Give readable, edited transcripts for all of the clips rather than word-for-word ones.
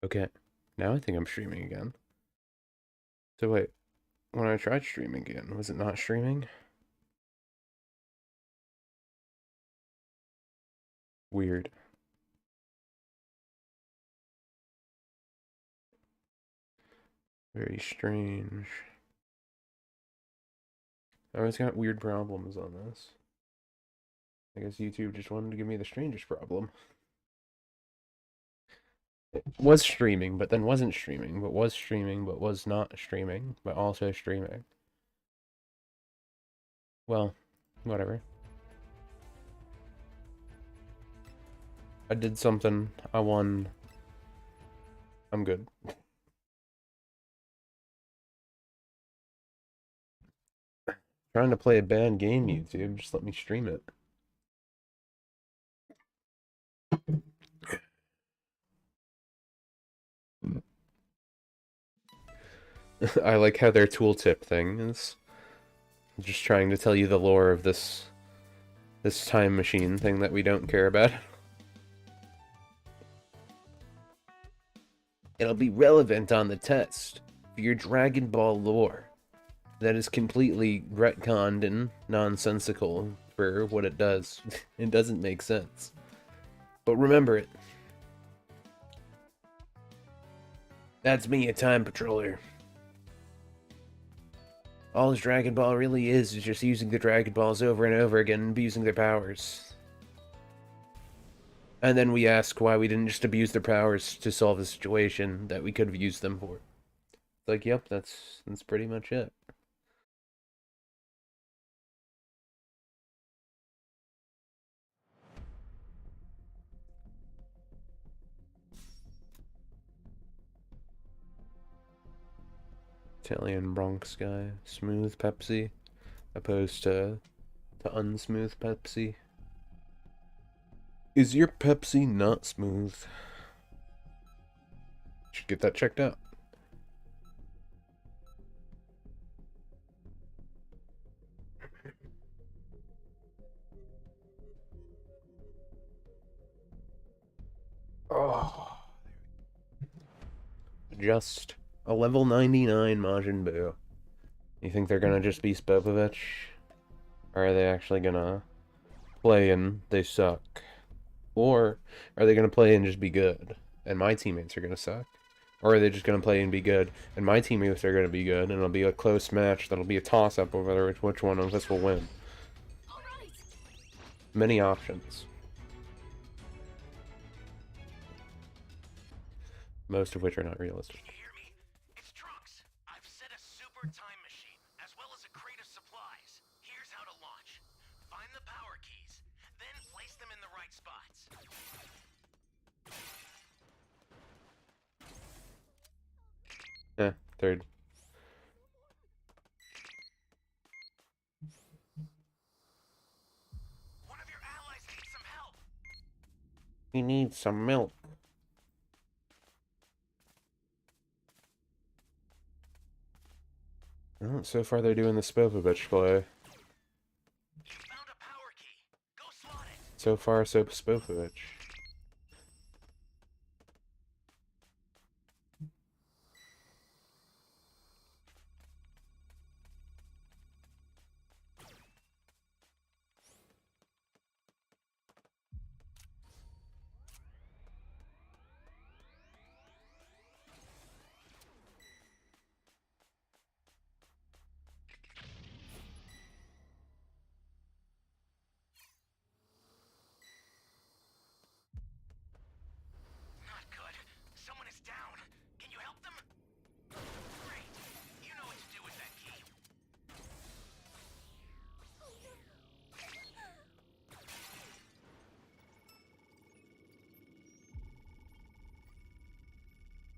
Okay, now I think I'm streaming again. So wait, when I tried streaming again, was it not streaming? Weird. Very strange. I always got weird problems on this. I guess YouTube just wanted to give me the strangest problem. It was streaming, but then wasn't streaming, but was streaming, but was not streaming, but also streaming. Well, whatever. I did something. I won. I'm good. Trying to play a bad game, YouTube. Just let me stream it. I like how their tooltip thing is just trying to tell you the lore of this time machine thing that we don't care about. It'll be relevant on the test for your Dragon Ball lore. That is completely retconned and nonsensical for what it does. It doesn't make sense. But remember it. That's me, a time patroller. All his Dragon Ball really is just using the Dragon Balls over and over again and abusing their powers. And then we ask why we didn't just abuse their powers to solve the situation that we could have used them for. It's like, yep, that's pretty much it. Italian Bronx guy, smooth Pepsi, opposed to unsmooth Pepsi. Is your Pepsi not smooth? Should get that checked out. Oh, just a level 99 Majin Buu. You think they're gonna just be Spopovich? Or are they actually gonna play and they suck? Or are they gonna play and just be good? And my teammates are gonna suck? Or are they just gonna play and be good, and my teammates are gonna be good, and it'll be a close match that'll be a toss-up over which one of us will win? Many options. Most of which are not realistic. Can you hear me? It's Trunks. I've set a super time machine, as well as a crate of supplies. Here's how to launch. Find the power keys, then place them in the right spots. Third. One of your allies needs some help. He needs some milk. Oh, so far they're doing the Spopovich play. You found a power key. Go slot it. So far, so Spopovich. Not good. Someone is down. Can you help them? Great. You know what to do with that key.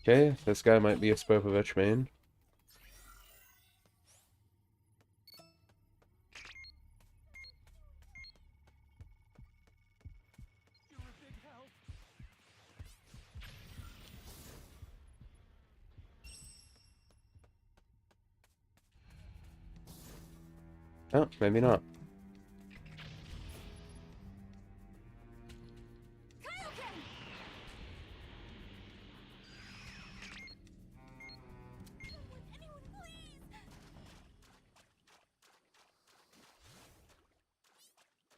Okay, this guy might be a Spopovich main. Oh, maybe not.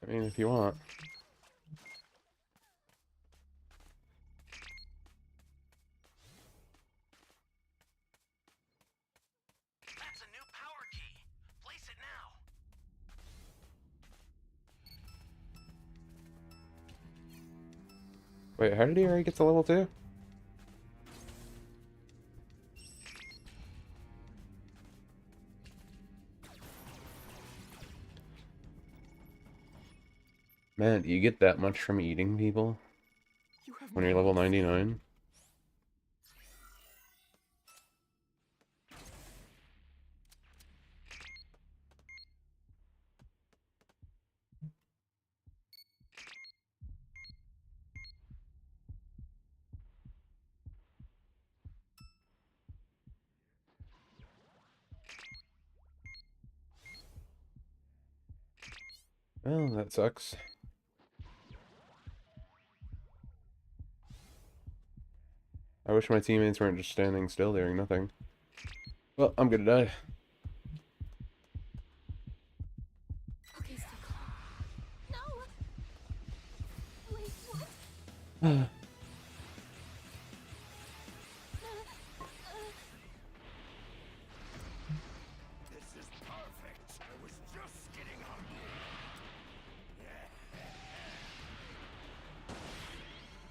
I mean, if you want. That's a new power key. Place it now. Wait, how did he already get to level 2? Man, do you get that much from eating people when you're level 99? Well, that sucks. I wish my teammates weren't just standing still doing nothing. Well, I'm gonna die. Okay, stay calm. No! Wait, what? This is perfect. I was just getting hungry.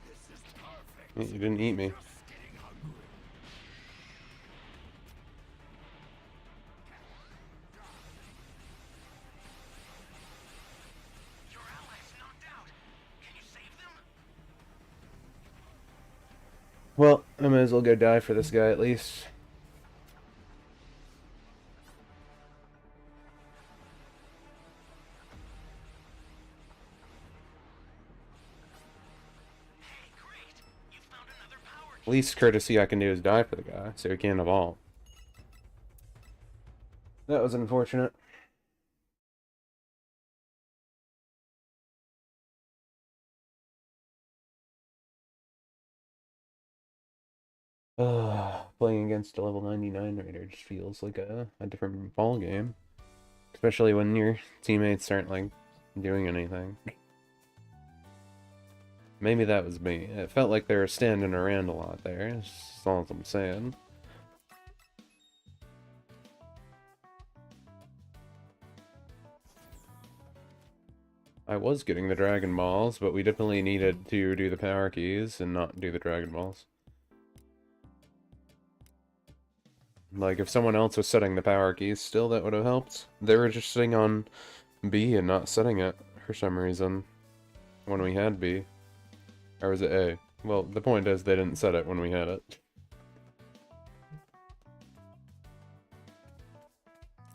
This is perfect. You didn't eat me. Just getting hungry. Your allies knocked out. Can you save them? Well, I might as well go die for this guy at least. Hey, great. You found another power key. Least courtesy I can do is die for the guy, so he can't evolve. That was unfortunate. Playing against a level 99 raider just feels like a different ball game. Especially when your teammates aren't, like, doing anything. Maybe that was me. It felt like they were standing around a lot there. That's all I'm saying. I was getting the Dragon Balls, but we definitely needed to do the power keys and not do the Dragon Balls. Like, if someone else was setting the power keys, still that would have helped. They were just sitting on B and not setting it for some reason when we had B. Or was it A? Well, the point is they didn't set it when we had it.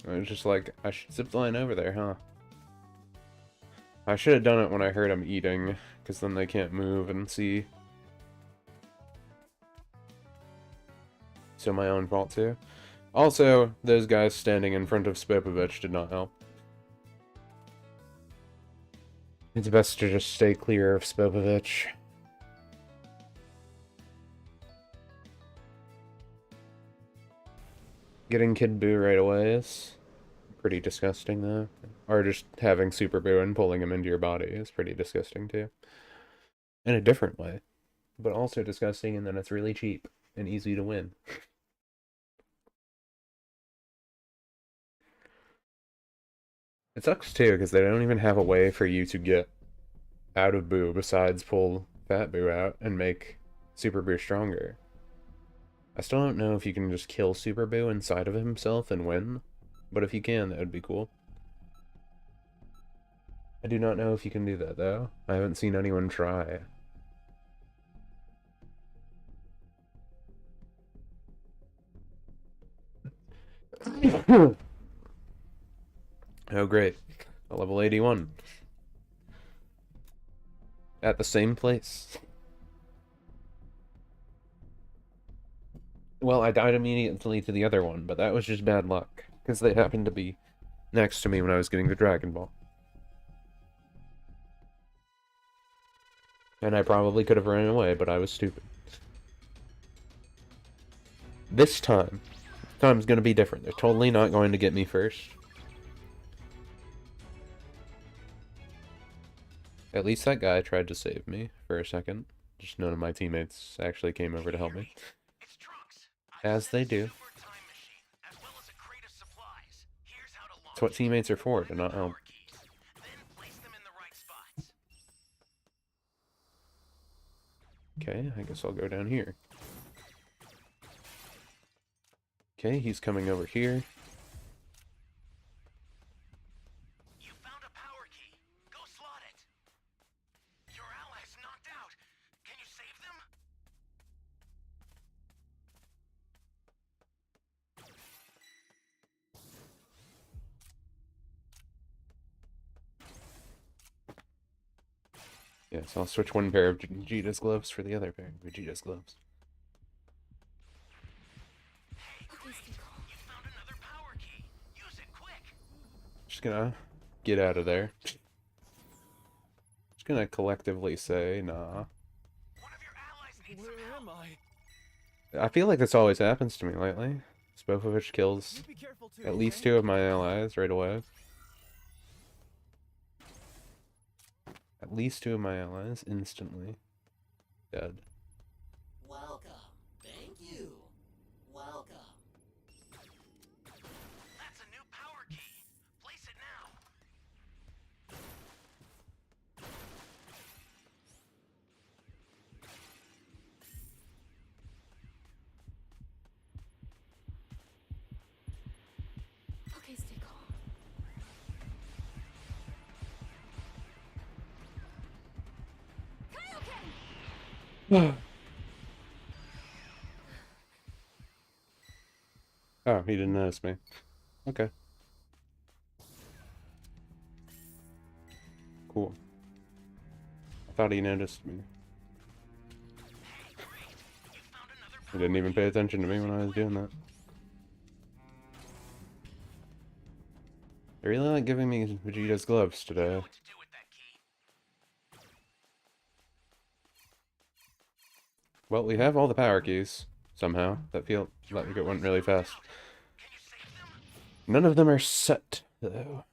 I was just like, I should zipline over there, huh? I should have done it when I heard them eating, because then they can't move and see. So my own fault too. Also, those guys standing in front of Spopovich did not help. It's best to just stay clear of Spopovich. Getting Kid Buu right away is pretty disgusting, though. Or just having Super Buu and pulling him into your body is pretty disgusting, too. In a different way. But also disgusting in that it's really cheap and easy to win. It sucks, too, because they don't even have a way for you to get out of Buu besides pull Fat Buu out and make Super Buu stronger. I still don't know if you can just kill Super Buu inside of himself and win, but if you can, that would be cool. I do not know if you can do that, though. I haven't seen anyone try. Oh, great. A level 81. At the same place. Well, I died immediately to the other one, but that was just bad luck. Because they happened to be next to me when I was getting the Dragon Ball. And I probably could have ran away, but I was stupid. This time's gonna be different. They're totally not going to get me first. At least that guy tried to save me for a second. Just none of my teammates actually came over to help me. It's Trunks. I've As set they a do. super time machine, as well as a crate of supplies. Here's how to That's what launch. teammates are for, to Find the not help. power keys, then place them in the right spots. Okay, I guess I'll go down here. Okay, he's coming over here. You found a power key. Go slot it. Your allies knocked out. Can you save them? Yes, I'll switch one pair of Vegeta's gloves for the other pair of Vegeta's gloves. Okay, stay calm. You found another power key. Use it quick. Just gonna get out of there. Just gonna collectively say, nah. One of your allies needs some help. Where am I? I feel like this always happens to me lately. Spopovich kills You be careful too. at least okay? 2 of my allies right away. At least 2 of my allies instantly dead. Welcome. Thank you. Welcome. That's a new power key. Place it now. Okay, stay calm. Kaioken! Oh, he didn't notice me. Okay. Cool. I thought he noticed me. You found another He power didn't even key. pay attention to me when I was doing that. They really like giving me Vegeta's gloves You know today. what to do with that key. Well, we have all the power keys, somehow. That like it went really fast. Can you save them? None of them are set, though.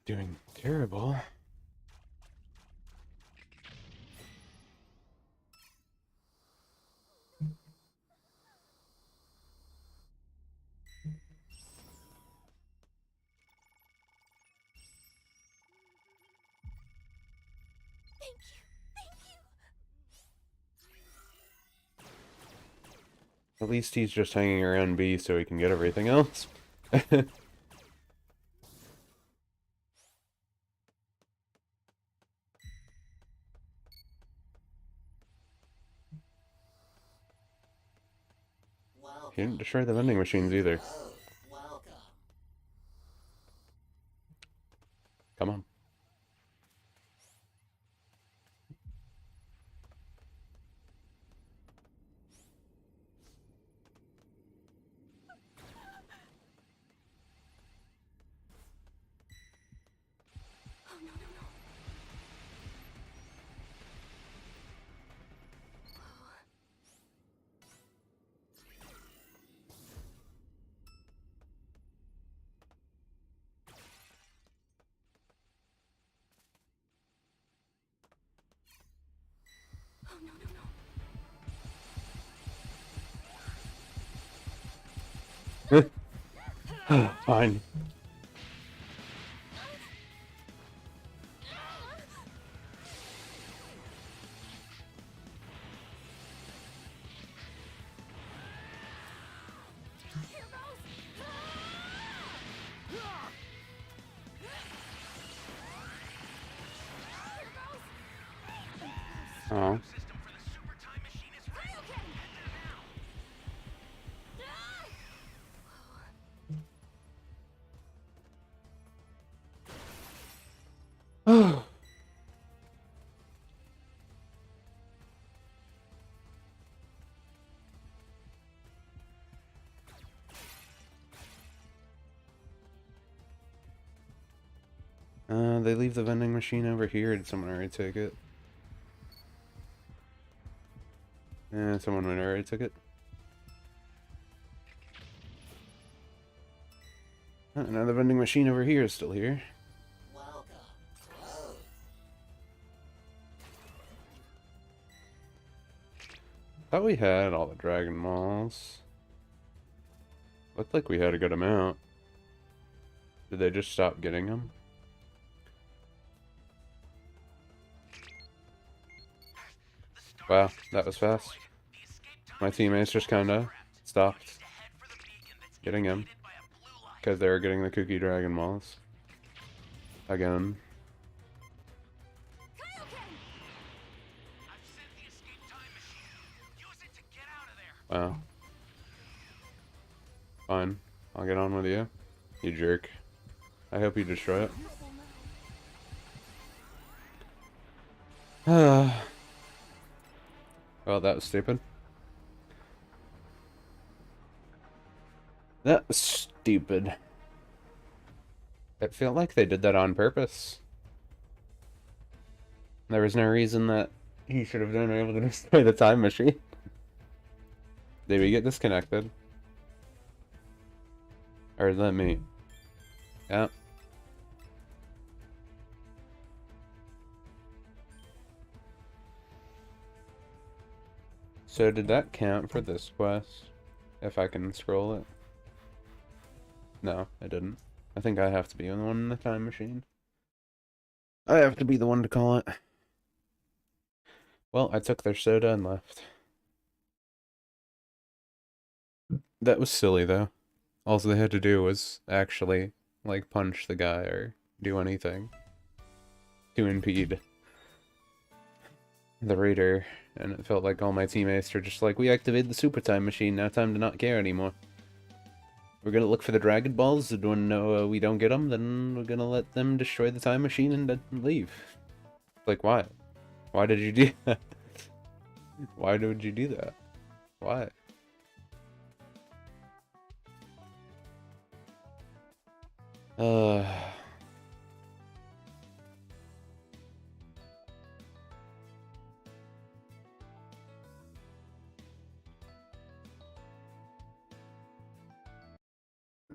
Doing terrible. Thank you. Thank you. At least he's just hanging around B so he can get everything else. Welcome. He didn't destroy the vending machines either. Oh, welcome. Come on. Oh, no, no, no. Fine. Oh. System for the super time machine is ready. Head there now. They leave the vending machine over here. Did someone already take it? Someone already took it. Another vending machine over here is still here. Welcome. Close. Thought we had all the Dragon Balls. Looked like we had a good amount. Did they just stop getting them? Wow, that was fast. My teammates just kinda stopped getting him because they were getting the Cookie Dragon Balls. Again. Wow. Fine. I'll get on with you. You jerk. I hope you destroy it. Well, that was stupid. That was stupid. It felt like they did that on purpose. There was no reason that he should have been able to destroy the time machine. Did we get disconnected? Or is that me? Yeah. So did that count for this quest? If I can scroll it? No, I didn't. I think I have to be the one in the time machine. I have to be the one to call it. Well, I took their soda and left. That was silly, though. All they had to do was actually, like, punch the guy or do anything to impede the raider. And it felt like all my teammates were just like, we activated the super time machine, now time to not care anymore. We're gonna look for the Dragon Balls, and when we don't get them, then we're gonna let them destroy the time machine and then leave. Like, why? Why did you do that? Why would you do that? Why?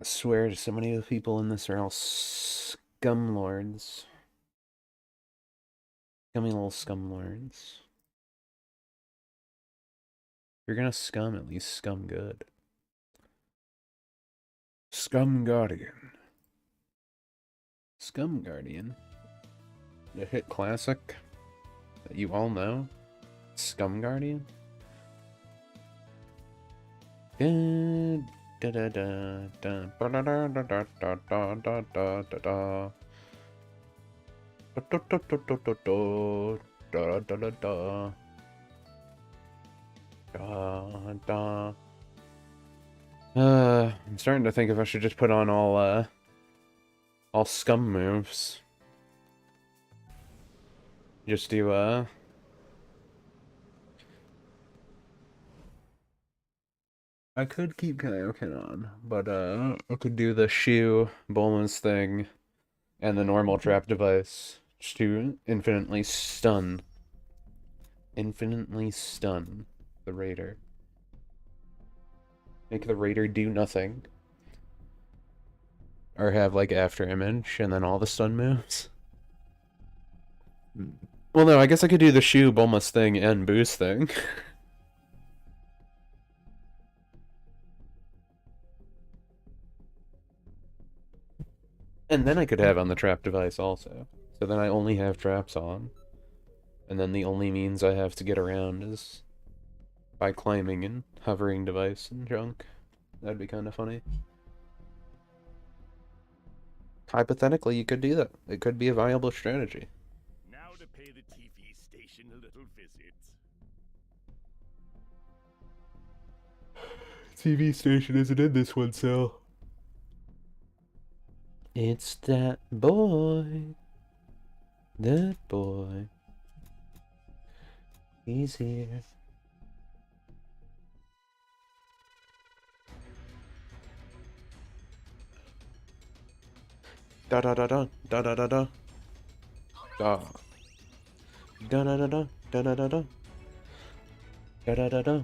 I swear so many of the people in this are all scumlords. Scummy little scumlords. If you're gonna scum, at least scum good. Scum Guardian. Scum Guardian. The hit classic that you all know. Scum Guardian. Da da da da da da da da da da da da da da da. Da da da da. Da da. I'm starting to think if I should just put on all scum moves. Just do I could keep Kaioken on, but I could do the shoe Bulma's thing and the normal trap device just to infinitely stun the raider. Make the raider do nothing. Or have like after image and then all the stun moves. Well, no, I guess I could do the shoe, bonus thing, and boost thing. And then I could have on the trap device also. So then I only have traps on. And then the only means I have to get around is by climbing and hovering device and junk. That'd be kind of funny. Hypothetically, you could do that. It could be a viable strategy. Now to pay the TV station a little visit. TV station isn't in this one, so. It's that boy. That boy. He's here. Da da da da da da da da da da da da da da da da da da da da.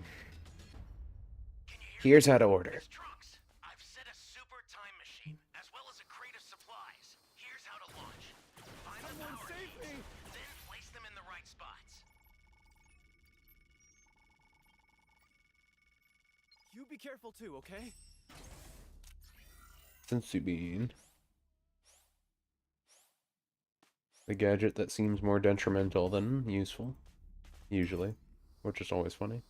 Here's how to order. Trunks. I've set a super time machine, as well as a crate of supplies. Here's how to launch. Find the power keys, then place them in the right spots. You be careful too, okay? Sensu bean. The gadget that seems more detrimental than useful. Usually. Which is always funny.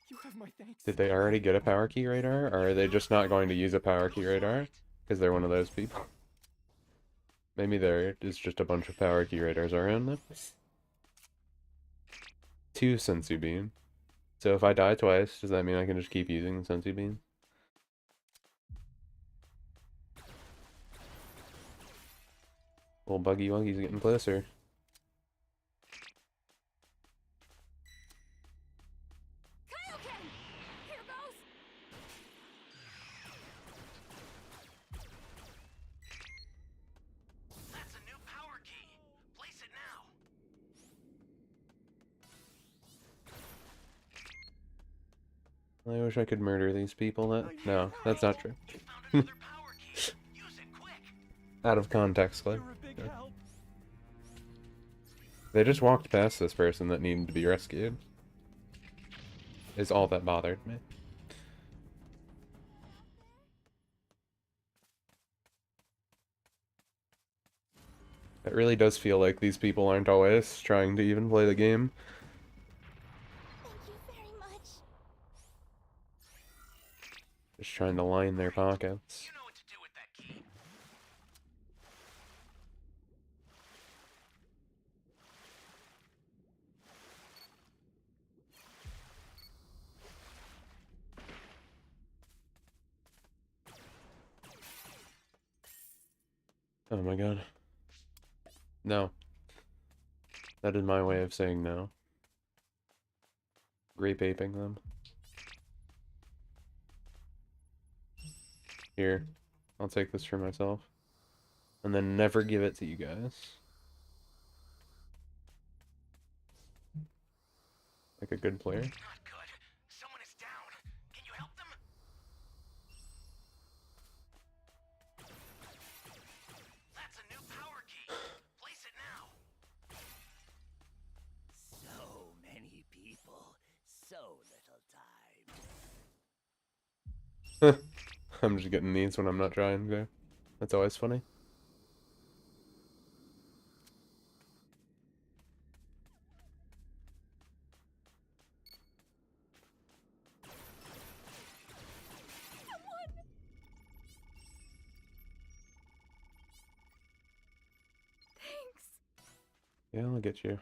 You have my thanks. Did they already get a power key radar? Or are they just not going to use a power key radar? Because they're one of those people. Maybe there is just a bunch of power key radars around them. 2 sensu bean. So if I die twice, does that mean I can just keep using the sensu bean? Little Buggy Wuggy's getting closer. Kaioken! Here goes! That's a new power key. Place it now. I wish I could murder these people. No, that's not true. You found another power key. Use it quick. Out of context, clip. You're a big Yeah. help. They just walked past this person that needed to be rescued. Is all that bothered me. It really does feel like these people aren't always trying to even play the game. Thank you very much. Just trying to line their pockets. You know what to do with that key. Oh my god. No. That is my way of saying no. Grape aping them. Here. I'll take this for myself. And then never give it to you guys. Like a good player. Not good. Someone is down. Can you help them? That's a new power key. Place it now. So many people, so little time. I'm just getting these when I'm not trying to. That's always funny. Thanks. Yeah, I'll get you.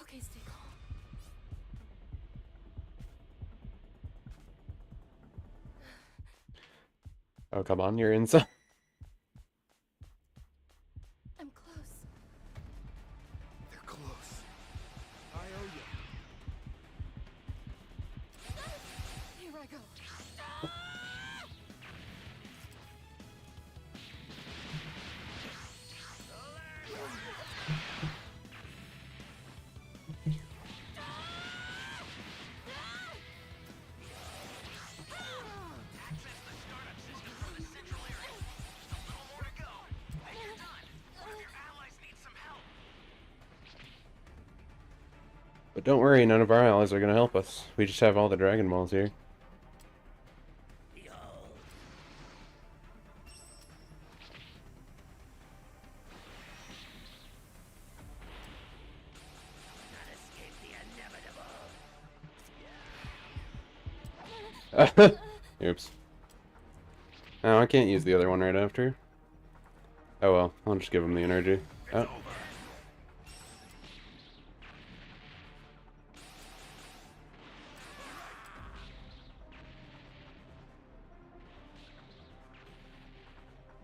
Okay, stay calm. Oh, come on, you're inside. I'm close. They're close. I owe you. Here I go. But don't worry, none of our allies are gonna help us. We just have all the Dragon Balls here. Behold. Not escape the inevitable. Oops. Oh, I can't use the other one right after. Oh well, I'll just give him the energy. Oh.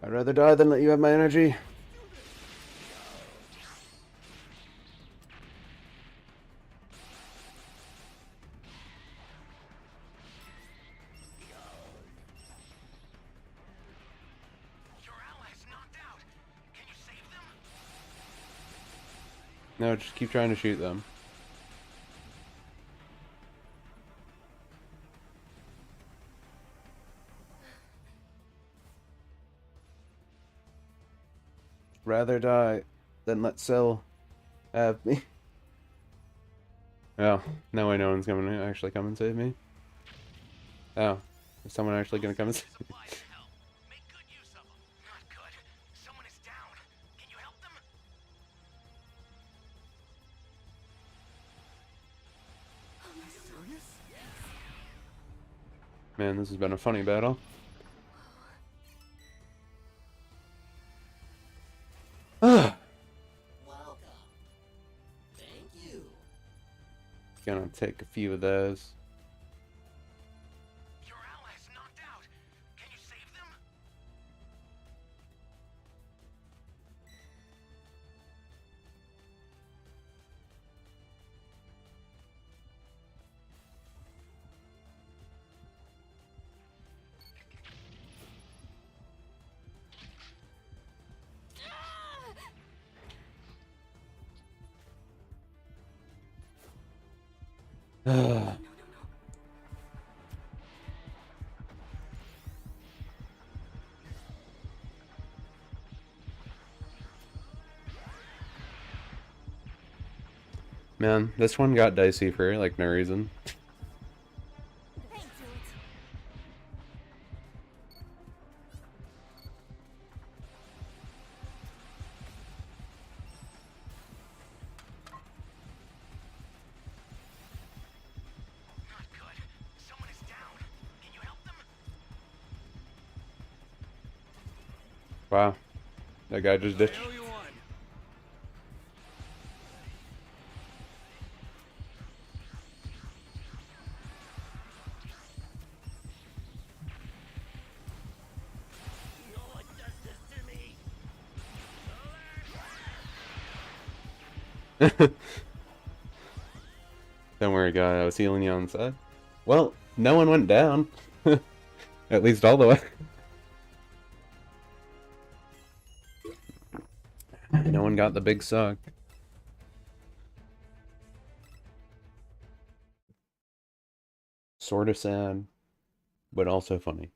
I'd rather die than let you have my energy. Your allies knocked out. Can you save them? No, just keep trying to shoot them. Rather die than let Cell have me. Oh, now I know one's gonna actually come and save me. Oh, is someone actually gonna come and save me? Supplies to help. Make good use of them. Not good. Someone is down. Can you help them? Serious? Man, this has been a funny battle. Welcome. Thank you. Gonna take a few of those. Your allies knocked out. Can you save them? Man, this one got dicey for like no reason. Thanks, Jules. Not good. Someone is down. Can you help them? Wow, that guy just ditched. I owe you one. No one does this to me. Don't worry, guy. I was healing you on the side. Well, no one went down. At least all the way. No one got the big suck. Sort of sad, but also funny.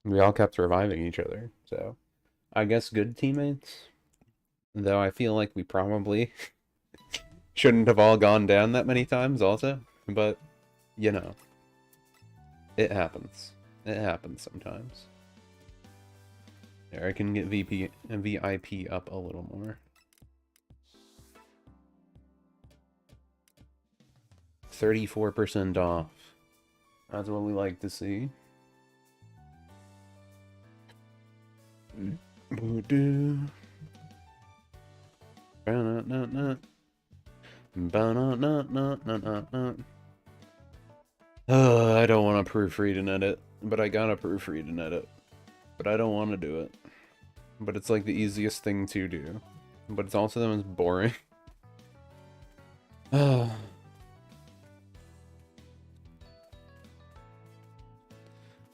We all kept reviving each other, so I guess good teammates. Though I feel like we probably shouldn't have all gone down that many times also, but you know, it happens. It happens sometimes. There, I can get VP and VIP up a little more. 34% off. That's what we like to see. Boo-doo. Ba-na-na-na. Ba-na-na-na-na-na-na. I don't want to proofread and edit, but I gotta proofread and edit. But I don't want to do it. But it's like the easiest thing to do. But it's also the most boring. Then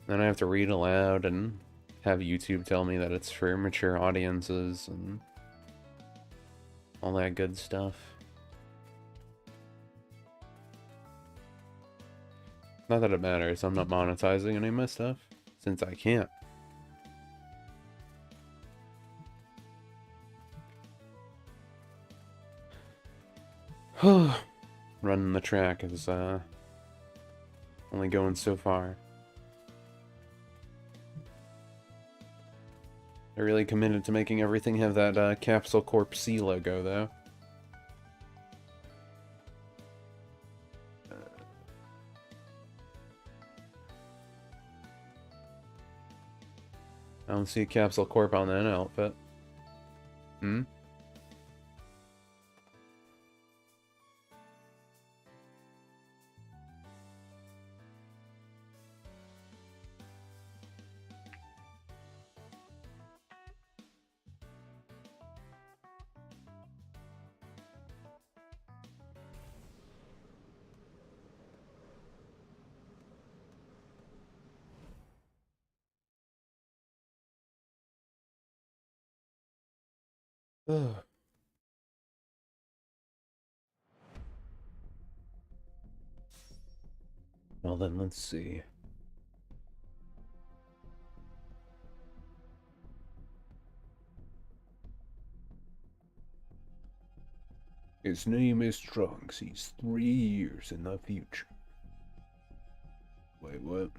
I have to read aloud and have YouTube tell me that it's for mature audiences and all that good stuff. Not that it matters, I'm not monetizing any of my stuff, since I can't. Running the track is only going so far. They're really committed to making everything have that Capsule Corp C logo, though. I don't see a Capsule Corp on that outfit. Hmm? Ugh. Well then, let's see. His name is Trunks. He's 3 years in the future. Wait, what?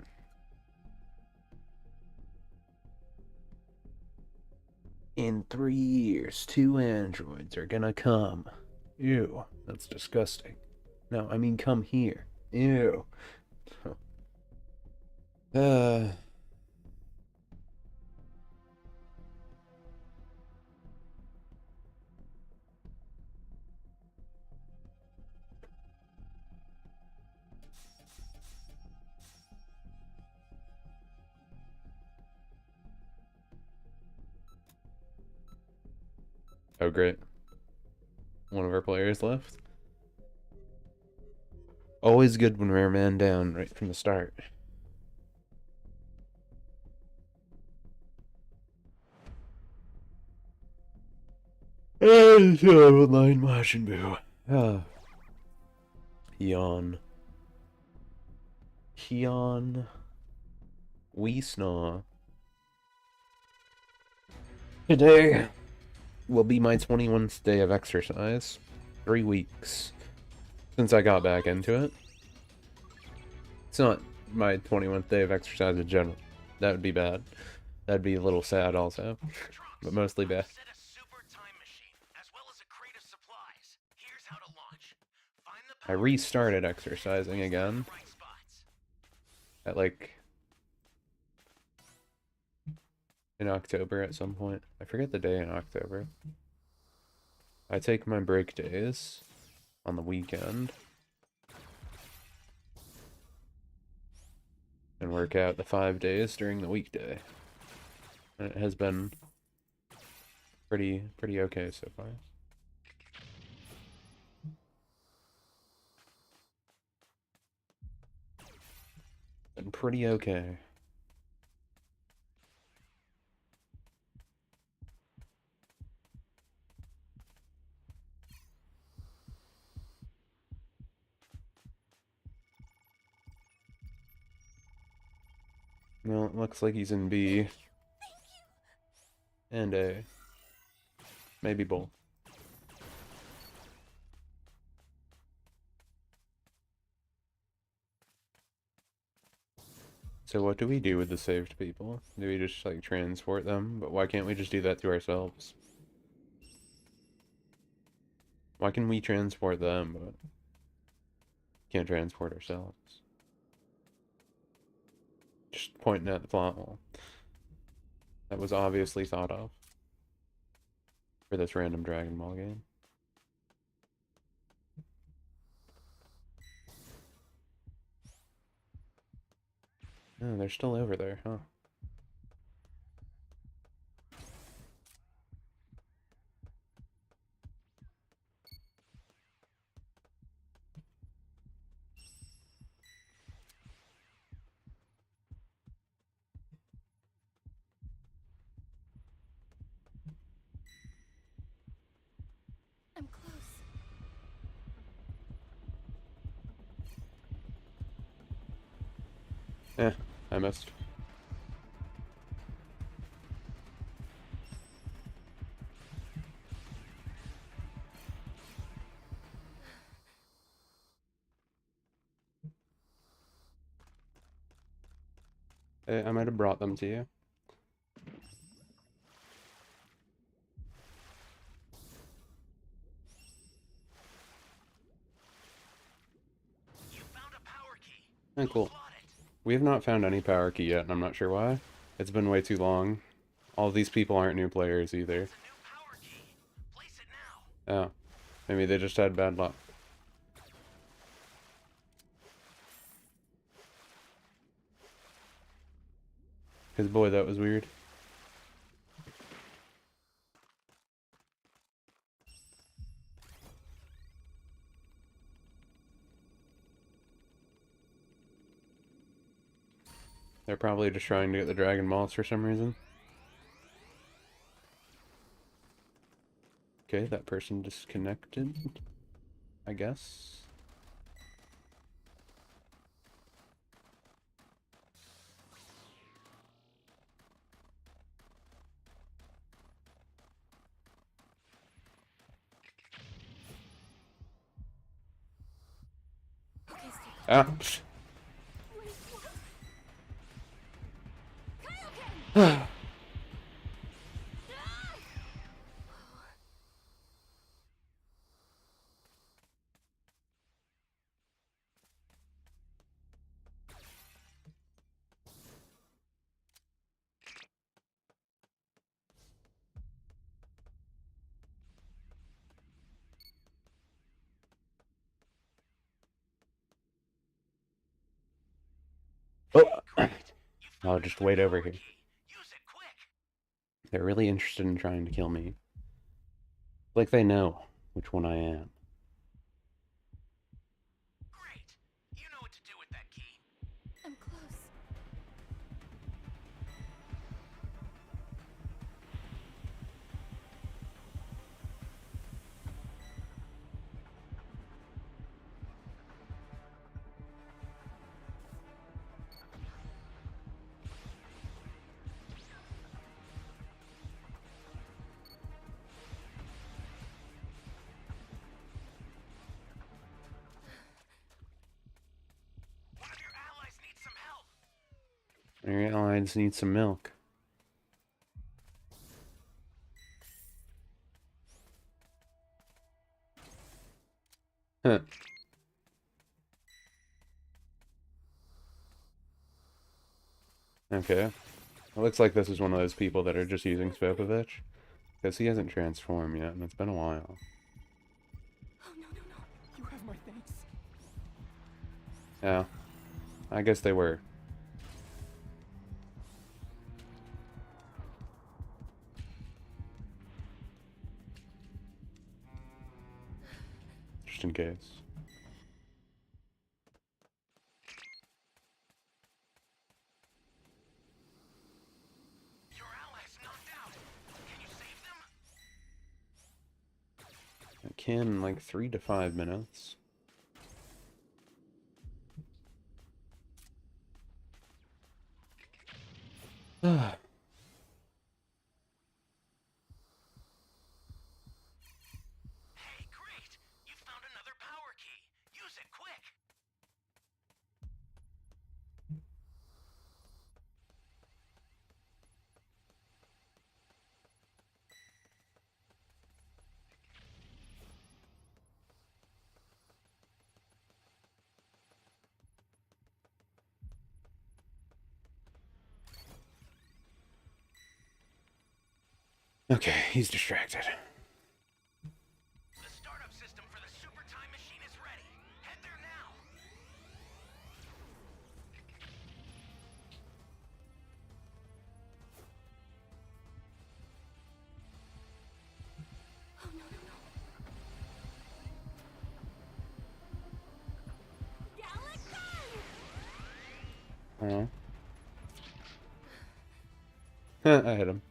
In 3 years, 2 androids are gonna come. Ew, that's disgusting. No, I mean come here. Ew. Uh... Oh, great. One of our players left. Always good when we're a man down right from the start. Online Majin Buu. Yawn. Yawn. We snaw. Today will be my 21st day of exercise. 3 weeks since I got back into it. It's not my 21st day of exercise in general. That would be bad. That'd be a little sad also, but mostly bad. I've set a super time machine, as well as a crate of supplies. Here's how to launch. Find the I power restarted exercising again right spots. at like in October at some point. I forget the day in October. I take my break days on the weekend and work out the 5 days during the weekday. And it has been pretty okay so far. Been pretty okay. Well, it looks like he's in B. And A. Maybe both. So what do we do with the saved people? Do we just, like, transport them? But why can't we just do that to ourselves? Why can we transport them, but can't transport ourselves? Just pointing at the plot hole. That was obviously thought of for this random Dragon Ball game. Oh, they're still over there, huh? I'm close. I missed. I might have brought them to you. You found a power key. Oh, cool. Slot it. We have not found any power key yet, and I'm not sure why. It's been way too long. All these people aren't new players either. It's a new power key. Place it now. Oh. Maybe they just had bad luck. Cause boy, that was weird. They're probably just trying to get the Dragon Balls for some reason. Okay, that person disconnected, I guess. Okay, stay Ah! Wait, what? Kaioken! Oh! Great. You I'll found just another wait over power here. key. Use it quick. They're really interested in trying to kill me. Like they know which one I am. Great. You know what to do with that key. I'm close. One of your allies needs some help. Your allies need some milk. Huh. Okay. It looks like this is one of those people that are just using Spopovich. Because he hasn't transformed yet, and it's been a while. Oh, no, no, no. You have my thanks. Yeah. I guess they were. Just in case. Your allies knocked out. Can you save them? I can in like 3 to 5 minutes. Ah. Hey, great. You found another power key. Use it quick. Okay, he's distracted. The startup system for the super time machine is ready. Head there now. Oh, no, no, no. Galaxy! Oh. I hit him.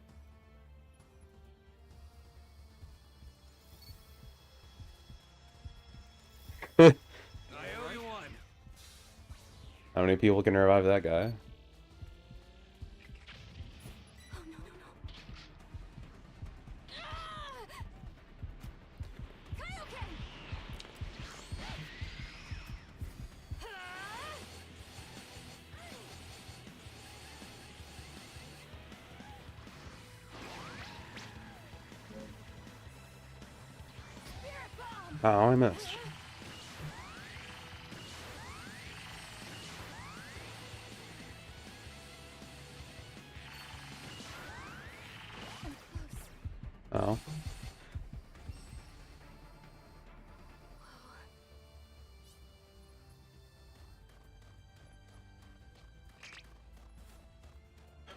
I owe you one. How many people can revive that guy? Oh, no, no, no. Kaioken! Oh, I missed. I'm close. Oh.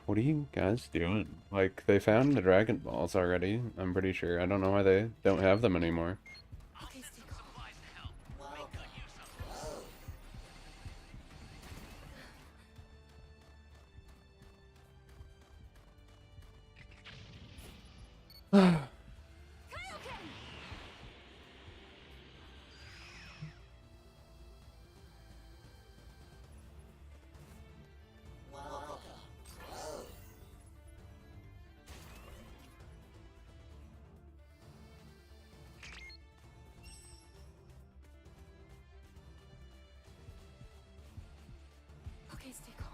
What are you guys doing? Like, they found the Dragon Balls already, I'm pretty sure. I don't know why they don't have them anymore. Okay, stay calm. Supplies to help. Make good use of them. Kaioken! Okay, stay calm.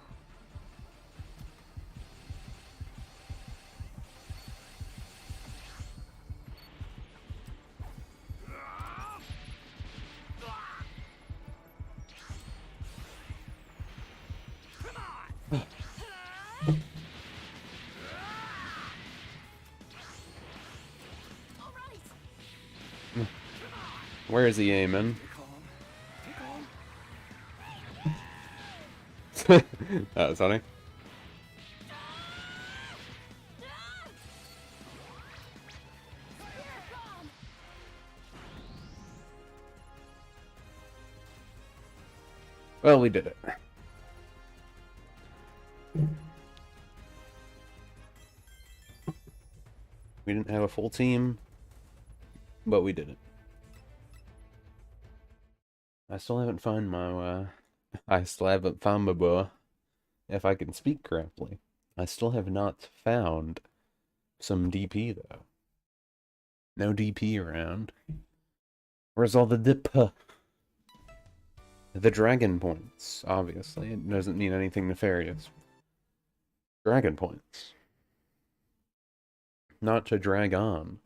All right. Where is he aiming? Stay calm. Stay calm. That was funny. Well, we did it. We didn't have a full team, but we did it. I still haven't found my, I still haven't found my boy, if I can speak correctly. I still have not found some DP, though. No DP around. Where's all the dip? The dragon points, obviously. It doesn't mean anything nefarious. Dragon points. Not to drag on.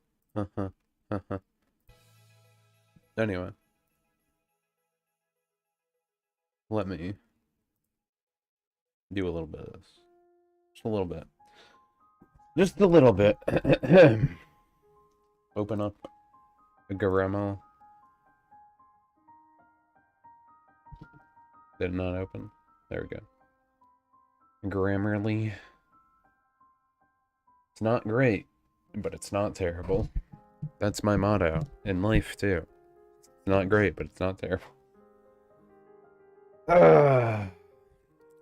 Anyway. Let me do a little bit of this. Just a little bit. Just a little bit. Open up a Garemo. Did it not open? There we go. Grammarly. It's not great, but it's not terrible. That's my motto in life, too. It's not great, but it's not terrible.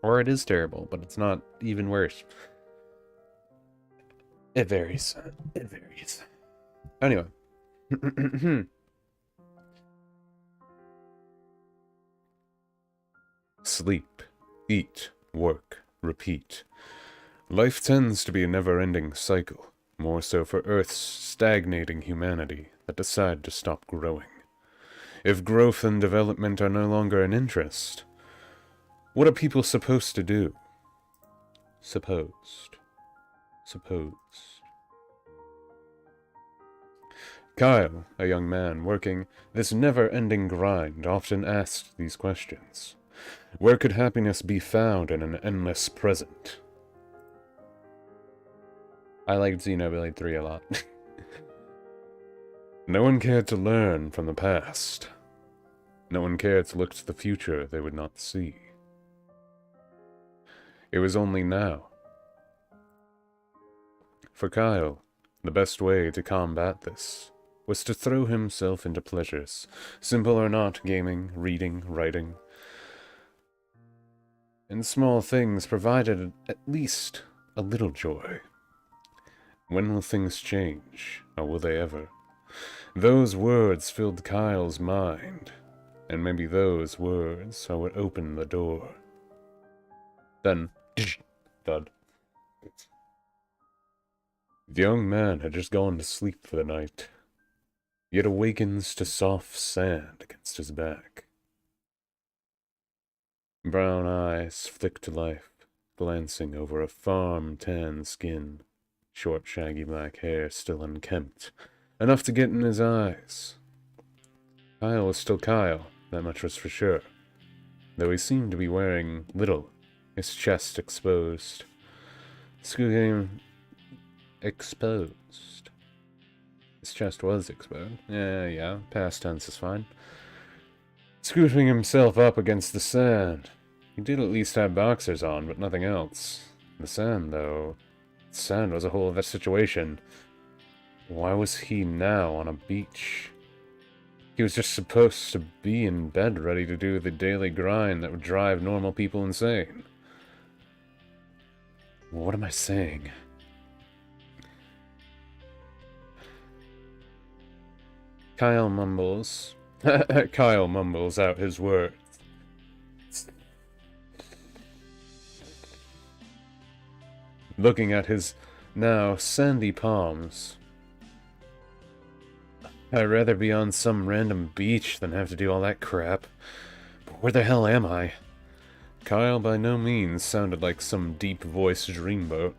Or it is terrible, but it's not even worse. It varies. It varies. Anyway. Sleep, eat, work, repeat. Life tends to be a never-ending cycle, more so for Earth's stagnating humanity that decide to stop growing. If growth and development are no longer an interest, what are people supposed to do? Supposed. Kyle, a young man working this never-ending grind, often asked these questions. Where could happiness be found in an endless present? I liked Xenoblade 3 a lot. No one cared to learn from the past. No one cared to look to the future they would not see. It was only now. For Kyle, the best way to combat this was to throw himself into pleasures, simple or not, gaming, reading, writing. And small things provided at least a little joy. When will things change, or will they ever? Those words filled Kyle's mind, and maybe those words are what opened the door. Then, thud. The young man had just gone to sleep for the night, yet awakens to soft sand against his back. Brown eyes flick to life, glancing over a farm-tan skin, short shaggy black hair still unkempt, enough to get in his eyes. Kyle was still Kyle, that much was for sure. Though he seemed to be wearing little, his chest exposed. Scooting exposed. His chest was exposed. Yeah, past tense is fine. Scooting himself up against the sand. He did at least have boxers on, but nothing else. The sand, though. The sand was a whole other situation. Why was he now on a beach? He was just supposed to be in bed ready to do the daily grind that would drive normal people insane. What am I saying? Kyle mumbles. Kyle mumbles out his words. Looking at his now sandy palms. I'd rather be on some random beach than have to do all that crap. But where the hell am I? Kyle by no means sounded like some deep-voiced dreamboat.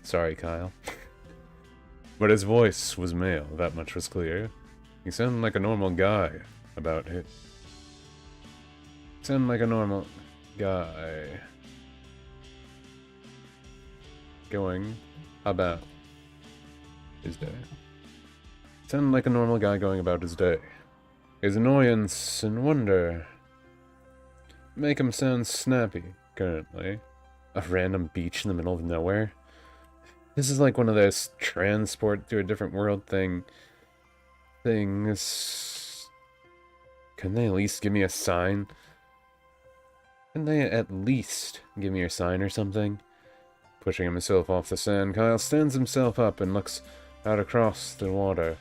Sorry, Kyle. But his voice was male, that much was clear. He sounded like a normal guy about it. Sounded like a normal guy. Going about his day. Sounded like a normal guy going about his day. His annoyance and wonder make him sound snappy, currently. A random beach in the middle of nowhere. This is like one of those transport to a different world things. Can they at least give me a sign? Can they at least give me a sign or something? Pushing himself off the sand, Kyle stands himself up and looks out across the water.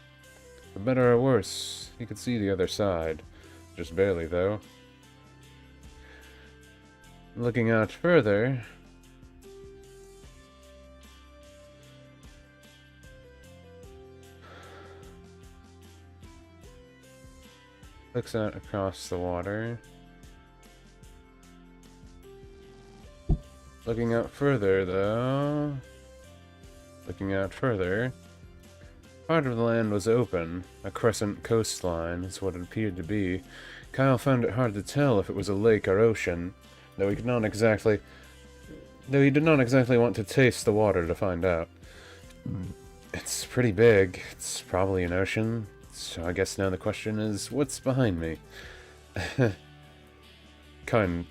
For better or worse, he could see the other side. Just barely, though. Looking out further... Looks out across the water. Looking out further, though... Looking out further... Part of the land was open. A crescent coastline is what it appeared to be. Kyle found it hard to tell if it was a lake or ocean, though he did not exactly want to taste the water to find out. It's pretty big. It's probably an ocean. So I guess now the question is, what's behind me? Kind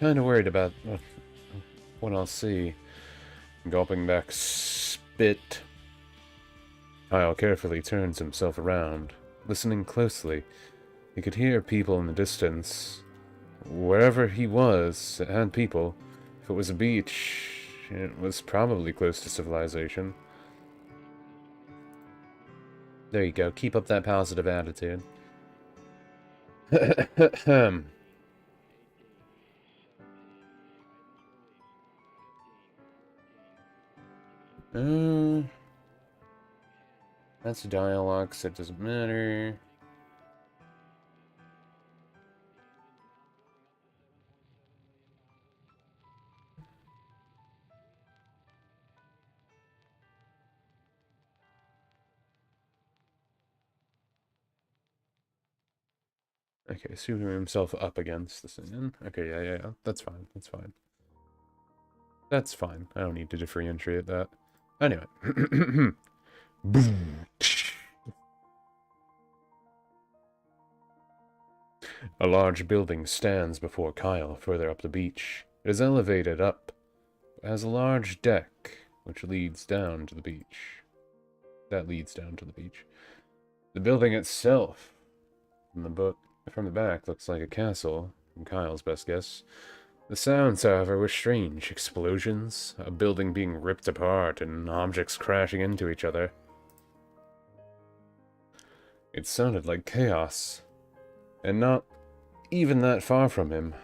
of worried about what I'll see. Gulping back spit. Kyle carefully turns himself around, listening closely. He could hear people in the distance. Wherever he was, it had people. If it was a beach, it was probably close to civilization. There you go. Keep up that positive attitude. That's dialogue, so it doesn't matter. Okay, scooping himself up against the sand. Okay, yeah. That's fine. That's fine. That's fine. I don't need to differentiate that. Anyway. Boom. A large building stands before Kyle further up the beach. It is elevated up. It has a large deck, which leads down to the beach. That leads down to the beach. The building itself, from the back, looks like a castle, from Kyle's best guess. The sounds, however, were strange. Explosions, a building being ripped apart, and objects crashing into each other. It sounded like chaos. And not even that far from him,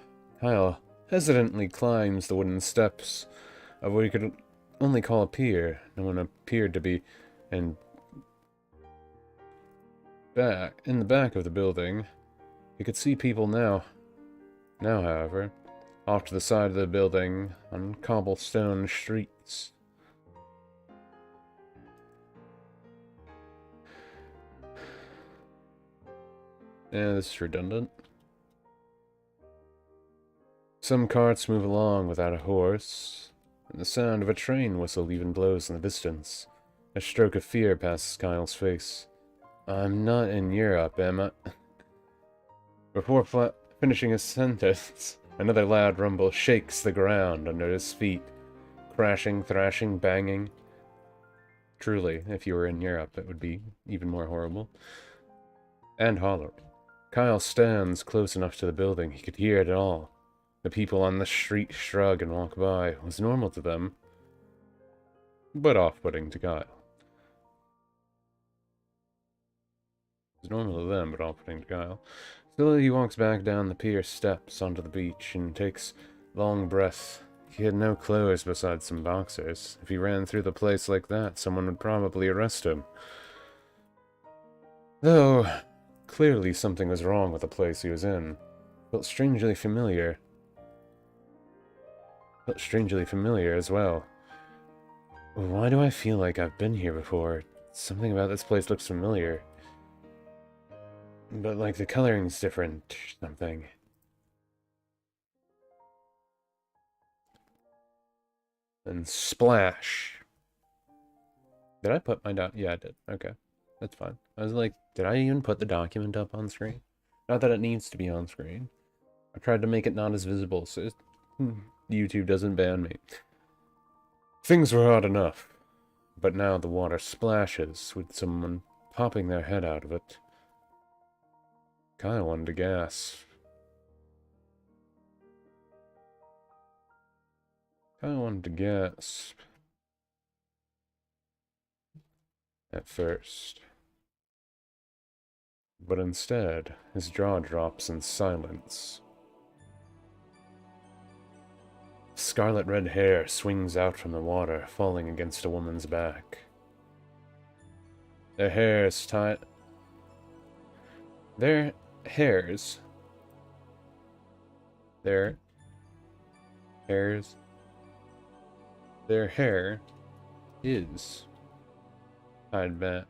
Kyle hesitantly climbs the wooden steps of what he could only call a pier. No one appeared to be in the back of the building. He could see people now. Now, however, off to the side of the building, on cobblestone streets. Yeah, this is redundant. Some carts move along without a horse, and the sound of a train whistle even blows in the distance. A stroke of fear passes Kyle's face. I'm not in Europe, am I? Before finishing his sentence, another loud rumble shakes the ground under his feet. Crashing, thrashing, banging. Truly, if you were in Europe, it would be even more horrible. And hollering. Kyle stands close enough to the building, he could hear it all. The people on the street shrug and walk by. It was normal to them, but off-putting to Kyle. It was normal to them, but off-putting to Kyle. Still, he walks back down the pier steps onto the beach and takes long breath. He had no clothes besides some boxers. If he ran through the place like that, someone would probably arrest him. Though, clearly something was wrong with the place he was in. Felt strangely familiar. Felt strangely familiar as well. Why do I feel like I've been here before? Something about this place looks familiar. But like the coloring's different or something. And splash. Did I put my Yeah, I did. Okay. That's fine. I was like, did I even put the document up on screen? Not that it needs to be on screen. I tried to make it not as visible so YouTube doesn't ban me. Things were hot enough, but now the water splashes with someone popping their head out of it. Kyle wanted to gasp. Kyle wanted to gasp. At first. But instead, his jaw drops in silence. Scarlet red hair swings out from the water, falling against a woman's back. Their hair's tied. Their hairs. Their hairs. Their hair is tied back.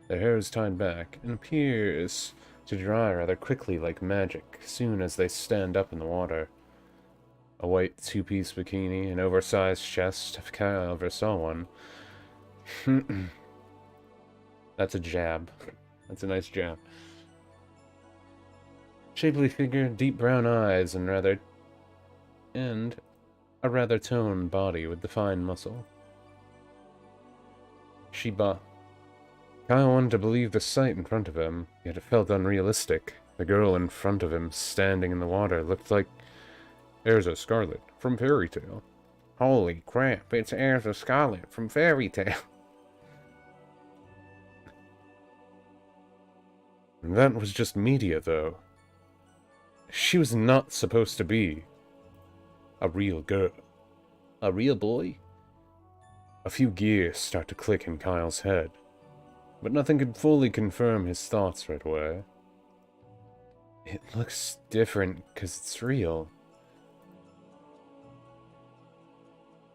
Their hair is tied back and appears to dry rather quickly like magic soon as they stand up in the water. A white two-piece bikini, an oversized chest, if Kyle ever saw one. That's a jab. That's a nice jab. Shapely figure, deep brown eyes, and a rather toned body with defined muscle. Kyle wanted to believe the sight in front of him, yet it felt unrealistic. The girl in front of him, standing in the water, looked like Erza Scarlet from Fairy Tale. Holy crap, it's Erza Scarlet from Fairy Tale. That was just media, though. She was not supposed to be a real girl. A real boy? A few gears start to click in Kyle's head, but nothing could fully confirm his thoughts right away. It looks different because it's real.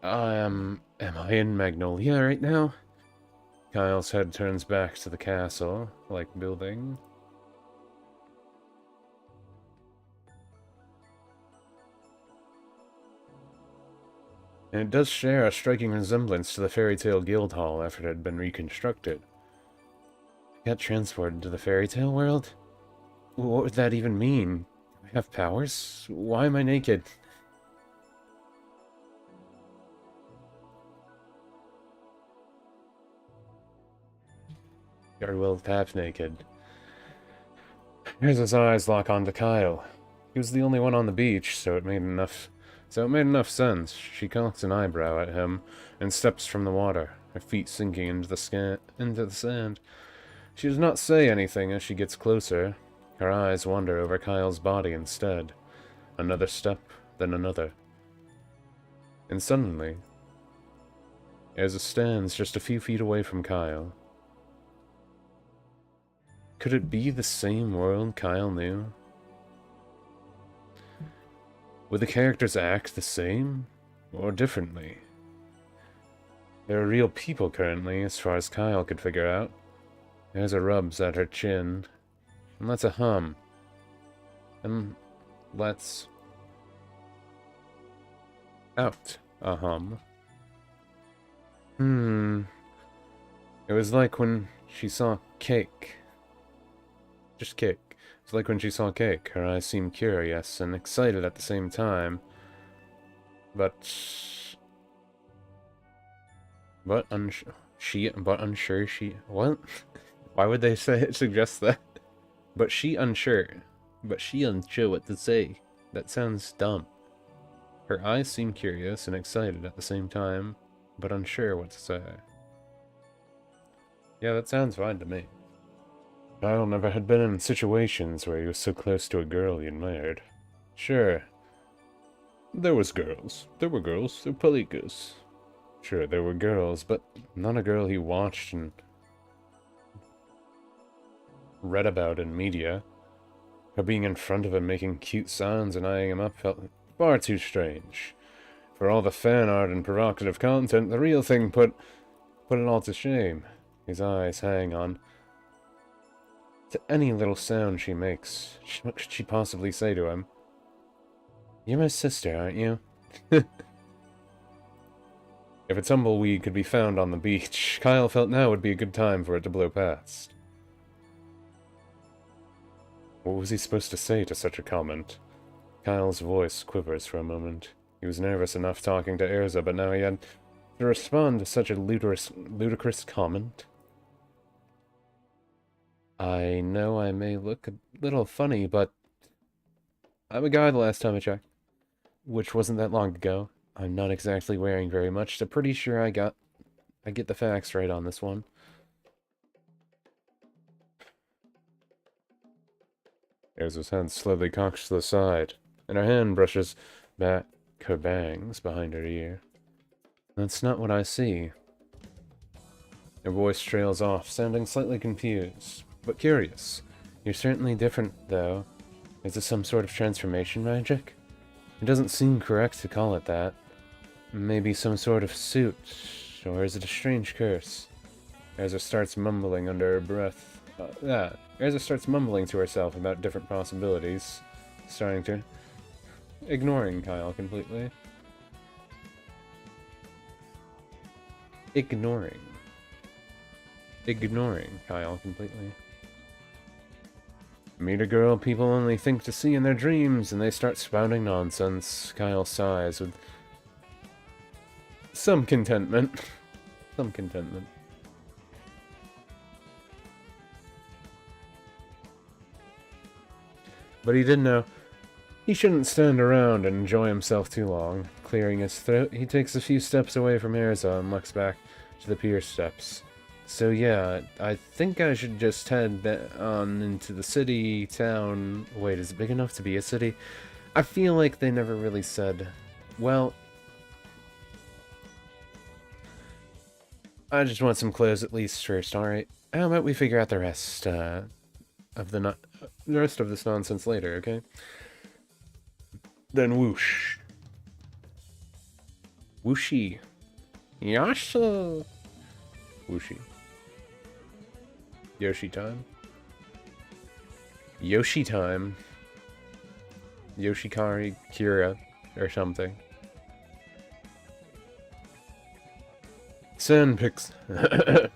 Am I in Magnolia right now? Kyle's head turns back to the castle-like building. And it does share a striking resemblance to the Fairy Tale Guildhall after it had been reconstructed. I got transported to the Fairy Tale world? What would that even mean? Do I have powers? Why am I naked? Very well half naked. Here's his eyes lock onto Kyle. He was the only one on the beach, so it made enough sense. She cocks an eyebrow at him and steps from the water, her feet sinking into the sand. She does not say anything as she gets closer. Her eyes wander over Kyle's body instead. Another step, then another. And suddenly, Erza stands just a few feet away from Kyle. Could it be the same world Kyle knew? Would the characters act the same, or differently? There are real people currently, as far as Kyle could figure out. There's a rubs at her chin, and that's a hum. And let's... out. It was like when she saw cake. Just cake. It's like when she saw cake. Her eyes seemed curious and excited at the same time. But unsure she... What? Why would they suggest that? But she unsure what to say. That sounds dumb. Her eyes seemed curious and excited at the same time, but unsure what to say. Yeah, that sounds fine to me. Kyle never had been in situations where he was so close to a girl he admired. Sure. There were girls. They're palikas. Sure, there were girls, but not a girl he watched and read about in media. Her being in front of him making cute sounds and eyeing him up felt far too strange. For all the fan art and provocative content, the real thing put it all to shame. His eyes hang on to any little sound she makes. What could she possibly say to him? You're my sister, aren't you? If a tumbleweed could be found on the beach, Kyle felt now would be a good time for it to blow past. What was he supposed to say to such a comment? Kyle's voice quivers for a moment. He was nervous enough talking to Erza, but now he had to respond to such a ludicrous comment. I know I may look a little funny, but I'm a guy the last time I checked, which wasn't that long ago. I'm not exactly wearing very much, so pretty sure I get the facts right on this one. Erza's head slowly cocks to the side, and her hand brushes back her bangs behind her ear. That's not what I see. Her voice trails off, sounding slightly confused, but curious. You're certainly different, though. Is this some sort of transformation magic? It doesn't seem correct to call it that. Maybe some sort of suit, or is it a strange curse? Erza starts mumbling under her breath. Erza starts mumbling to herself about different possibilities, ignoring Kyle completely. Ignoring Kyle completely. Meet a girl people only think to see in their dreams, and they start spouting nonsense. Kyle sighs with some contentment. Some contentment. But he did know he shouldn't stand around and enjoy himself too long. Clearing his throat, he takes a few steps away from Erza and looks back to the pier steps. So yeah, I think I should just head on into the city, town... Wait, is it big enough to be a city? I feel like they never really said... Well... I just want some clothes at least first, alright? How about we figure out the rest, of the rest of this nonsense later, okay? Then whoosh. Whooshy. Yasha. Whooshy. Yoshi time. Yoshi time. Yoshikari Kira or something. The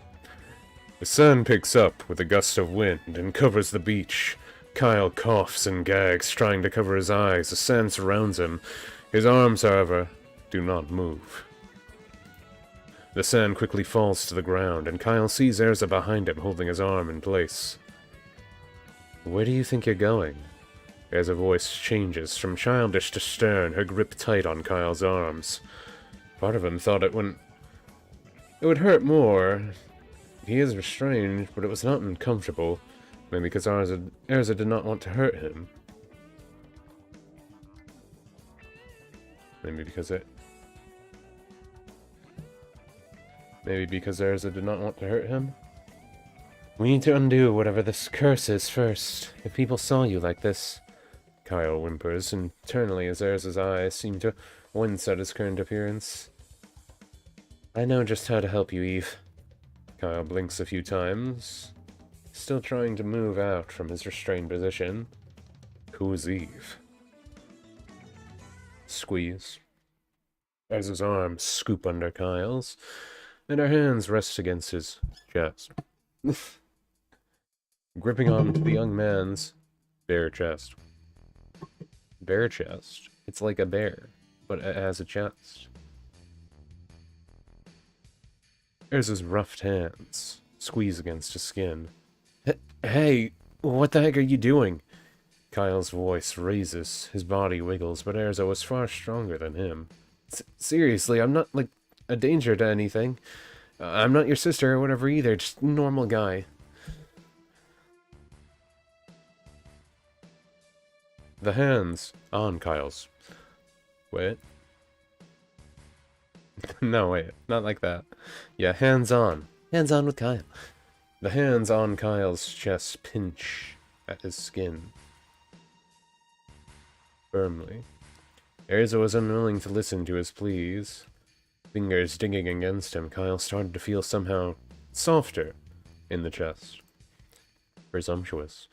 sun picks up with a gust of wind and covers the beach. Kyle coughs and gags, trying to cover his eyes. The sand surrounds him. His arms, however, do not move. The sand quickly falls to the ground, and Kyle sees Erza behind him, holding his arm in place. Where do you think you're going? Erza's voice changes from childish to stern, her grip tight on Kyle's arms. Part of him thought it would hurt more. He is restrained, but it was not uncomfortable. Maybe because Erza did not want to hurt him. Maybe because Erza did not want to hurt him? We need to undo whatever this curse is first. If people saw you like this... Kyle whimpers internally as Erza's eyes seem to wince at his current appearance. I know just how to help you, Eve. Kyle blinks a few times, still trying to move out from his restrained position. Cool's Eve. Squeeze. As his arms scoop under Kyle's, and her hands rest against his chest. Gripping onto the young man's bare chest. Bare chest. It's like a bear, but it has a chest. There's his roughed hands squeeze against his skin. Hey, what the heck are you doing? Kyle's voice raises, his body wiggles, but Erzo is far stronger than him. Seriously, I'm not, like, a danger to anything. I'm not your sister or whatever either, just a normal guy. The hands on Kyle's. Wait. No, wait, not like that. Yeah, hands on. Hands on with Kyle. The hands on Kyle's chest pinch at his skin. Firmly. Erza was unwilling to listen to his pleas. Fingers digging against him, Kyle started to feel somehow softer in the chest. Presumptuous.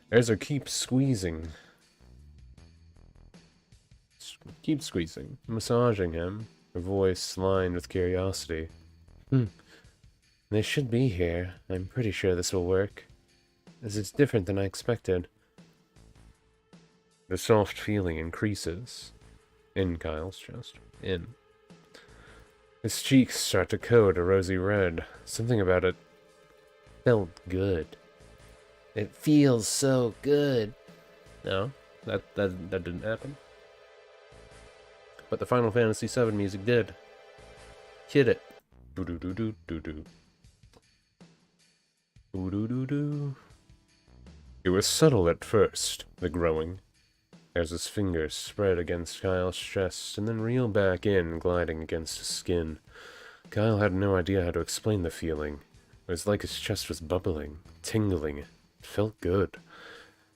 Erza keeps squeezing. Keep squeezing, massaging him, her voice lined with curiosity. They should be here. I'm pretty sure this will work. As it's different than I expected. The soft feeling increases. In Kyle's chest. In. His cheeks start to coat a rosy red. Something about it felt good. It feels so good. No, that didn't happen. But the Final Fantasy VII music did. Hit it. Do-do-do-do-do-do. Do-do-do-do. It was subtle at first, the growing. As his fingers spread against Kyle's chest and then reel back in, gliding against his skin. Kyle had no idea how to explain the feeling. It was like his chest was bubbling, tingling. It felt good.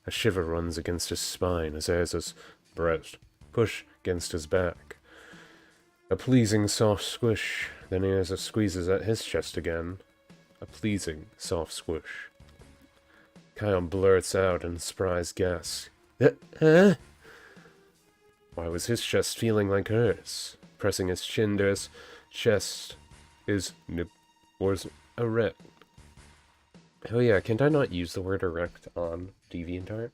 A shiver runs against his spine as Erza's breast push against his back. A pleasing soft squish, then Erza squeezes at his chest again. A pleasing soft squish. Kyle blurts out in surprised gasp. Huh? Why was his chest feeling like hers? Pressing his chin to his chest, his nip was erect. Oh yeah, can't I not use the word erect on DeviantArt?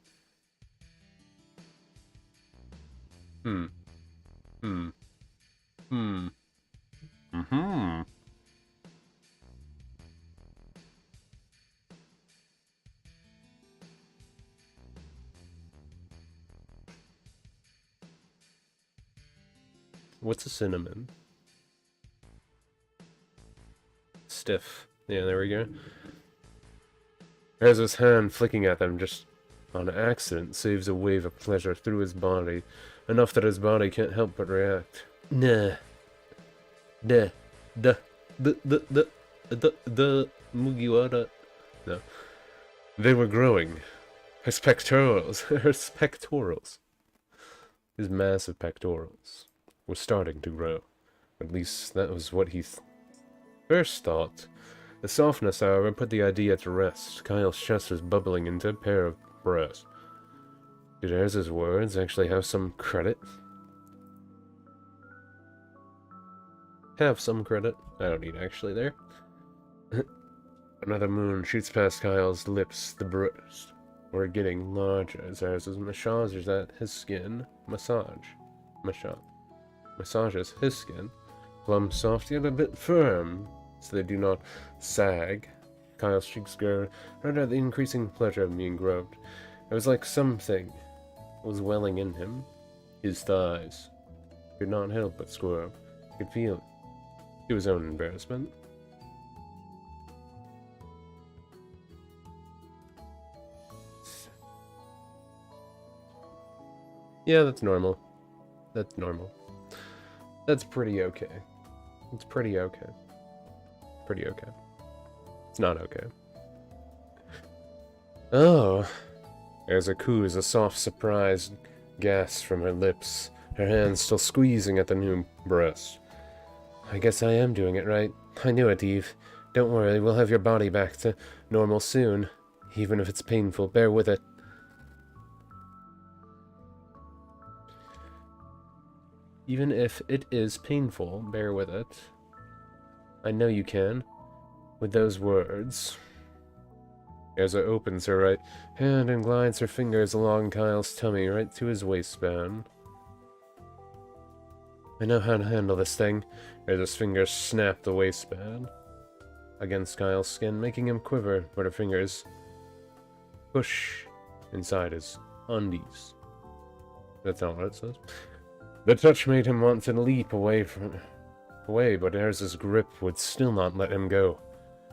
What's a cinnamon? Stiff. Yeah, there we go. There's his hand flicking at them just on accident saves a wave of pleasure through his body, enough that his body can't help but react. Nah. The Mugiwara. No. They were growing. His pectorals. His massive pectorals were starting to grow. At least that was what he first thought. The softness, however, put the idea to rest. Kyle's chest was bubbling into a pair of breasts. Did Erza's words actually have some credit? Have some credit. I don't need actually there. Another moon shoots past Kyle's lips. The breasts were getting larger as Erza's massages at his skin. Massages his skin. Plumb soft yet a bit firm, so they do not sag. Kyle's cheeks grew under the increasing pleasure of being groped. It was like something was welling in him. His thighs could not help but squirm. He could feel it. To his own embarrassment. Yeah, that's normal. That's normal. That's pretty okay. It's pretty okay. Pretty okay. It's not okay. Oh. There's a coos, a soft, surprised gasp from her lips, her hands still squeezing at the new breast. I guess I am doing it right. I knew it, Eve. Don't worry, we'll have your body back to normal soon. Even if it's painful, bear with it. Even if it is painful, bear with it. I know you can. With those words. Erza opens her right hand and glides her fingers along Kyle's tummy, right to his waistband. I know how to handle this thing. Erza's fingers snap the waistband against Kyle's skin, making him quiver, but her fingers push inside his undies. That's not what it says. The touch made him want to leap away, but Erza's grip would still not let him go.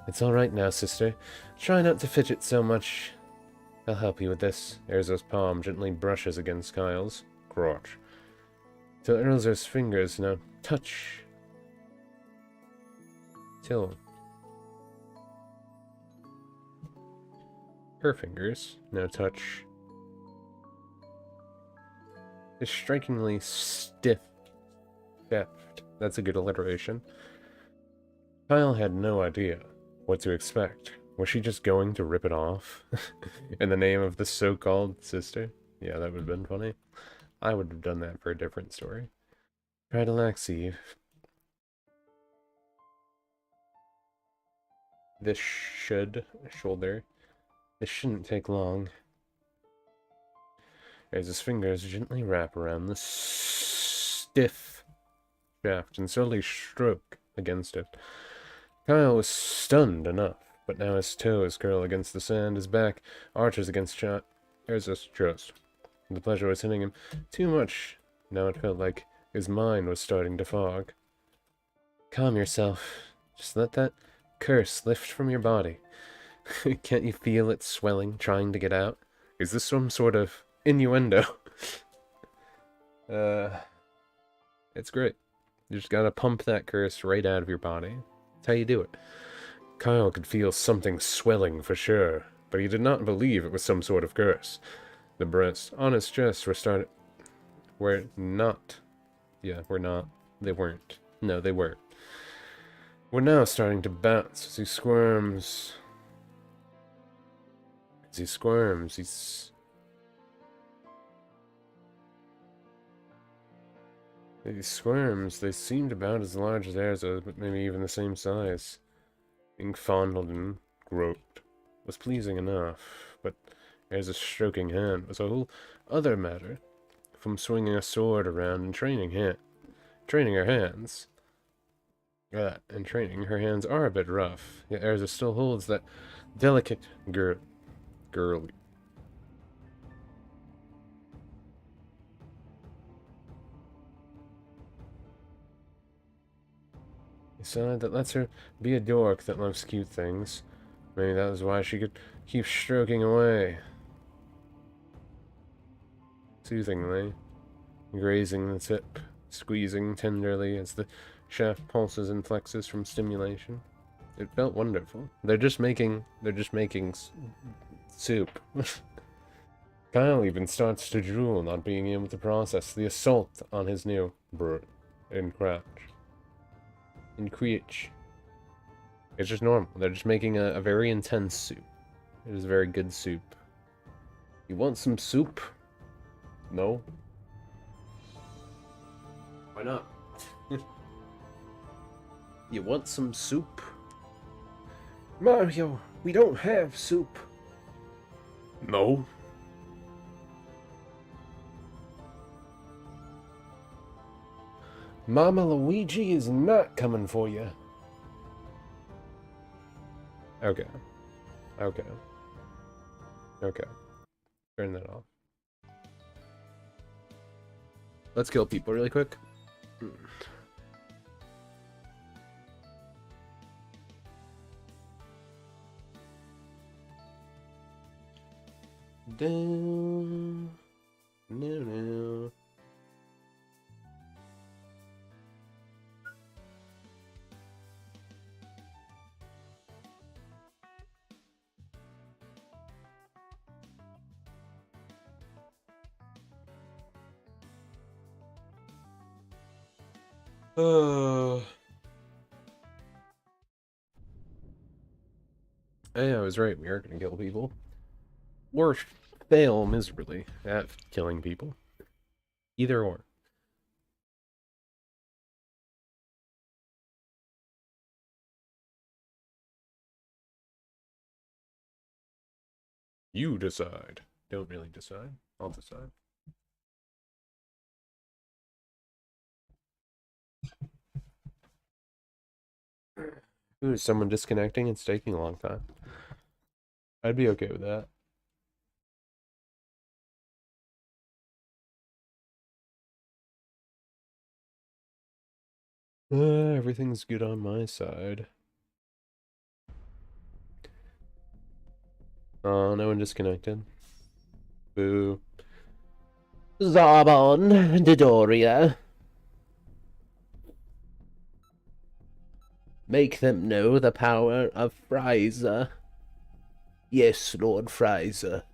It's alright now, sister. Try not to fidget so much. I'll help you with this. Erza's palm gently brushes against Kyle's crotch. Till Erza's fingers now touch. Till her fingers now touch his strikingly stiff shaft. That's a good alliteration. Kyle had no idea what to expect. Was she just going to rip it off? In the name of the so-called sister? Yeah, that would have been funny. I would have done that for a different story. Try to relax, Eve. This shoulder. This shouldn't take long. As his fingers gently wrap around the stiff shaft and slowly stroke against it. Kyle was stunned enough, but now his toes curl against the sand, his back arches against Erza's chest. The pleasure was hitting him too much. Now it felt like his mind was starting to fog. Calm yourself. Just let that curse lift from your body. Can't you feel it swelling, trying to get out? Is this some sort of innuendo? It's great. You just gotta pump that curse right out of your body. That's how you do it. Kyle could feel something swelling for sure, but he did not believe it was some sort of curse. The breasts on his chest were not. Yeah, were not. They weren't. No, they weren't. We're now starting to bounce as he squirms. As he squirms, These squirms, they seemed about as large as Erza, but maybe even the same size. Being fondled and groped was pleasing enough, but Erza's stroking hand was a whole other matter. From swinging a sword around and training her hands. And training her hands are a bit rough, yet Erza still holds that delicate girly. A side that lets her be a dork that loves cute things. Maybe that was why she could keep stroking away. Soothingly, grazing the tip, squeezing tenderly as the shaft pulses and flexes from stimulation. It felt wonderful. They're just making soup. Kyle even starts to drool, not being able to process the assault on his new bird in crotch. In creech. It's just normal. They're just making a very intense soup. It is very good soup. You want some soup? No? Why not? You want some soup? Mario, we don't have soup. No? Mama Luigi is not coming for you. Okay. Okay. Okay. Turn that off. Let's kill people really quick. Down. No. Hey, I was right. We are going to kill people. Or fail miserably at killing people. Either or. You decide. Don't really decide. I'll decide. Ooh, is someone disconnecting? It's taking a long time. I'd be okay with that. Everything's good on my side. Oh, no one disconnected. Boo. Zarbon, Dodoria. Make them know the power of Fraser. Yes, Lord Fraser.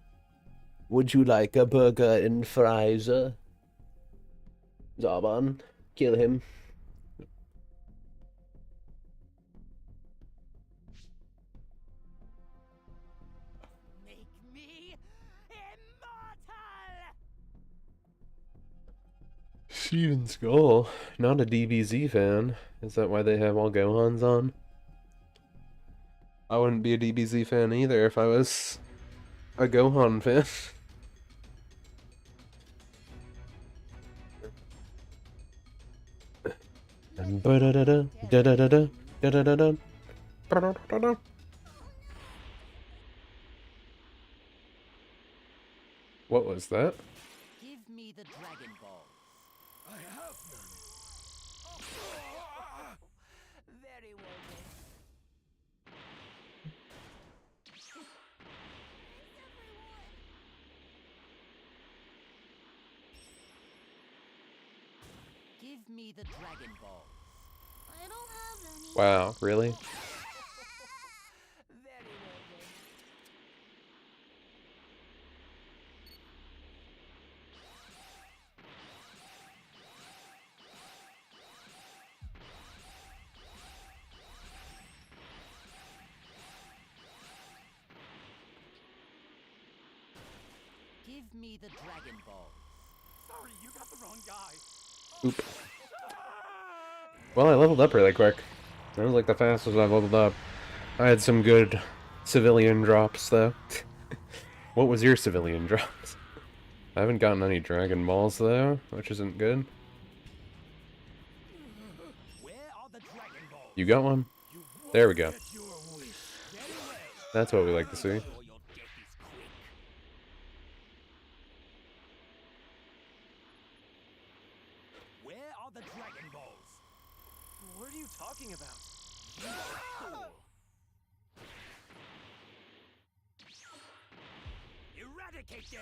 Would you like a burger in Fraser? Zarbon, kill him. Make me immortal! Steven Skull, not a DBZ fan. Is that why they have all Gohans on? I wouldn't be a DBZ fan either if I was a Gohan fan. What was that? Give me the Dragon Balls. I have none. Very well then. Give me the Dragon Balls. I don't have any. Wow, really? Very well then. Give me the Dragon Balls. Sorry, you got the wrong guy. Oop. Well, I leveled up really quick. That was like the fastest I've leveled up. I had some good civilian drops, though. What was your civilian drops? I haven't gotten any Dragon Balls, though, which isn't good. Where are the Dragon Balls? You got one? You won't There we go. get your wish. Very well. That's what we like to see. Or your death is quick. Where are the Dragon Balls? What are you talking about? Eradicate them!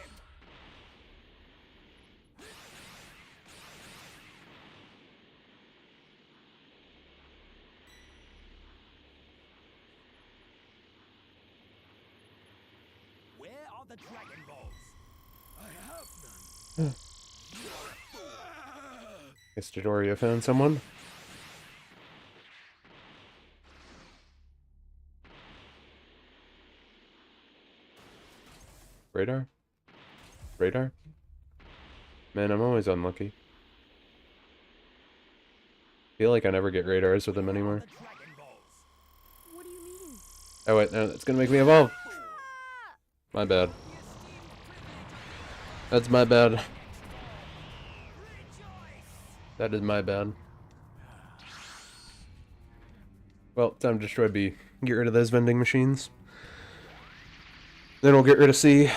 Where are the Dragon Balls? I have none. Guess Dodoria found someone. Radar? Radar? Man, I'm always unlucky. Feel like I never get radars with them anymore. The Dragon Balls. What do you mean? Oh wait, no, that's gonna make me evolve. My bad. That's my bad. That is my bad. Well, time to destroy B. Get rid of those vending machines. Then we'll get rid of C.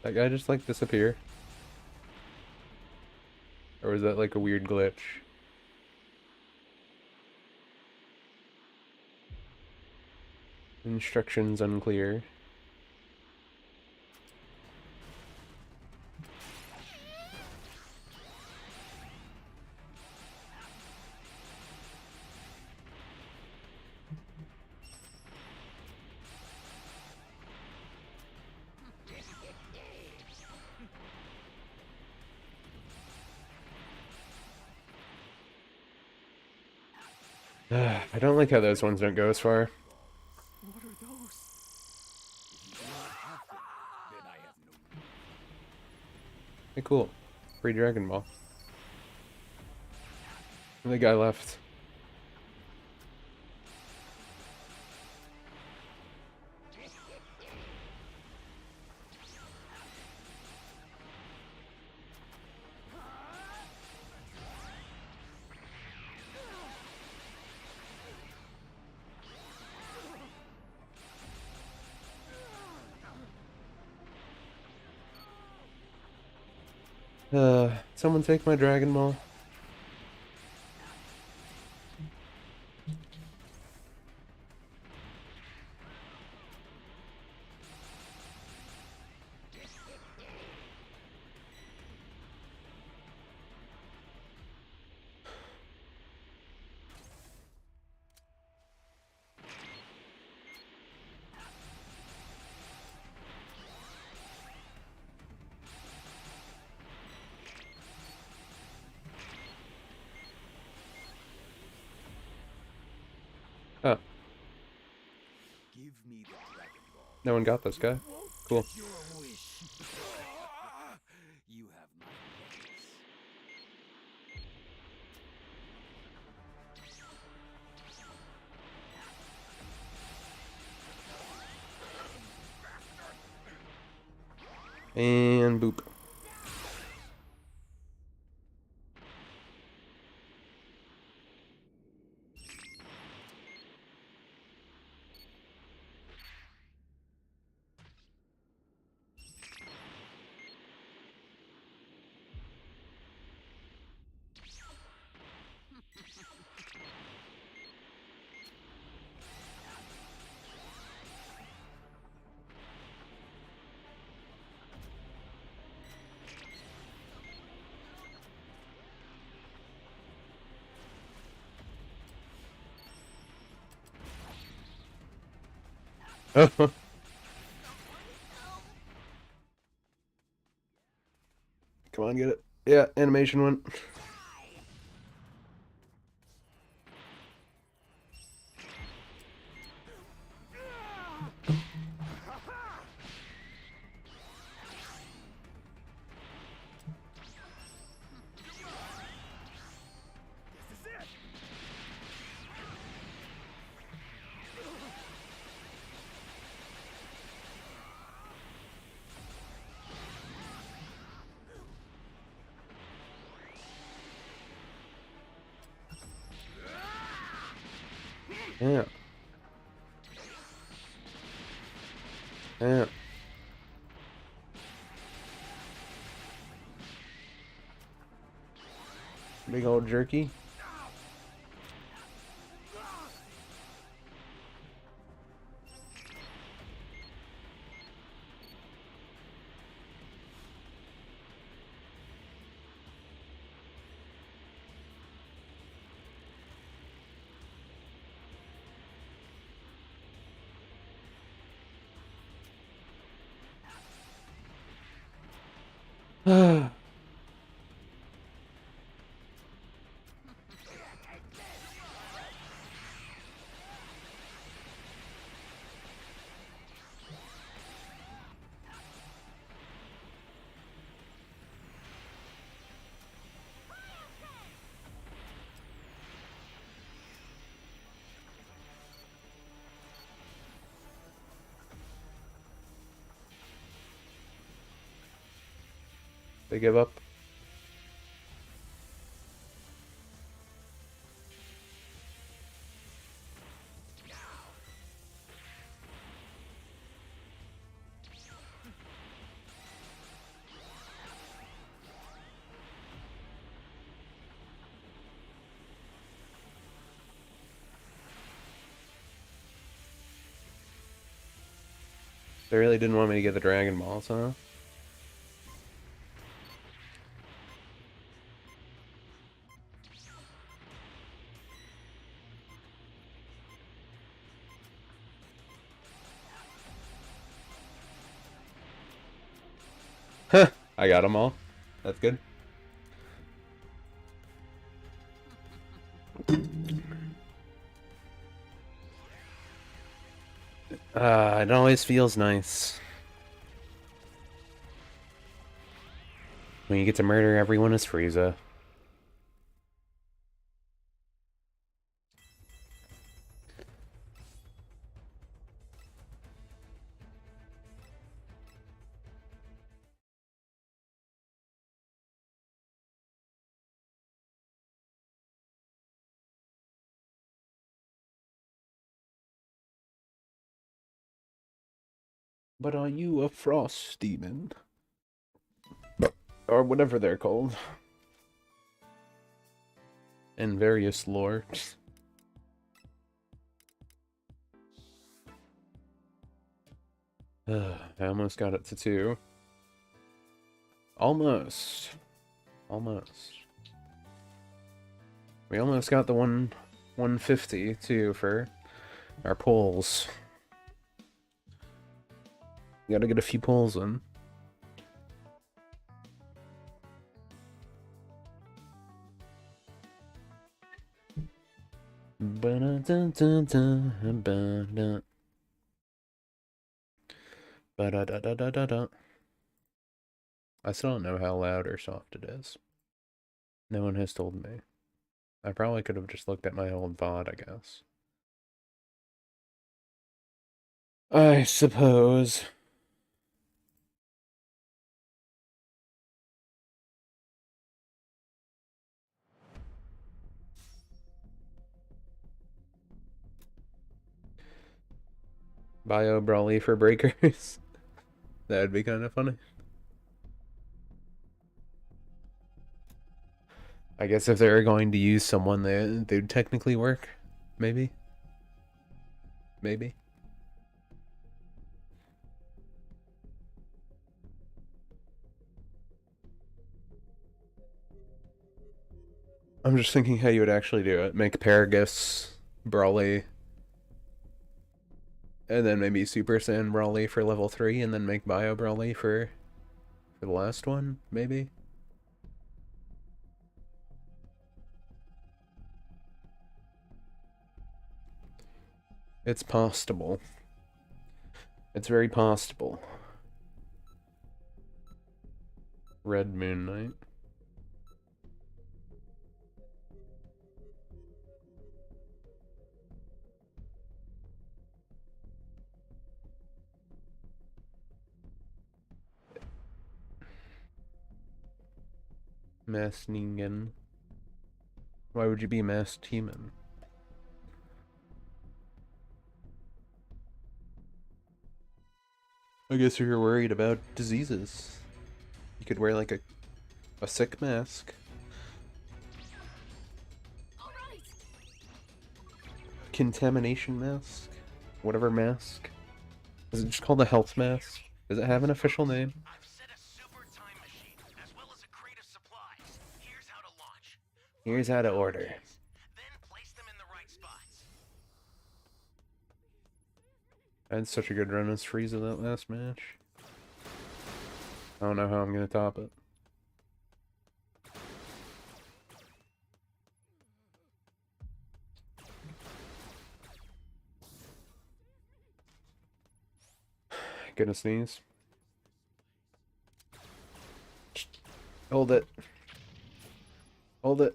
That guy just like disappear? Or was that like a weird glitch? Instructions unclear. I don't like how those ones don't go as far. What are those? Then I have no need. Hey, cool. Free Dragon Ball. And the guy left. Someone take my Dragon Ball. Oh, Give me the Dragon Ball. no one got this guy. Cool. Your wish. You have my thanks. And boop. Oh. Come on, get it. Yeah, animation one. This is it. Yeah. Yeah. Big old jerky. They give up. They really didn't want me to get the Dragon Balls, huh? Huh, I got them all. That's good. It always feels nice when you get to murder everyone as Frieza. But are you a frost demon? Or whatever they're called. In various lore. I almost got it to 2. Almost. Almost. We almost got the 150 too for our polls. We gotta get a few polls in. Ba-da-dun-dun-dun, ba-da-da-da-da-da-da. I still don't know how loud or soft it is. No one has told me. I probably could have just looked at my old VOD, I guess. I suppose. Bio Brawly for breakers. That'd be kind of funny. I guess if they were going to use someone, they'd technically work. Maybe. Maybe. I'm just thinking how you would actually do it. Make Paragus Brawly. And then maybe Super Saiyan Brawly for level 3, and then make Bio Brawly for the last one, maybe? It's possible. It's very possible. Red Moon Knight. Masked Ningen. Why would you be Masked Human? I guess you're worried about diseases. You could wear like a sick mask. Contamination mask? Whatever mask. Is it just called a health mask? Does it have an official name? I've set a super time machine, as well as a crate of supplies. Here's how to launch. Here's how to order. Then place them in the right spots. I had such a good run as Frieza that last match. I don't know how I'm gonna top it. Gonna sneeze. Hold it. Hold it.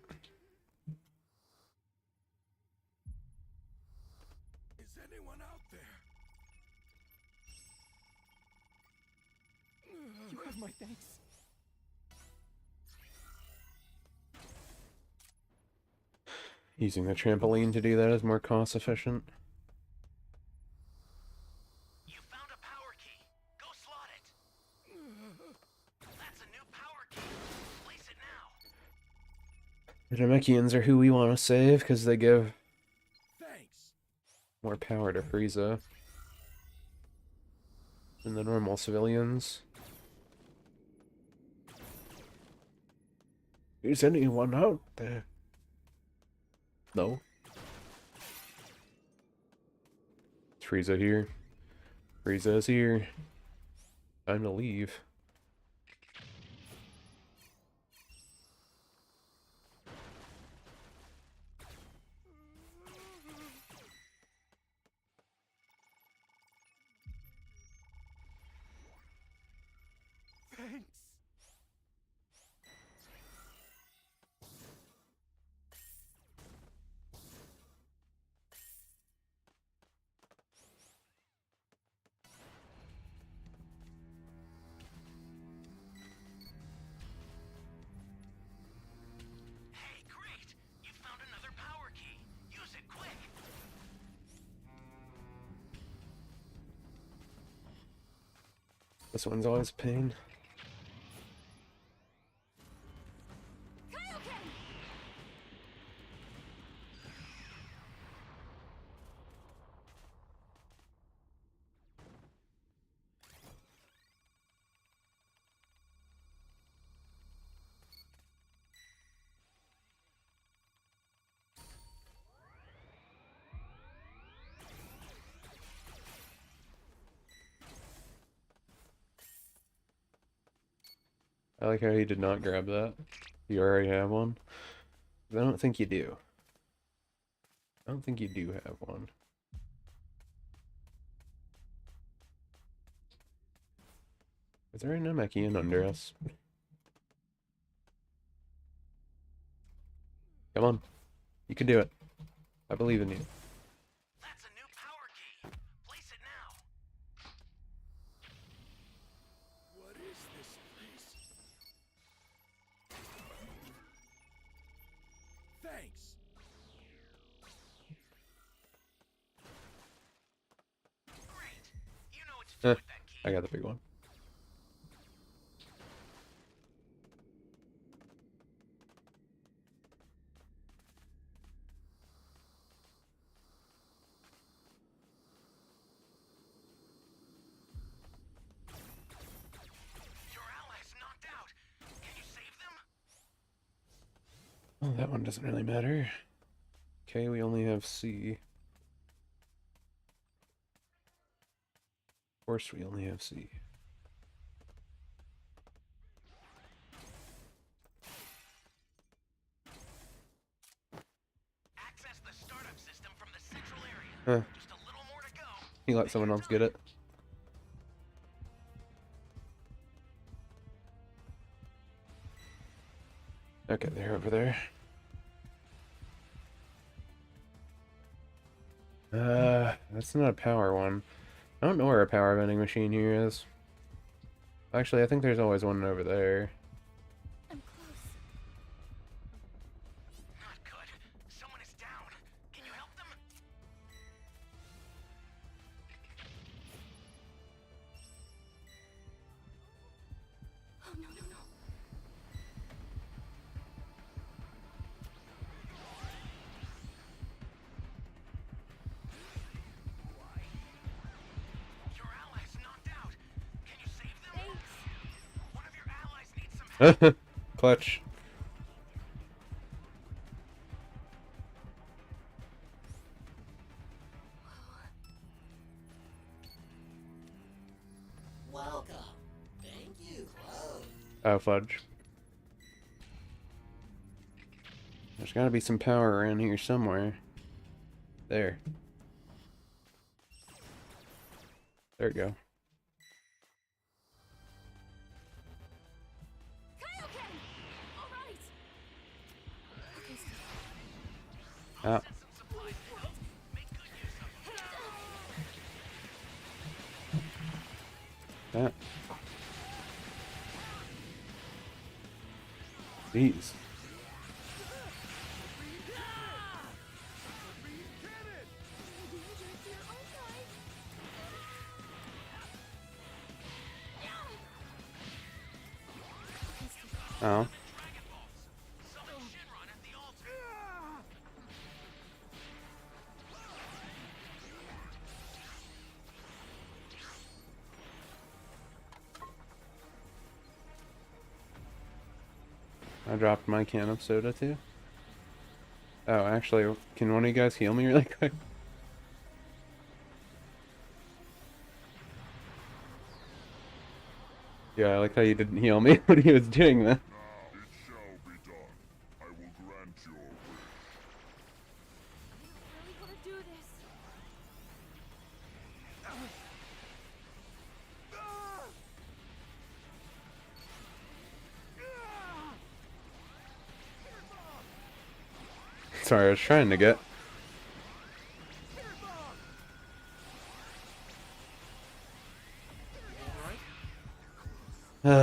Is anyone out there? You have my thanks. Using the trampoline to do that is more cost efficient. You found a power key. Go slot it. That's a new power key. Place it now. The Namekians are who we want to save because they give Thanks. more power to Frieza than the normal civilians. Is anyone out there? No. Is Frieza here? Frieza's here. Time to leave. This one's always a pain. I like how he did not grab that. You already have one? I don't think you do. I don't think you do have one. Is there a Namekian under us? Come on. You can do it. I believe in you. That's a new power key. Place it now. What is this place? Thanks. Great. You know what to do with that key. I got the big one. Your allies knocked out. Can you save them? Oh, that one doesn't really matter. Okay, we only have C. Of course, we only have C. Access the startup system from the central area. Huh. Just a little more to go. You let someone else get it? Okay, they're over there. That's not a power one. I don't know where a power vending machine here is. Actually, I think there's always one over there. I'm close. Not good. Someone is down. Can you help them? Oh no, no, no. Your allies knocked out. Can you save them? Thanks. One of your allies needs some help. Clutch. Welcome. Thank you. Close. Oh, fudge. There's gotta be some power around here somewhere. There. There we go. Kaioken! All right. Okay, stop. Ah. Send some supplies to help. Make good use of them. That. Jeez. Oh. Dragon Balls. Summon Shinron at the altar. I dropped my can of soda too. Oh, actually, can one of you guys heal me really quick? Yeah, I like how you didn't heal me when he was doing that. Now it shall be done. I will grant your wish. I really want to do this. Sorry, I was trying to get. Your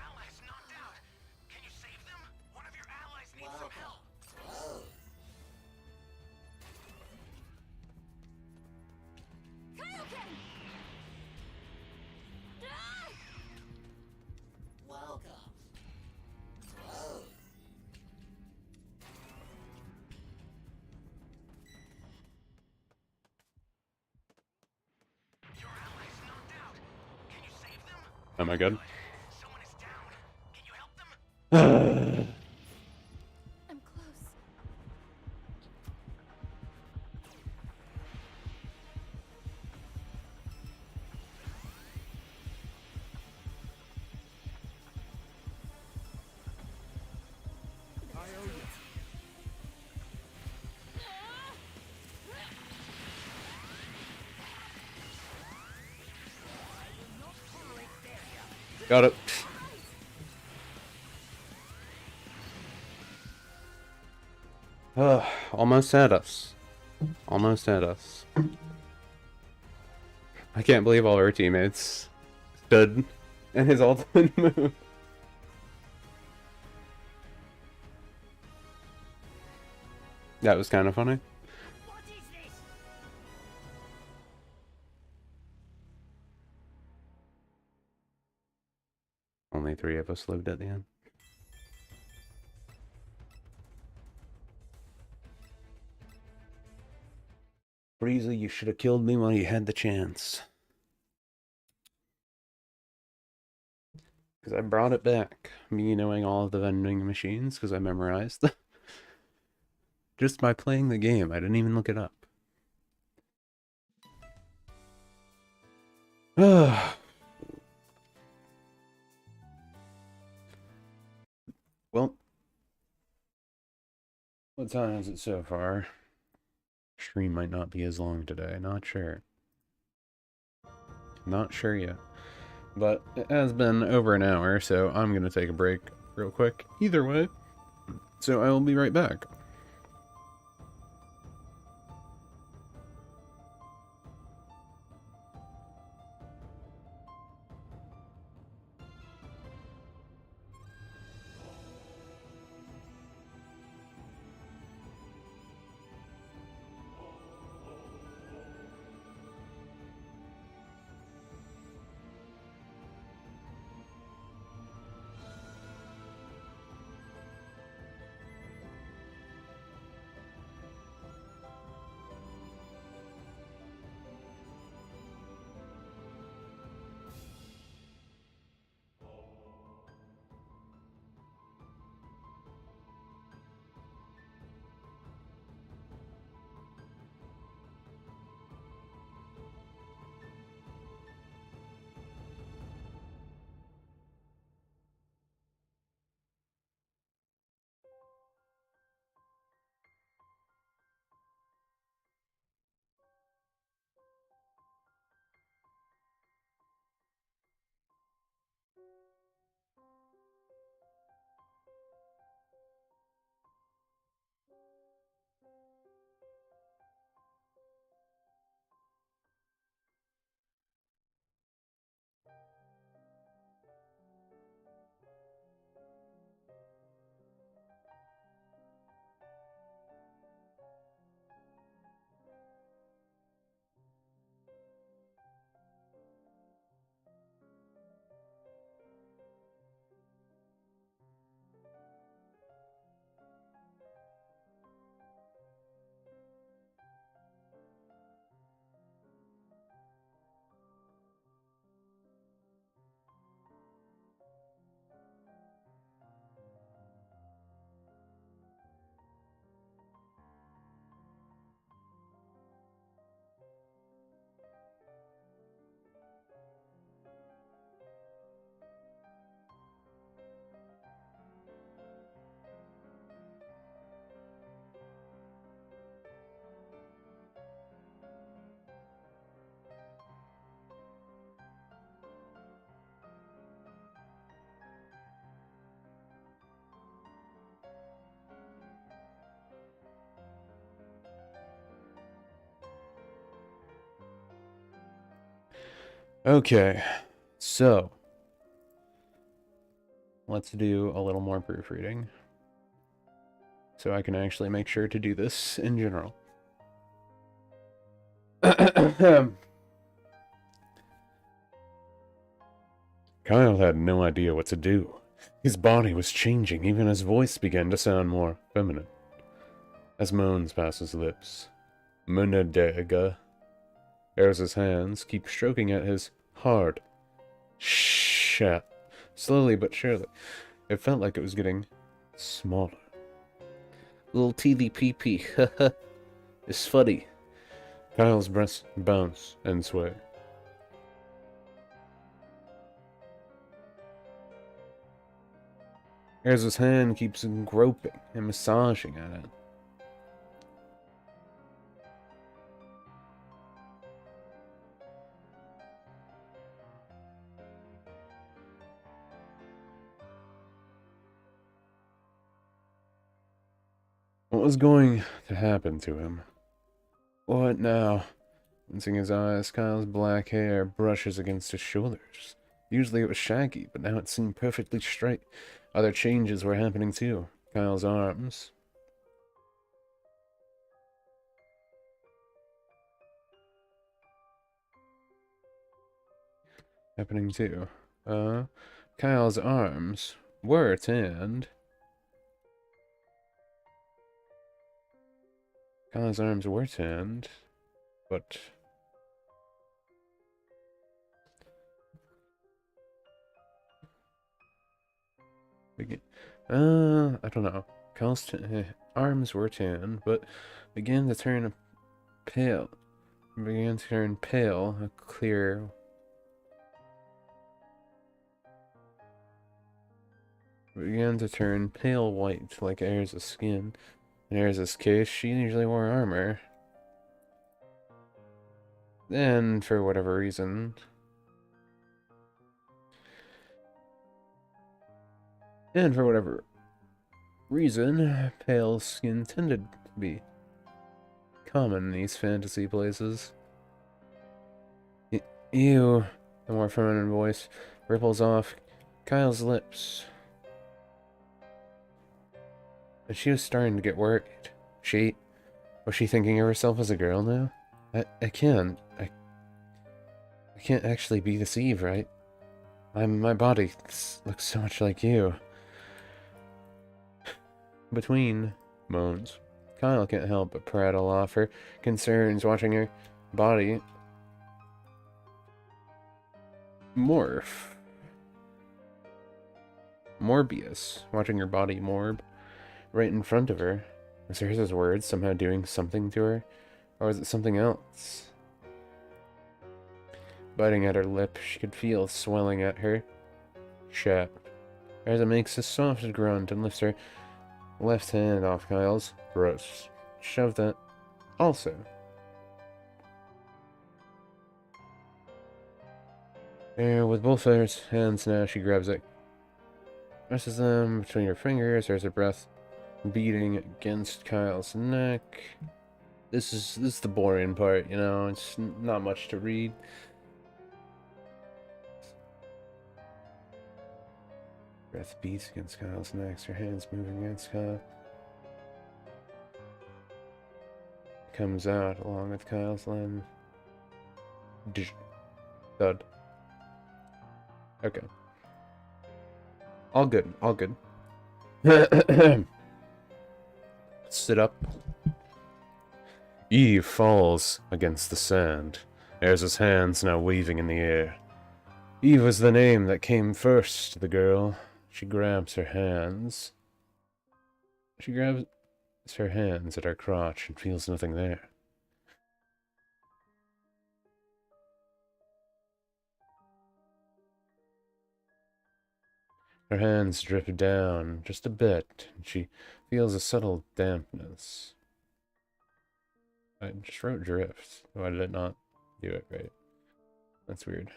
allies knocked out. Can you save them? One of your allies needs some help. Close. Am I good? Someone is down. Can you help them? I'm close. I owe you. Got it. Almost had us. Almost had us. I can't believe all our teammates stood in his ultimate move. That was kind of funny. What is this? Only 3 of us lived at the end. Frieza, you should have killed me when you had the chance. Because I brought it back. Me knowing all of the vending machines, because I memorized them. Just by playing the game. I didn't even look it up. Well, what time is it so far? Stream might not be as long today. Not sure. Not sure yet. But it has been over an hour, so I'm going to take a break real quick. Either way. So I will be right back. Okay, so let's do a little more proofreading so I can actually make sure to do this in general. Kyle had no idea what to do. His body was changing, even his voice began to sound more feminine. As moans pass his lips, Munadega airs his hands, keep stroking at his hard, shh chat. Slowly but surely. It felt like it was getting smaller. Little TVPP, haha. It's funny. Kyle's breasts bounce and sway. As his hand keeps groping and massaging at it. What was going to happen to him? What now? Rinsing his eyes, Kyle's black hair brushes against his shoulders. Usually it was shaggy, but now it seemed perfectly straight. Other changes were happening too. Kyle's arms. Happening too. Kyle's arms were tanned. Kyle's arms were tanned, but I don't know. Kyle's arms were tanned, but began to turn pale. Began to turn pale, a clear. Began to turn pale white, like Ares' skin. In Ares' case, she usually wore armor. Then, for whatever reason, pale skin tended to be common in these fantasy places. Ew, the more feminine voice ripples off Kyle's lips. And she was starting to get worried. Was she thinking of herself as a girl now? I can't actually be this Eve, right? My body looks so much like you. Between moans, Kyle can't help but prattle off her concerns watching her body morph. Morbius, watching her body morb right in front of her. Was his words somehow doing something to her? Or was it something else? Biting at her lip, she could feel swelling at her chest. Erza makes a soft grunt and lifts her left hand off Kyle's wrist. Shove that also. With both her hands now, she grabs it. Presses them between her fingers. There's her breath beating against Kyle's neck. This is the boring part, you know. It's not much to read. Breath beats against Kyle's neck. Her hands moving against Kyle. Comes out along with Kyle's limb. Thud. Okay. All good. All good. Sit up. Eve falls against the sand. There's his hands now waving in the air. Eve was the name that came first to the girl. She grabs her hands. She grabs her hands at her crotch and feels nothing there. Her hands drip down just a bit, and she feels a subtle dampness. I just wrote drift. Why did it not do it right? That's weird.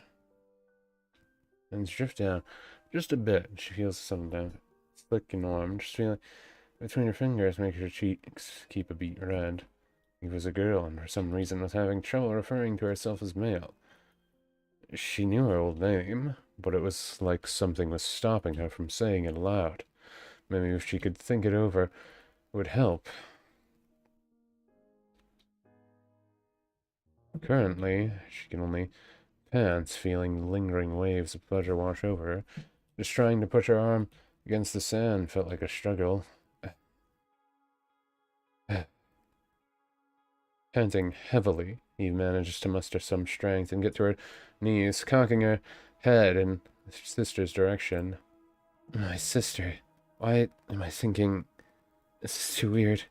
Hands drift down just a bit, and she feels something down. Slick and warm, just feeling between her fingers makes her cheeks keep a beat red. Eve was a girl, and for some reason was having trouble referring to herself as male. She knew her old name, but it was like something was stopping her from saying it aloud. Maybe if she could think it over, it would help. Currently, she can only pants, feeling lingering waves of pleasure wash over her. Just trying to push her arm against the sand felt like a struggle. Panting heavily, Eve manages to muster some strength and get to her knees, cocking her head in sister's direction. My sister. Why am I thinking... This is too weird.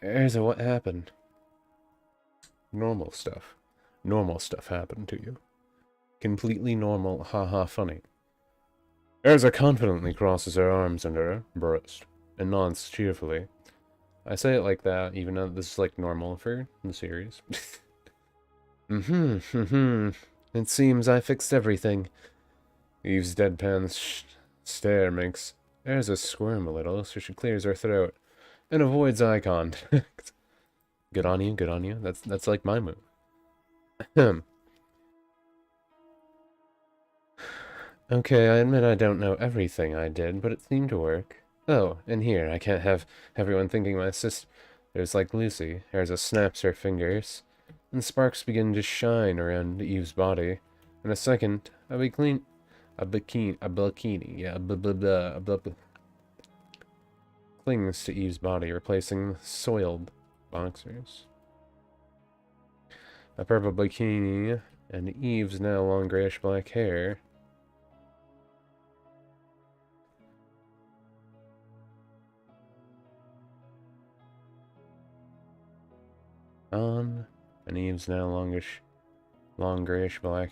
Erza, what happened? Normal stuff. Normal stuff happened to you. Completely normal, haha funny. Erza confidently crosses her arms under her breast and nods cheerfully. I say it like that, even though this is like normal for the series. It seems I fixed everything. Eve's deadpan stare makes Erza squirm a little, so she clears her throat and avoids eye contact. Good on you, good on you. That's like my move. Okay, I admit I don't know everything I did, but it seemed to work. Oh, and here, I can't have everyone thinking my sister's like Lucy. Erza snaps her fingers, and sparks begin to shine around Eve's body. In a second, a bikini, clings to Eve's body, replacing soiled boxers. A purple bikini, and Eve's now long grayish-black hair. On, and Eve's now long grayish-black.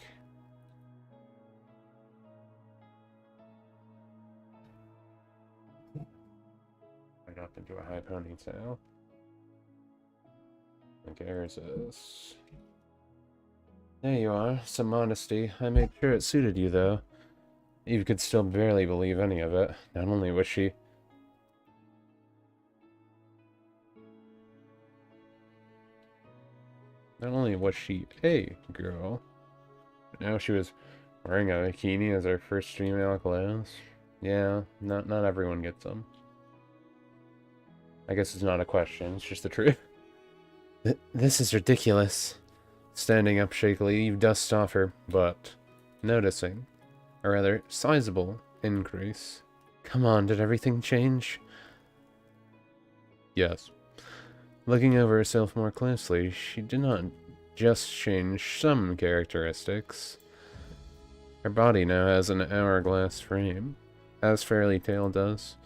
Right up into a high ponytail. Like Erza's. There you are, some modesty. I made sure it suited you, though. Eve could still barely believe any of it. Not only was she... Not only was she a girl, but now she was wearing a bikini as her first female clothes. Yeah, not everyone gets them. I guess it's not a question, it's just the truth. This is ridiculous. Standing up shakily, Eve dusts off her butt, noticing a rather sizable increase. Come on, did everything change? Yes. Looking over herself more closely, she did not just change some characteristics. Her body now has an hourglass frame, as Fairy Tail does.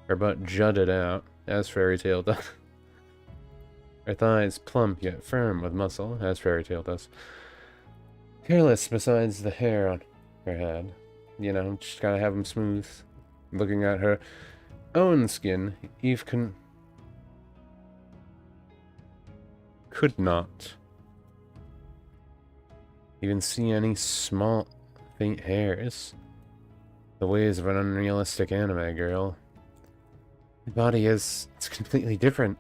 Her butt jutted out, as Fairy Tail does. Her thighs plump yet firm with muscle, as Fairy Tail does. Careless besides the hair on her head. You know, just gotta have them smooth. Looking at her own skin, Eve could not even see any small, faint hairs. The ways of an unrealistic anime girl. My body it's completely different.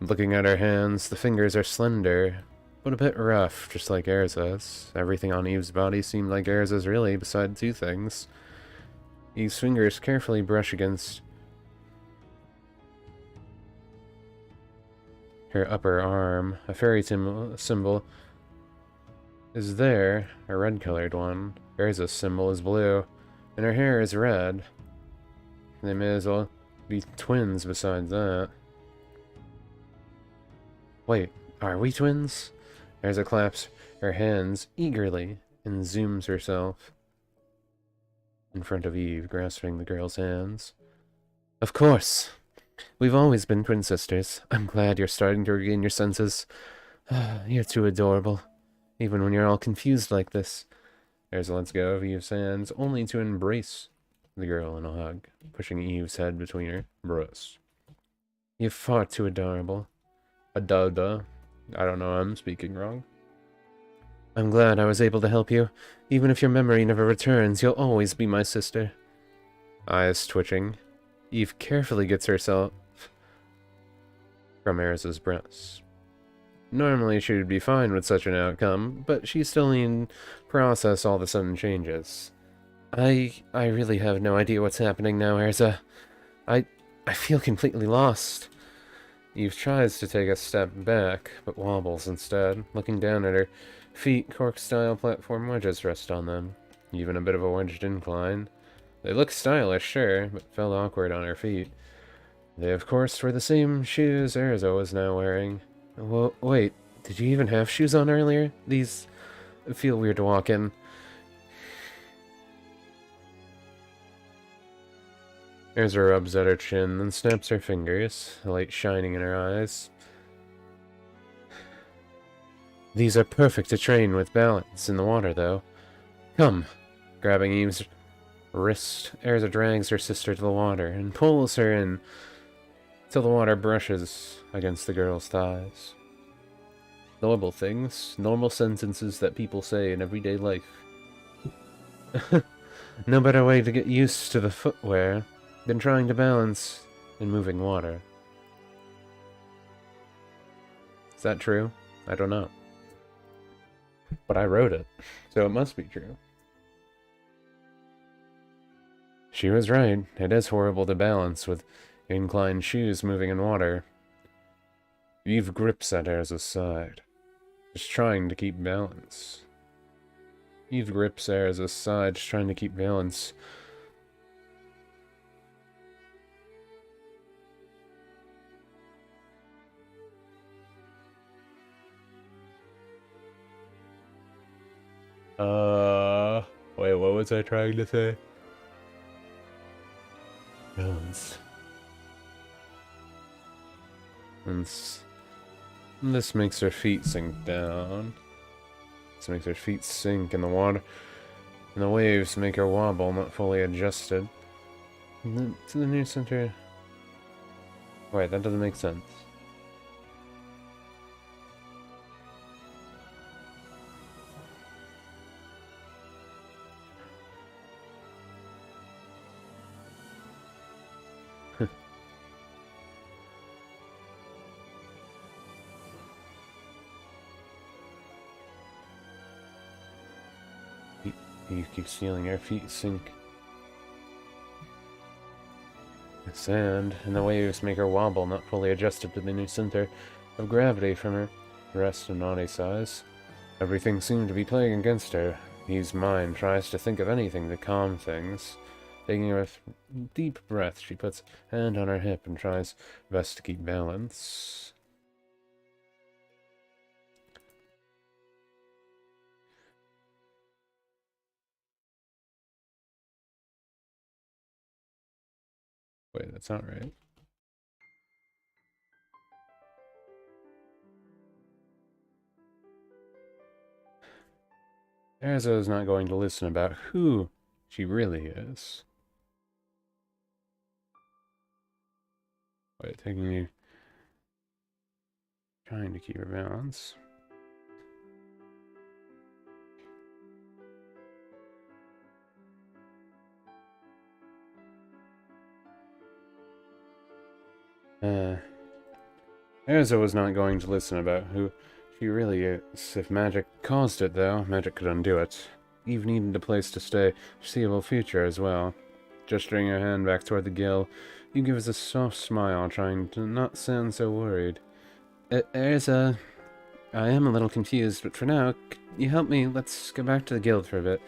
Looking at her hands, the fingers are slender, but a bit rough, just like Erza's. Everything on Eve's body seemed like Erza's really, beside two things. Eve's fingers carefully brush against her upper arm. A fairy symbol is there, a red-colored one. Erza's symbol is blue, and her hair is red. They may as well be twins besides that. Wait, are we twins? Erza claps her hands eagerly and zooms herself in front of Eve, grasping the girl's hands. Of course! We've always been twin sisters. I'm glad you're starting to regain your senses. You're too adorable, even when you're all confused like this. Erza lets go of Eve's hands, only to embrace the girl in a hug, pushing Eve's head between her breasts. You're far too adorable. Adada. I don't know, I'm speaking wrong. I'm glad I was able to help you. Even if your memory never returns, you'll always be my sister. Eyes twitching, Eve carefully gets herself from Erza's breasts. Normally she would be fine with such an outcome, but she still needs to process all the sudden changes. I really have no idea what's happening now, Erza. I feel completely lost. Eve tries to take a step back, but wobbles instead. Looking down at her feet, cork-style platform wedges rest on them. Even a bit of a wedged incline. They look stylish, sure, but felt awkward on her feet. They, of course, were the same shoes Erza was now wearing. Well, wait, did you even have shoes on earlier? These feel weird to walk in. Erza rubs at her chin, then snaps her fingers, a light shining in her eyes. These are perfect to train with balance in the water, though. Come. Grabbing Eve's wrist, Erza drags her sister to the water and pulls her in till the water brushes against the girl's thighs. Normal things, normal sentences that people say in everyday life. No better way to get used to the footwear than trying to balance in moving water. Is that true? I don't know. But I wrote it, so it must be true. She was right. It is horrible to balance with inclined shoes moving in water. Eve grips at Erza's side, just trying to keep balance. Eve grips Erza's side, just trying to keep balance. Wait, what was I trying to say? Balance. And this makes her feet sink down. This makes her feet sink in the water. And the waves make her wobble, not fully adjusted. To the new center. Wait, that doesn't make sense. You keep feeling her feet sink. The sand and the waves make her wobble, not fully adjusted to the new center of gravity from her rest and naughty size. Everything seemed to be playing against her. Eve's mind tries to think of anything to calm things. Taking a deep breath, she puts a hand on her hip and tries best to keep balance. Wait, that's not right. Erza is not going to listen about who she really is. Wait, trying to keep her balance. Erza was not going to listen about who she really is. If magic caused it, though, magic could undo it. Eve needed a place to stay, foreseeable future as well. Gesturing her hand back toward the gill, Eve gives a soft smile, trying to not sound so worried. Erza, I am a little confused, but for now, could you help me? Let's go back to the guild for a bit.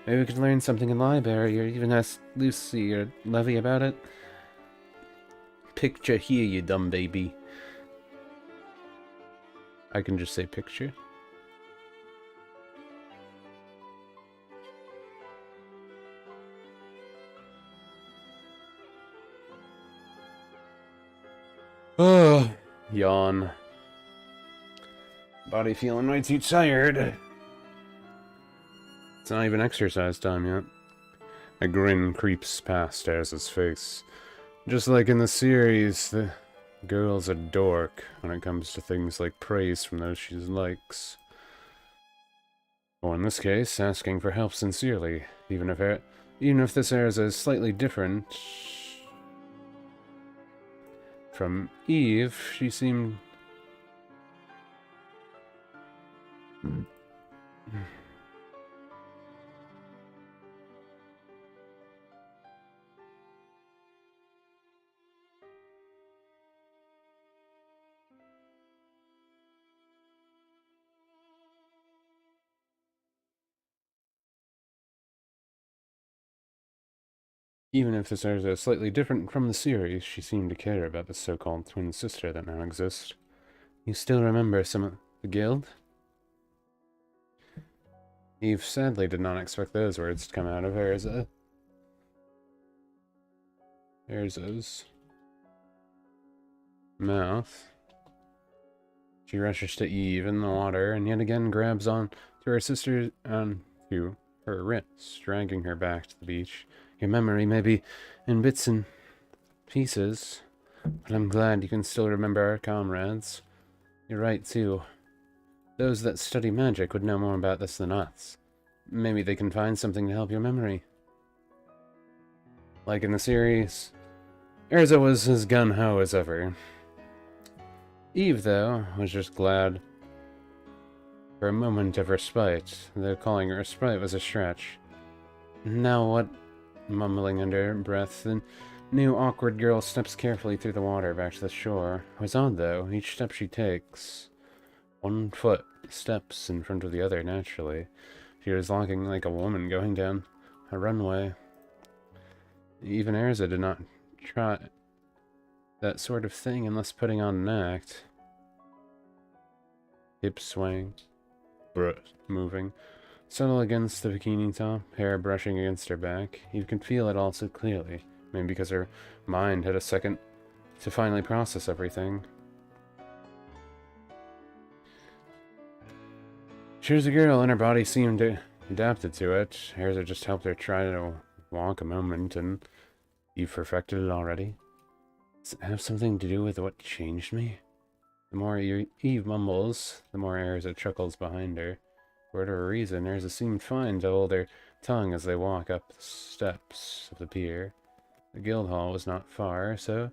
Maybe we could learn something in library, or even ask Lucy or Levy about it. Picture here, you dumb baby. I can just say picture. Oh, yawn. Body feeling way too tired. It's not even exercise time yet. A grin creeps past Erza's face. Just like in the series, the girl's a dork when it comes to things like praise from those she likes. Or in this case, asking for help sincerely, even if this Erza is slightly different from Eve, she seemed... Even if this Erza is slightly different from the series, she seemed to care about the so-called twin sister that now exists. You still remember some of the guild? Eve sadly did not expect those words to come out of Erza. Erza's mouth. She rushes to Eve in the water and yet again grabs on to her sister and to her wrists, dragging her back to the beach. Your memory may be in bits and pieces, but I'm glad you can still remember our comrades. You're right, too. Those that study magic would know more about this than us. Maybe they can find something to help your memory. Like in the series, Erza was as gun-ho as ever. Eve, though, was just glad for a moment of respite, though calling it respite was a stretch. Now what? Mumbling under her breath, the new awkward girl steps carefully through the water back to the shore. It was odd, though. Each step she takes, one foot steps in front of the other naturally. She was walking like a woman going down a runway. Even Erza did not try that sort of thing unless putting on an act. Hips swaying, breath moving, subtle against the bikini top, hair brushing against her back. You can feel it all so clearly, maybe because her mind had a second to finally process everything. She was a girl, and her body seemed adapted to it. Erza just helped her try to walk a moment, and you've perfected it already. Does it have something to do with what changed me? The more Eve mumbles, the more Erza chuckles behind her. For whatever reason, Erza seemed fine to hold her tongue as they walk up the steps of the pier. The guild hall was not far, so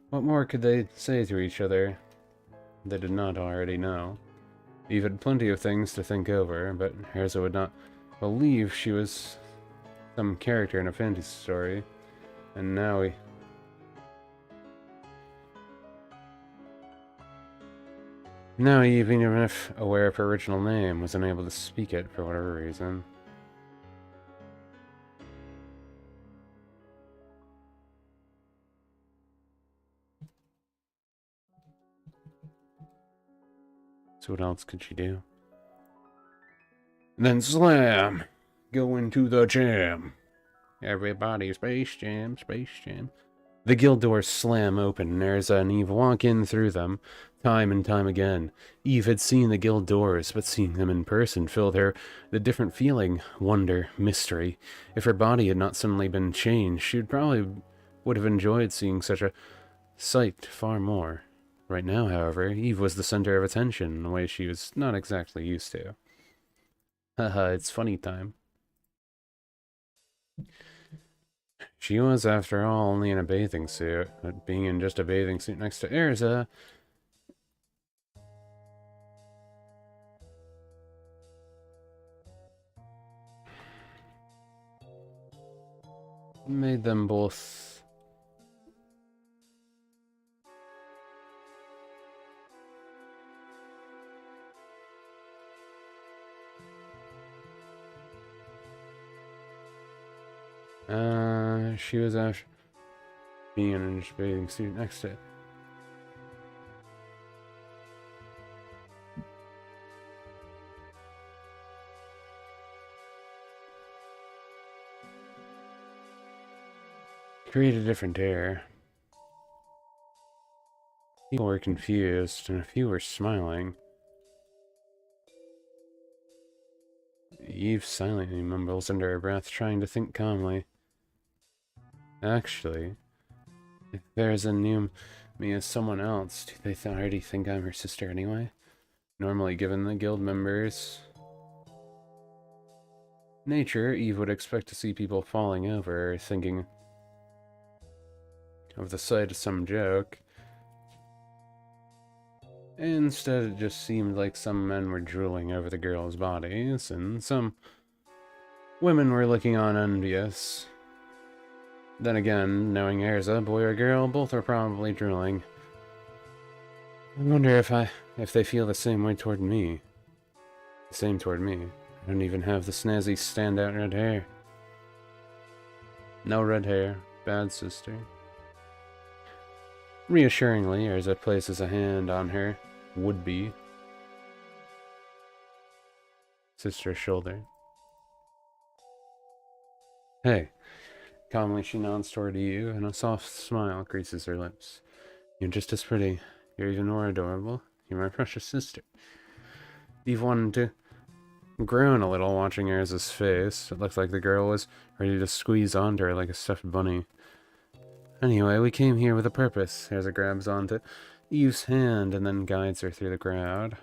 what more could they say to each other they did not already know? Eve had plenty of things to think over, but Erza would not believe she was some character in a fantasy story. And now Eve, even if aware of her original name, was unable to speak it for whatever reason. So what else could she do? Then slam! Go into the jam! Everybody, Space Jam, Space Jam. The guild doors slam open, and Erza and Eve walk in through them, time and time again. Eve had seen the guild doors, but seeing them in person filled her with a different feeling, wonder, mystery. If her body had not suddenly been changed, she would have enjoyed seeing such a sight far more. Right now, however, Eve was the center of attention in a way she was not exactly used to. Haha, it's funny time. She was, after all, only in a bathing suit, but being in just a bathing suit next to Erza made them both she was after being in a just bathing suit next to it. Create a different air. People were confused, and a few were smiling. Eve silently mumbles under her breath, trying to think calmly. Actually, if Erza knew me as someone else, do they already think I'm her sister anyway? Normally, given the guild members' nature, Eve would expect to see people falling over, thinking of the sight of some joke. Instead, it just seemed like some men were drooling over the girls' bodies, and some women were looking on envious. Then again, knowing Erza, boy or girl, both are probably drooling. I wonder if they feel the same way toward me. The same toward me. I don't even have the snazzy standout red hair. No red hair. Bad sister. Reassuringly, Erza places a hand on her would-be sister's shoulder. Hey, Calmly she nods toward you, and a soft smile creases her lips. You're just as pretty. You're even more adorable. You're my precious sister. Eve wanted to groan a little watching Erza's face. It looked like the girl was ready to squeeze onto her like a stuffed bunny. Anyway, we came here with a purpose. Erza grabs onto Eve's hand and then guides her through the crowd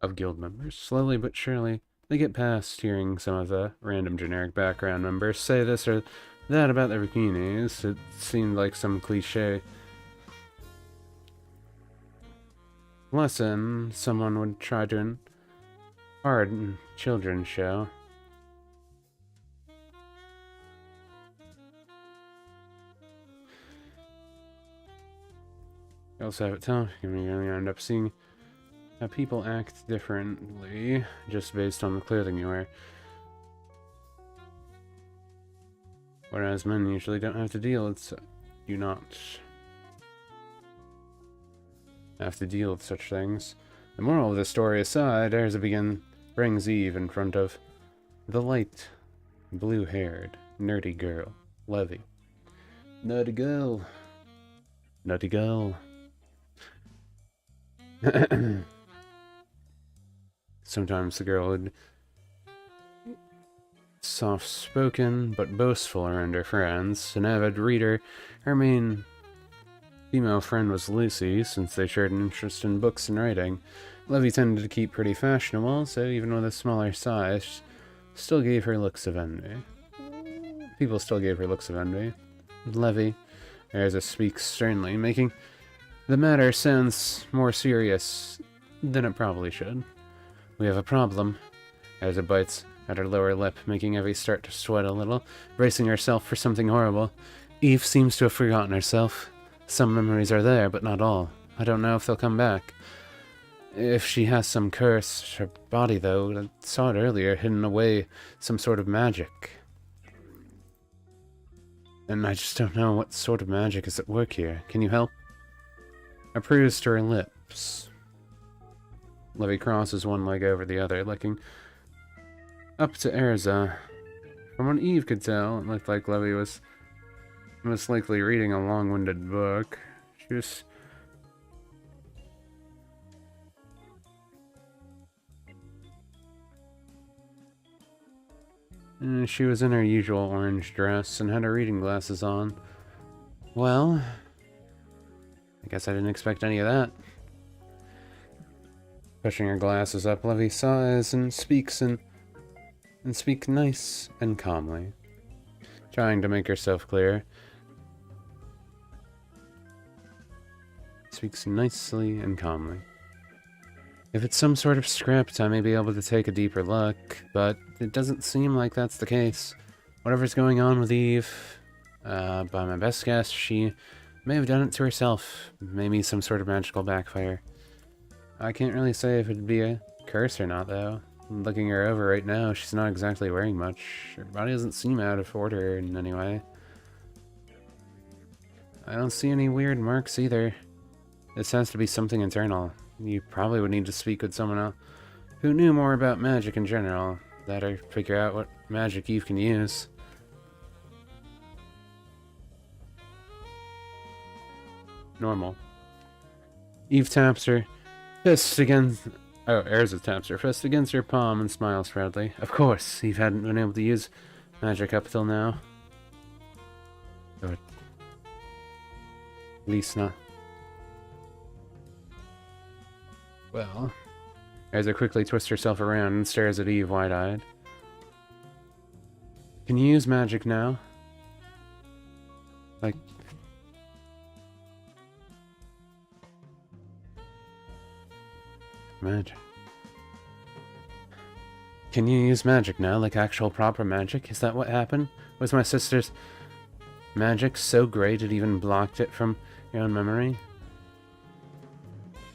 of guild members. Slowly but surely, they get past hearing some of the random generic background members say this or that about their bikinis. It seemed like some cliche lesson someone would try to impart in children's show. You also have it tough. You end up seeing how people act differently just based on the clothing you wear. Whereas men usually don't have to deal with do not have to deal with such things. The moral of the story aside, Erza brings Eve in front of the light, blue-haired, nerdy girl, Levy. Nutty girl. Nutty girl. Sometimes the girl would soft-spoken but boastful around her friends. An avid reader, her main female friend was Lucy, since they shared an interest in books and writing. Levy tended to keep pretty fashionable, so even with a smaller size, still gave her looks of envy. People still gave her looks of envy. Levy, Erza speaks sternly, making the matter sounds more serious than it probably should. We have a problem. Erza bites at her lower lip, making Evie start to sweat a little, bracing herself for something horrible. Eve seems to have forgotten herself. Some memories are there, but not all. I don't know if they'll come back. If she has some curse, her body, though, I saw it earlier, hidden away some sort of magic. And I just don't know what sort of magic is at work here. Can you help? I bruised her lips. Levy crosses one leg over the other, looking up to Erza. From what Eve could tell, it looked like Levy was most likely reading a long-winded book. She was in her usual orange dress and had her reading glasses on. Well, I guess I didn't expect any of that. Pushing her glasses up, Levy sighs and speaks nice and calmly, trying to make herself clear. Speaks nicely and calmly. If it's some sort of script, I may be able to take a deeper look, but it doesn't seem like that's the case. Whatever's going on with Eve, by my best guess, she may have done it to herself. Maybe some sort of magical backfire. I can't really say if it'd be a curse or not, though. Looking her over right now, she's not exactly wearing much. Her body doesn't seem out of order in any way. I don't see any weird marks either. This has to be something internal. You probably would need to speak with someone else who knew more about magic in general. That or figure out what magic Eve can use. Normal. Eve taps her fist against... Oh, Erza taps her fist against her palm and smiles proudly. Of course, Eve hadn't been able to use magic up till now. Or at least not. Well... Erza quickly twists herself around and stares at Eve wide-eyed. Can you use magic now? Like... Magic. Can you use magic now, like actual proper magic? Is that what happened? Was my sister's magic so great it even blocked it from your own memory?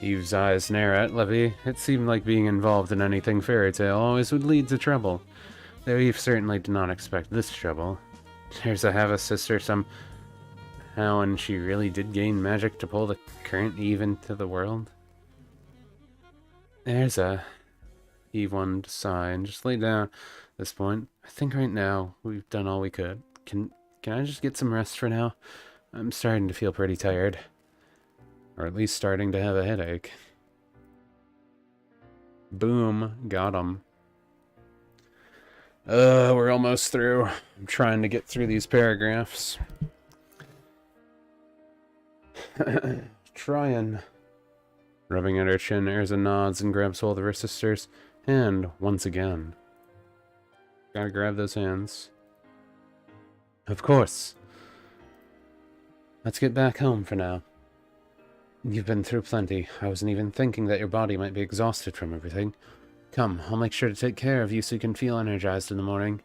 Eve's eyes narrow at Levy. It seemed like being involved in anything fairy tale always would lead to trouble. Though Eve certainly did not expect this trouble. There's to have a sister somehow, and she really did gain magic to pull the current Eve into the world. Eve wanted to sigh and just lay down at this point. I think right now we've done all we could. Can I just get some rest for now? I'm starting to feel pretty tired. Or at least starting to have a headache. Boom. Got him. We're almost through. I'm trying to get through these paragraphs. Trying. Rubbing at her chin, Erza nods and grabs hold of her sister's hand once again. Gotta grab those hands. Of course. Let's get back home for now. You've been through plenty. I wasn't even thinking that your body might be exhausted from everything. Come, I'll make sure to take care of you so you can feel energized in the morning.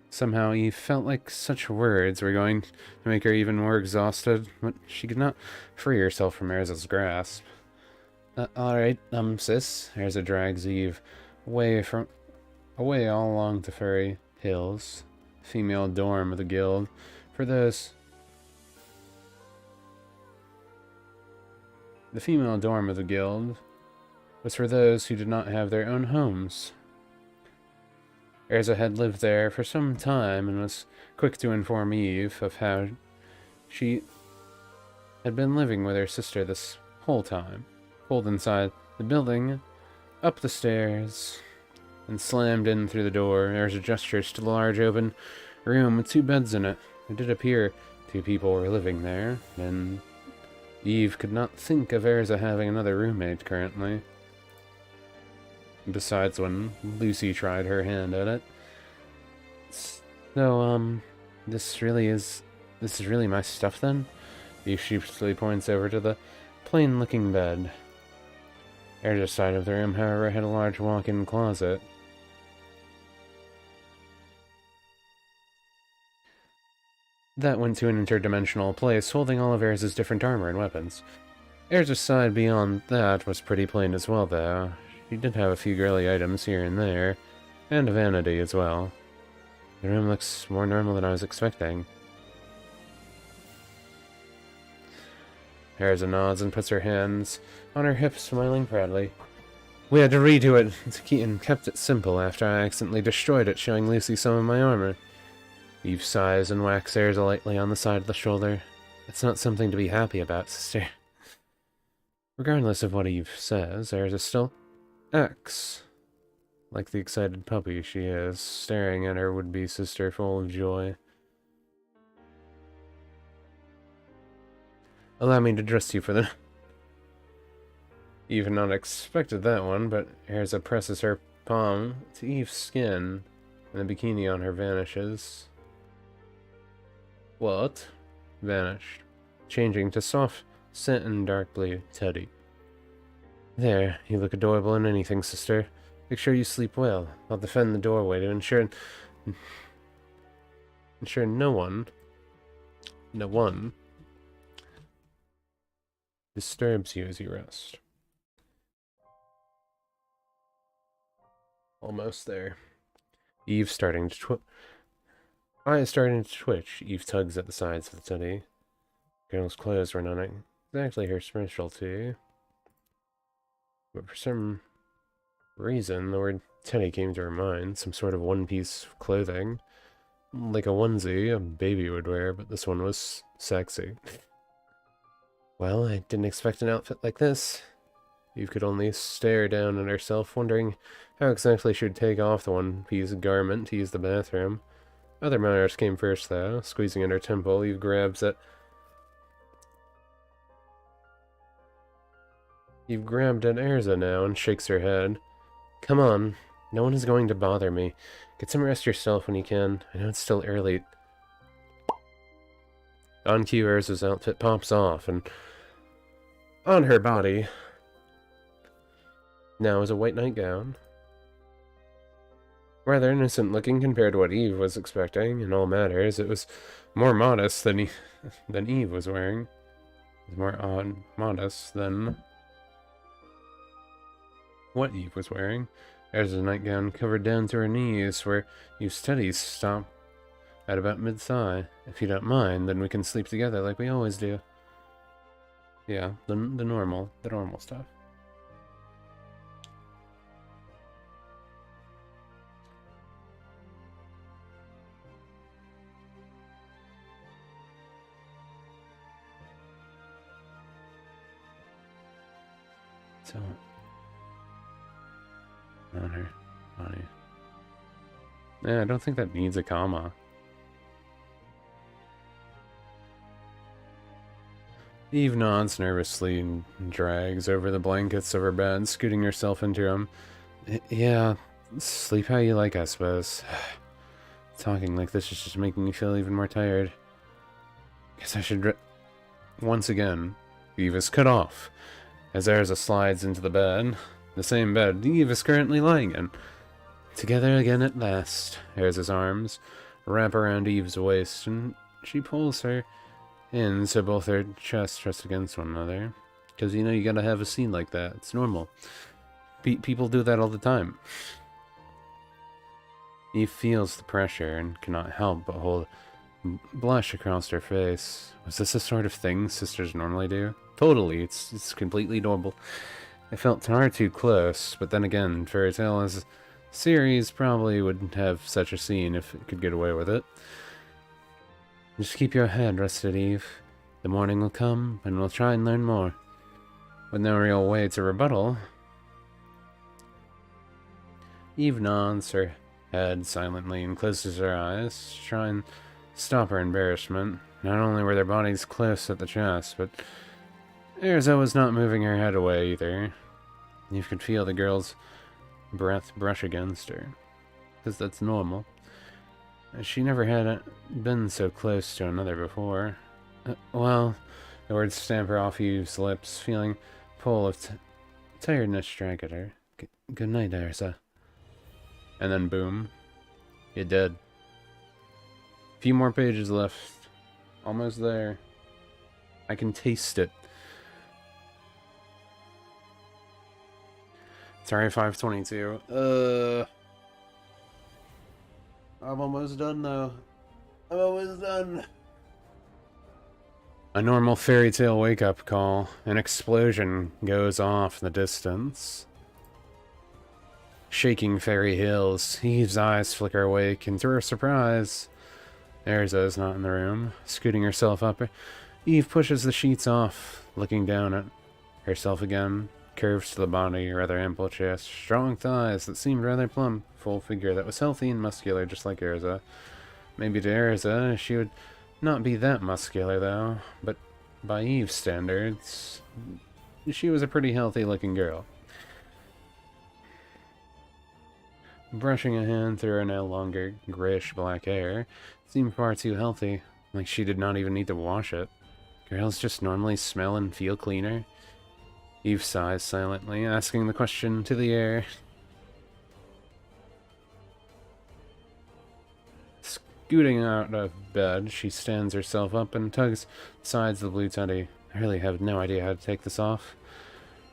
Somehow, Eve felt like such words were going to make her even more exhausted, but she could not free herself from Erza's grasp. Alright, sis. Erza drags Eve away all along the furry hills. Female dorm of the guild. The female dorm of the guild was for those who did not have their own homes. Erza had lived there for some time and was quick to inform Eve of how she had been living with her sister this whole time. Pulled inside the building, up the stairs, and slammed in through the door. Erza gestures to the large open room with 2 beds in it. It did appear 2 people were living there, and Eve could not think of Erza having another roommate currently. Besides when Lucy tried her hand at it. So, this is really my stuff then? Eve sheepishly points over to the plain-looking bed. Erza's side of the room, however, had a large walk-in closet. That went to an interdimensional place, holding all of Erza's different armor and weapons. Erza's side beyond that was pretty plain as well, though. She did have a few girly items here and there, and a vanity as well. The room looks more normal than I was expecting. Erza nods and puts her hands on her hips, smiling proudly. We had to redo it, and kept it simple after I accidentally destroyed it, showing Lucy some of my armor. Eve sighs and whacks Erza lightly on the side of the shoulder. It's not something to be happy about, sister. Regardless of what Eve says, Erza still acts like the excited puppy she is, staring at her would-be sister full of joy. Allow me to dress you for the... Eve had not expected that one, but Erza presses her palm to Eve's skin, and the bikini on her vanishes. What? Vanished, changing to soft, satin dark blue teddy. There, you look adorable in anything, sister. Make sure you sleep well. I'll defend the doorway to ensure no one disturbs you as you rest. Almost there. Eyes starting to twitch. Eve tugs at the sides of the teddy. Girl's clothes were not exactly her specialty, but for some reason the word teddy came to her mind. Some sort of one-piece of clothing, like a onesie a baby would wear, but this one was sexy. Well, I didn't expect an outfit like this. Eve could only stare down at herself, wondering how exactly she would take off the one-piece garment to use the bathroom. Other matters came first, though. Squeezing at her temple, Eve grabbed at Erza now and shakes her head. Come on, no one is going to bother me. Get some rest yourself when you can. I know it's still early. On cue, Erza's outfit pops off, and on her body now is a white nightgown. Rather innocent looking compared to what Eve was expecting. In all matters, it was more modest than Eve was wearing. It was more modest than what Eve was wearing. There's a nightgown covered down to her knees, where Eve's teddies stop at about mid-thigh. If you don't mind, then we can sleep together like we always do. Yeah, the normal stuff. So, on her body. Yeah, I don't think that needs a comma. Eve nods nervously and drags over the blankets of her bed, scooting herself into them. Yeah, sleep how you like, I suppose. Talking like this is just making me feel even more tired. Guess I should once again, Eve is cut off. As Erza slides into the bed, the same bed Eve is currently lying in. Together again at last. Erza's arms wrap around Eve's waist, and she pulls her in so both their chests rest against one another. Because, you know, you gotta have a scene like that. It's normal. People do that all the time. Eve feels the pressure and cannot help but hold blush across her face. Was this the sort of thing sisters normally do? Totally, it's completely normal. It felt far too close, but then again, Fairy Tail as a series probably wouldn't have such a scene if it could get away with it. Just keep your head rested, Eve. The morning will come, and we'll try and learn more. With no real way to rebuttal, Eve nods her head silently and closes her eyes to try and stop her embarrassment. Not only were their bodies close at the chest, but Erza was not moving her head away either. Eve could feel the girl's breath brush against her, because that's normal. She never had been so close to another before. Well, the words stamper off Eve's lips, feeling pull of tiredness strike at her. Good night, Erza. And then boom, you're dead. Few more pages left. Almost there. I can taste it. Sorry, 522. I'm almost done though. I'm almost done. A normal fairy tale wake-up call. An explosion goes off in the distance. Shaking Fairy Hills, Eve's eyes flicker awake, and to her surprise, Erza is not in the room. Scooting herself up, Eve pushes the sheets off, looking down at herself again. Curves to the body, rather ample chest, strong thighs that seemed rather plump, full figure that was healthy and muscular just like Erza. Maybe to Erza, she would not be that muscular though, but by Eve's standards, she was a pretty healthy looking girl. Brushing a hand through her now longer, grayish-black hair seemed far too healthy, like she did not even need to wash it. Girls just normally smell and feel cleaner. Eve sighs silently, asking the question to the air. Scooting out of bed, she stands herself up and tugs the sides of the blue teddy. I really have no idea how to take this off.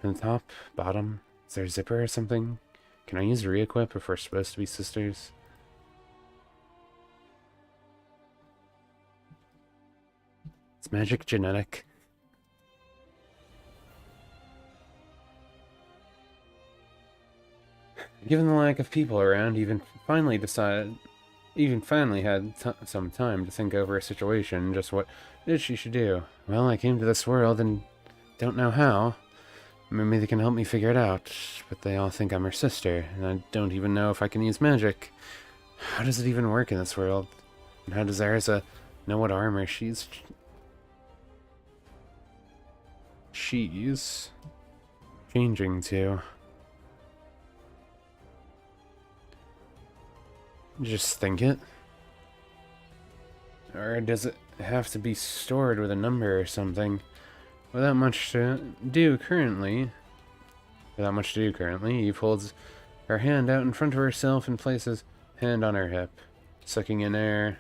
And the top, bottom, is there a zipper or something? Can I use re-equip if we're supposed to be sisters? It's magic genetic. Given the lack of people around, Even finally had some time to think over a situation, just what she should do. Well, I came to this world and don't know how. Maybe they can help me figure it out, but they all think I'm her sister, and I don't even know if I can use magic. How does it even work in this world? And how does Erza know what armor she's changing to? Just think it? Or does it have to be stored with a number or something? Without much to do currently, Eve holds her hand out in front of herself and places hand on her hip, sucking in air.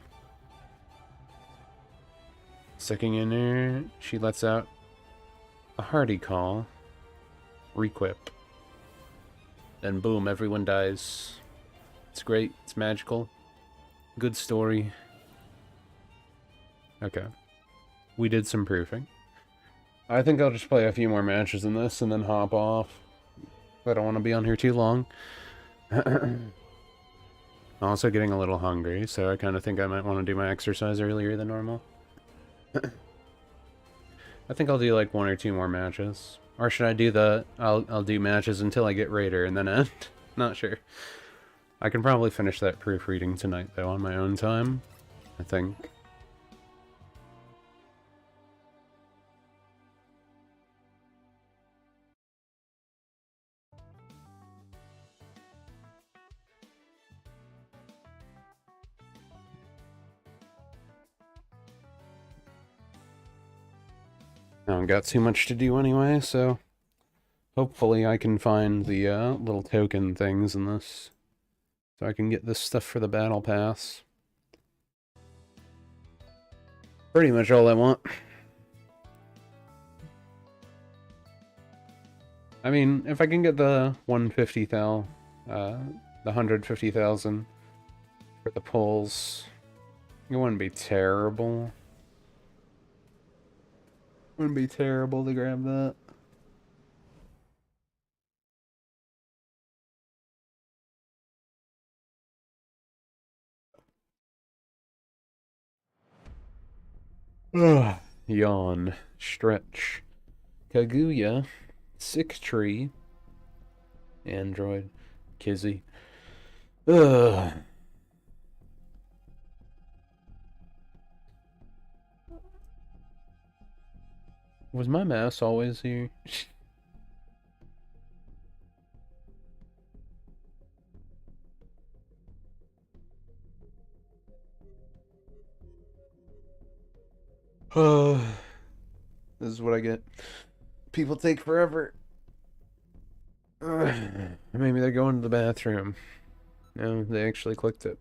Sucking in air, she lets out a hearty call. Requip. Then boom, everyone dies. It's great, it's magical. Good story. Okay. We did some proofing. I think I'll just play a few more matches in this and then hop off. I don't want to be on here too long. I'm also getting a little hungry, so I kind of think I might want to do my exercise earlier than normal. I think I'll do like 1 or 2 more matches. Or should I do the... I'll do matches until I get Raider and then end? Not sure. I can probably finish that proofreading tonight, though, on my own time. I think. I don't got too much to do anyway, so... Hopefully I can find the little token things in this. So I can get this stuff for the battle pass. Pretty much all I want. I mean, if I can get the 150,000, the 150,000 for the pulls, it wouldn't be terrible. Wouldn't be terrible to grab that. Ugh. Yawn. Stretch. Kaguya. Sick Tree. Android. Kizzy. Ugh. Was my mouse always here? Oh, this is what I get. People take forever. Maybe they're going to the bathroom. No, they actually clicked it.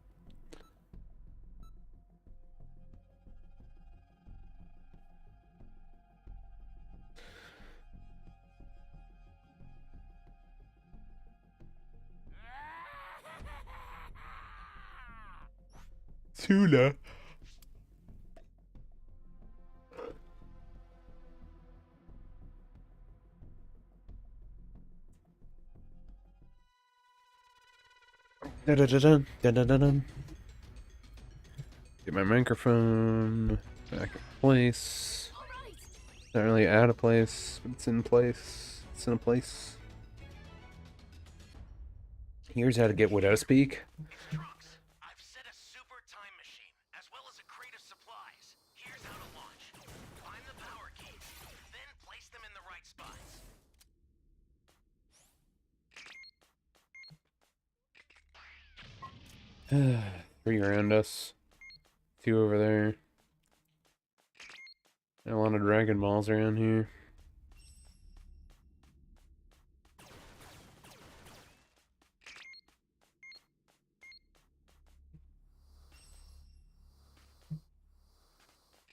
Tuna. Da-da-da-dun, da-da-da-dun. Get my microphone back in place. Not really out of place, but it's in place. It's in a place. Here's how to get Widow Speak. Trunks, I've set a super time machine, as well as a crate of supplies. Here's how to launch. Find the power keys, then place them in the right spots. 3 around us. 2 over there. And a lot of Dragon Balls around here.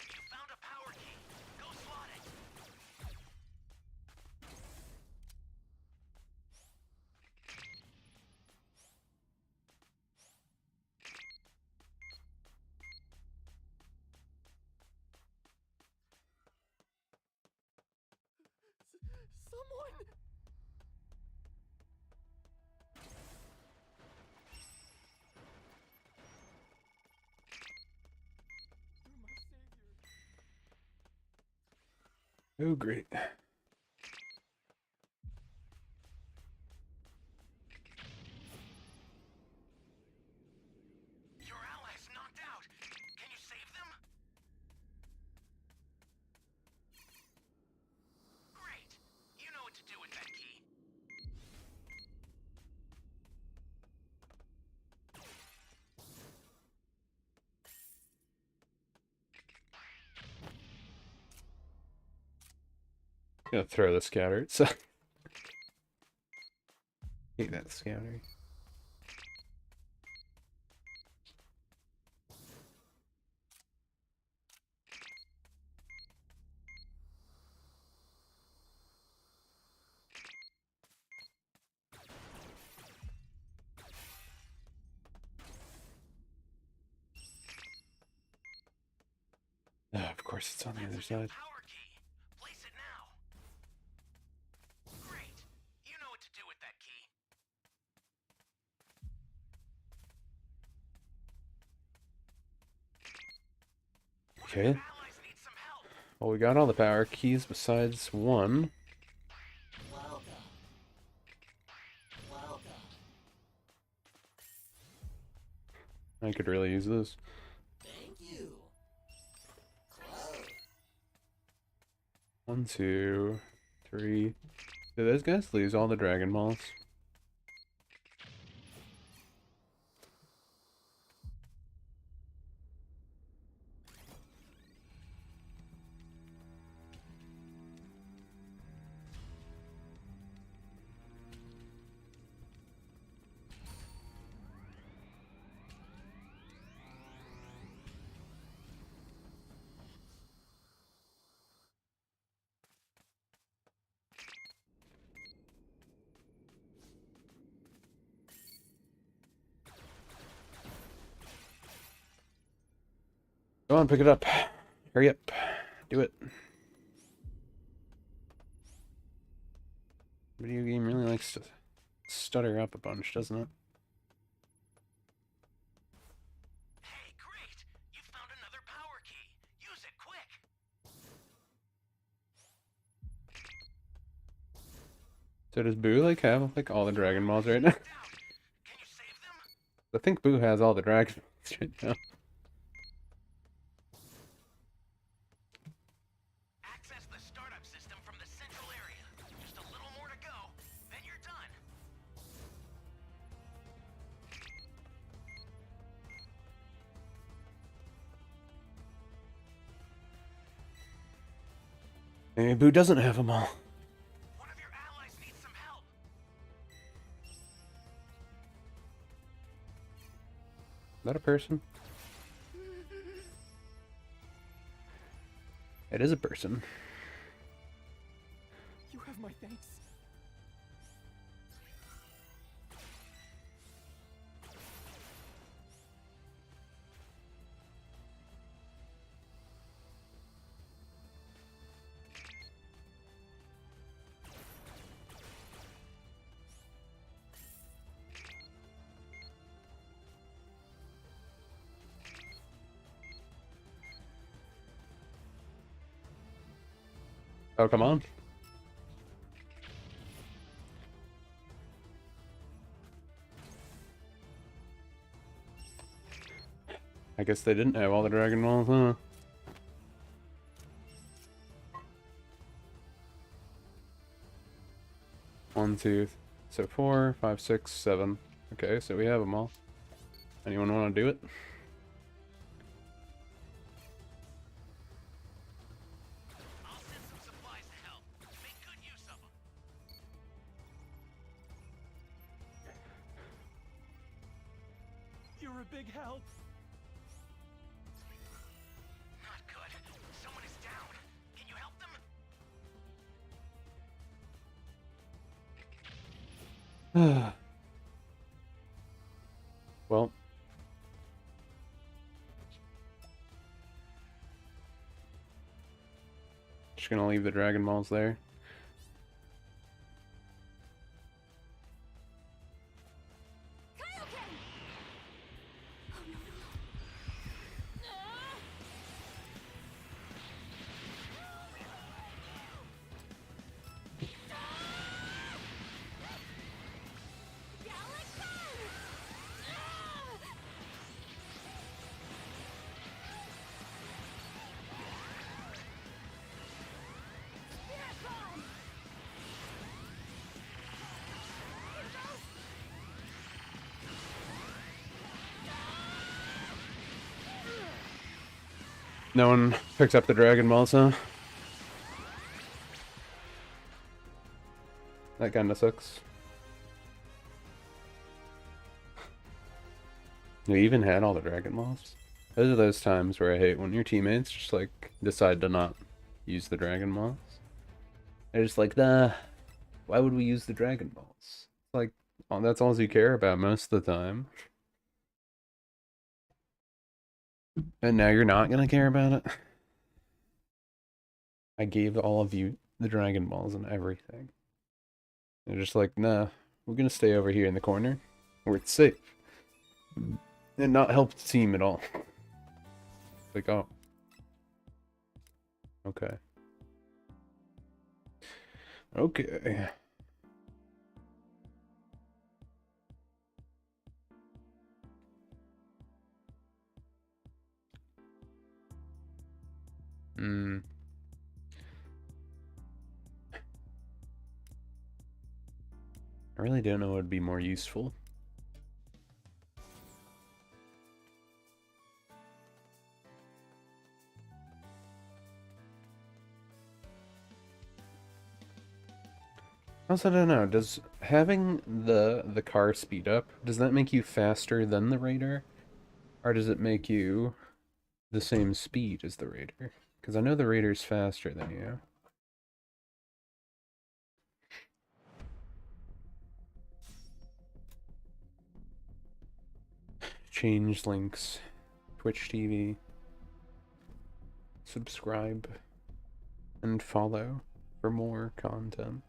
You found a power key. Go slot it. Someone! You're my savior. Oh, great. Your allies knocked out. Can you save them? Great. You know what to do with that key. Gonna throw the scatter. So hate that scatter. Of course, it's on the other That's a new side. power key. Place it now. Great. You know what to do with that key. Okay. Your allies need some help. Well, we got all the power keys besides one. I could really use this. Thank you. 1, 2, 3. Do those guys lose all the Dragon Balls? Go on, pick it up. Hurry up. Do it. Video game really likes to stutter up a bunch, doesn't it? Hey, great! You found another power key. Use it quick. So does Boo like have like all the Dragon Balls right now? Down. Can you save them? I think Boo has all the Dragon Balls right now. Access the startup system from the central area. Just a little more to go, then you're done. Maybe Boo doesn't have them all. One of your allies needs some help. Is that a person? It is a person. You have my thanks. Oh, come on. I guess they didn't have all the Dragon Balls, huh? One, two, so 4, 5, 6, 7. Okay, so we have them all. Anyone want to do it? I'll send some supplies to help. Make good use of them. You're a big help. Not good. Someone is down. Can you help them? Well. Just gonna leave the Dragon Balls there. Kaioken! Oh no, no, no. No one picks up the Dragon Balls, huh? That kinda sucks. We even had all the Dragon Balls. Those are those times where I hate when your teammates just like decide to not use the Dragon Balls. They're just like, nah, why would we use the Dragon Balls? Like, oh, that's all you care about most of the time. And now you're not gonna care about it? I gave all of you the Dragon Balls and everything. They're just like, nah, we're gonna stay over here in the corner where it's safe. And not help the team at all. Like, oh. Okay. Okay. Hmm. I really don't know what would be more useful. Also, I don't know, does having the car speed up, does that make you faster than the Raider? Or does it make you the same speed as the Raider? Because I know the Raider's faster than you. Change links. Twitch TV. Subscribe. And follow for more content.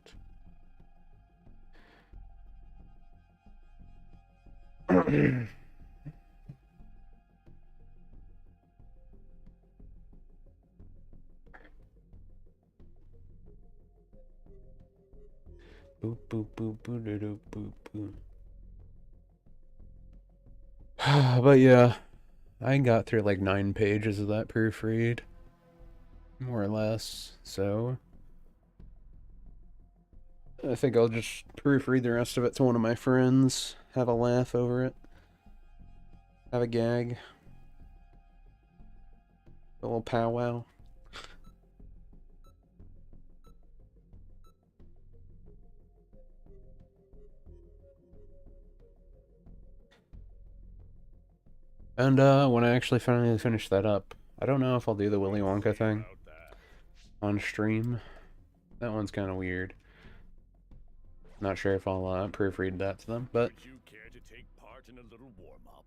Boop boop boop boop doo doo boop boop. But yeah, I got through like 9 pages of that proofread, more or less. So I think I'll just proofread the rest of it to one of my friends, have a laugh over it, have a gag, a little powwow. And when I actually finally finish that up, I don't know if I'll do the Willy Wonka thing on stream. That one's kind of weird. Not sure if I'll proofread that to them, but Would you care to take part in a little warm-up?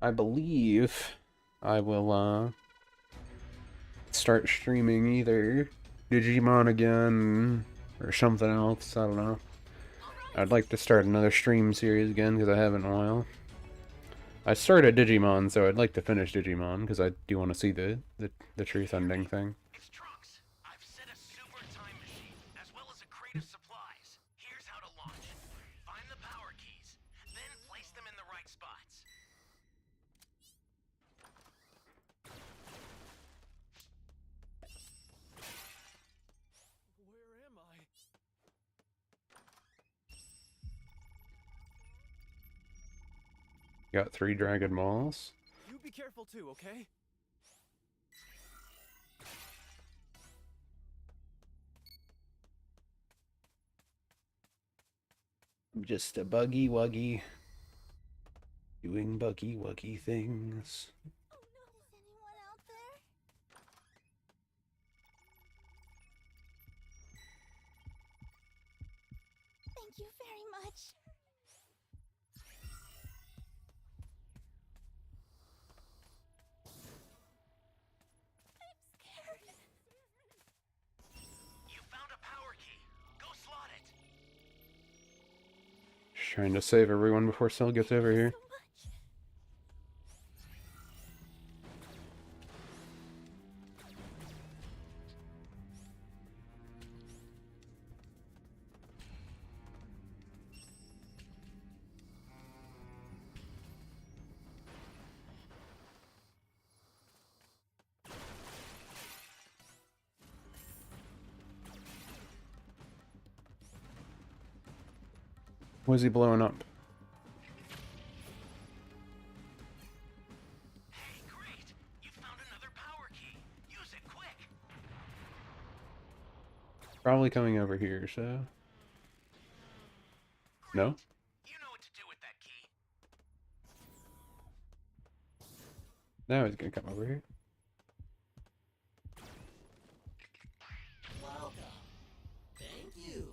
I believe I will start streaming either Digimon again or something else. I don't know. I'd like to start another stream series again because I haven't in a while. I started Digimon, so I'd like to finish Digimon because I do want to see the truth ending thing. It's Trunks. I've set a super time machine, as well as a crate of supplies. Here's how to launch. Find the power keys, then place them in the right spots. Where am I? Got 3 Dragon Balls. You be careful too, okay? Just a buggy wuggy. Doing buggy wuggy things. Oh no, is anyone out there? Thank you very much. I'm scared. You found a power key. Go slot it. Just trying to save everyone before Cell gets over here. So much. Was he blowing up? Hey, great. You found another power key. Use it quick. Probably coming over here, so... No? You know what to do with that key. Now he's gonna come over here. Welcome. Thank you.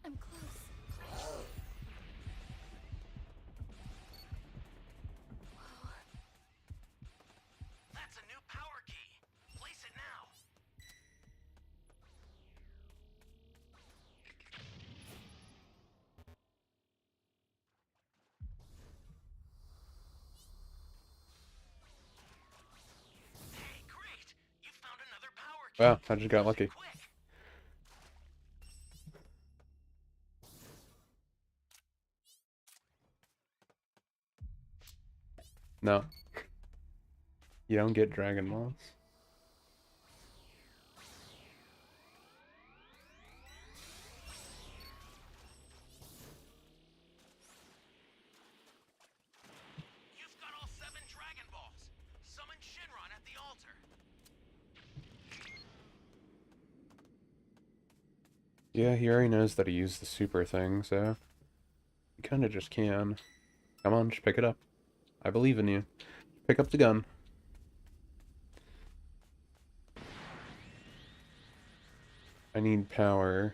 I'm close. Close. That's a new power key. Place it now. Hey, great. You found another power key. Wow, I just got lucky. Quick. No. You don't get Dragon Balls. Yeah, he already knows that he used the super thing, so he kind of just can. Come on, just pick it up. I believe in you. Pick up the gun. I need power.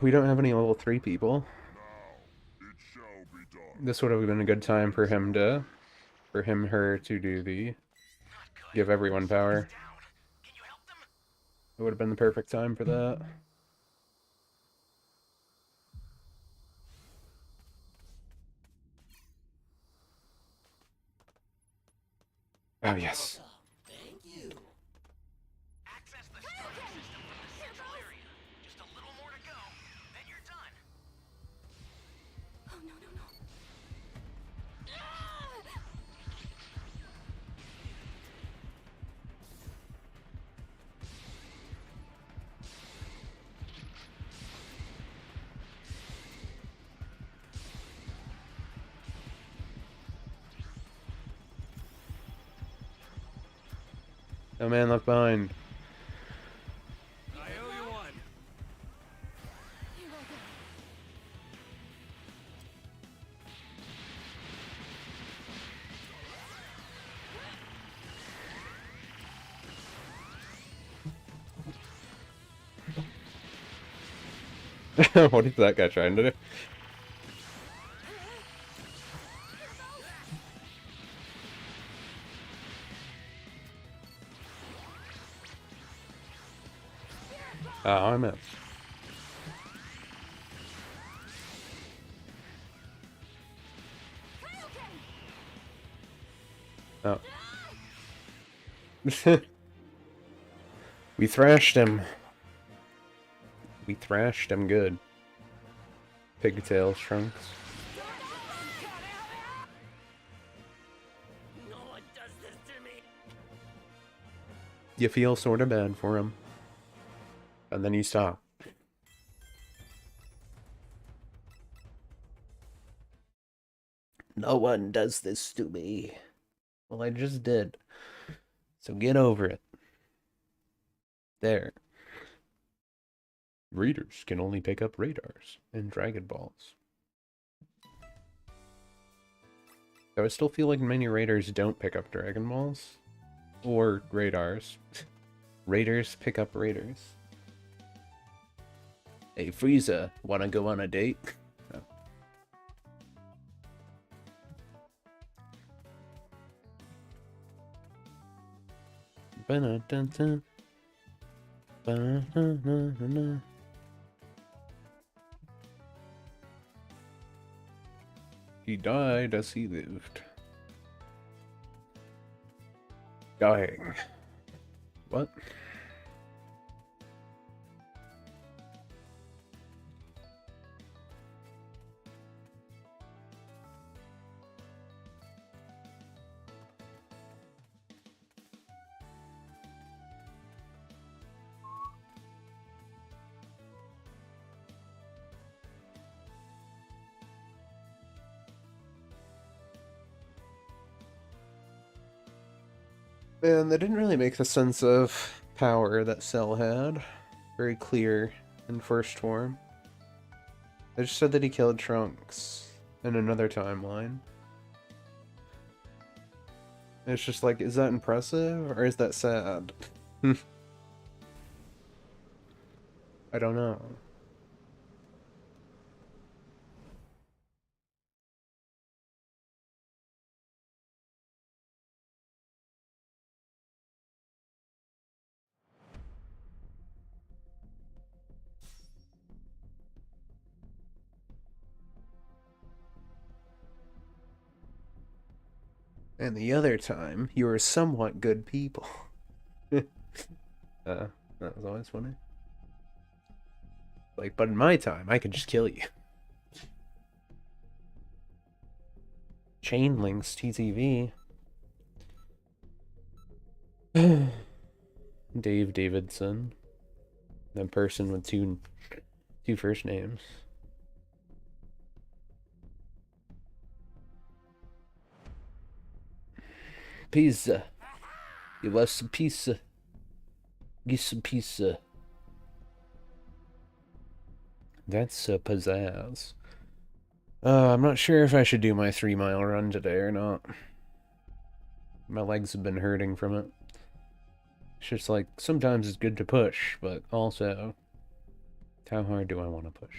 We don't have any level 3 people. This would have been a good time for him to, her to do the, Not good. give everyone power. Down. Can you help them? It would have been the perfect time for that. Oh, yes. Thank you. Access the storage system from the central area. Just a little more to go, then you're done. Oh, no, no, no. No man left behind. I owe you one. Here I go. What is that guy trying to do? Oh, I missed. Oh. We thrashed him. We thrashed him good. Pigtails, Trunks. No one does this to me. You feel sort of bad for him. And then you stop. No one does this to me. Well, I just did. So get over it. There. Readers can only pick up radars and Dragon Balls. Though I still feel like many raiders don't pick up Dragon Balls. Or radars. Raiders pick up raiders. Hey, Frieza, wanna go on a date? No. Ba-na-dun-dun. Ba-na-na-na-na. He died as he lived. Dying. What? And they didn't really make the sense of power that Cell had very clear in first form. They just said that he killed Trunks in another timeline. It's just like, is that impressive or is that sad? I don't know. And the other time, you were somewhat good people. That was always funny. Like, but in my time, I could just kill you. Chain links, TTV. Dave Davidson. That person with two first names. Pizza. You love some pizza? Get some pizza. That's pizzazz. I'm not sure if I should do my 3-mile run today or not. My legs have been hurting from it. It's just like, sometimes it's good to push, but also, how hard do I want to push?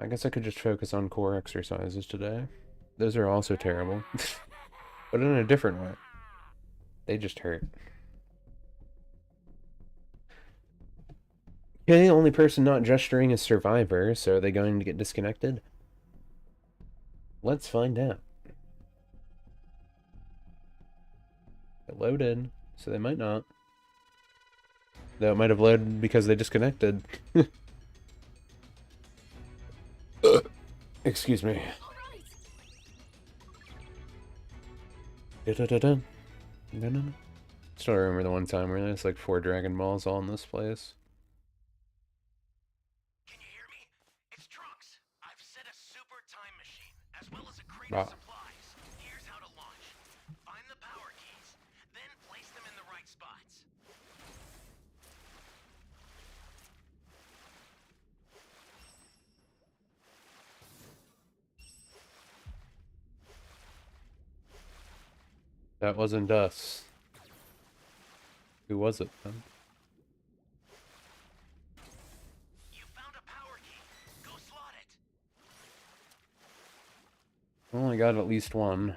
I guess I could just focus on core exercises today. Those are also terrible. But in a different way. They just hurt. Okay, only person not gesturing is Survivor, so are they going to get disconnected? Let's find out. It loaded, so they might not. Though it might have loaded because they disconnected. Excuse me. Da-da-da-da. No. Still remember the one time where there's like 4 Dragon Balls all in this place. Can you hear me? It's Trunks. I've set a super time machine, as well as a crate Wow. of supplies. Here's how to launch. Find the power keys, then place them in the right spots. That wasn't us. Who was it then? You found a power key. Go slot it. Well, I got at least one.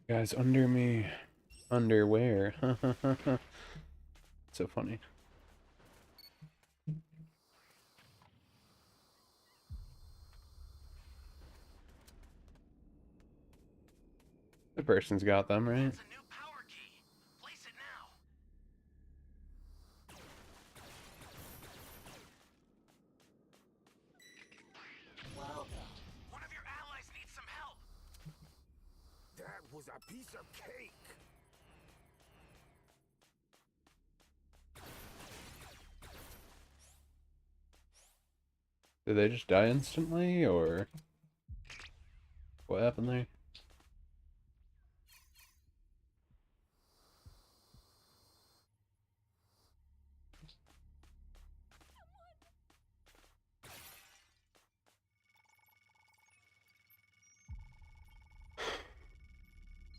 Guys, under me. Underwear. So funny. The person's got them, right? It's a new power key. Place it now. One of your allies needs some help. That was a piece of cake. Did they just die instantly, or what happened there?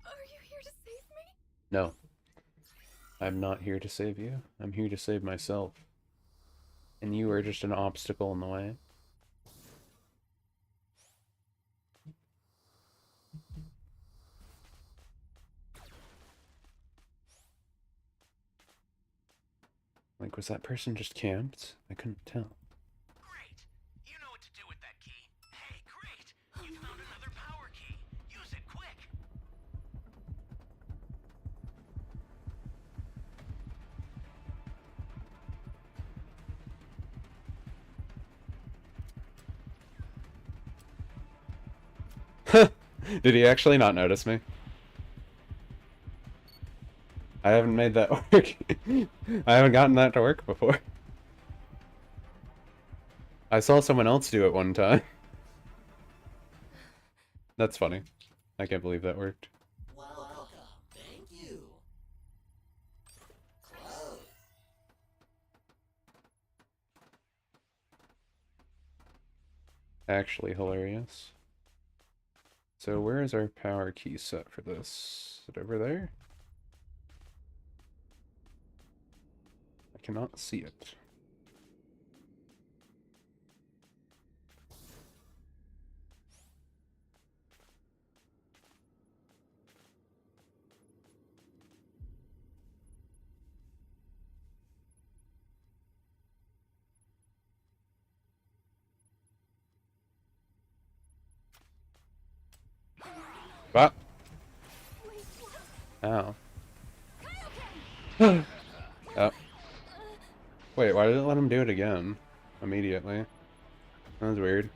Are you here to save me? No. I'm not here to save you. I'm here to save myself. And you are just an obstacle in the way. Like, was that person just camped? I couldn't tell. Great. You know what to do with that key. Hey, great. You found another power key. Use it quick. Did he actually not notice me? I haven't made that work. I haven't gotten that to work before. I saw someone else do it one time. That's funny. I can't believe that worked. Welcome. Thank you. Close. Actually hilarious. So where is our power key set for this? Is it over there? I cannot see it. Ah! Wait, Ow. what? Oh. Wait, why did it let him do it again? Immediately. That was weird.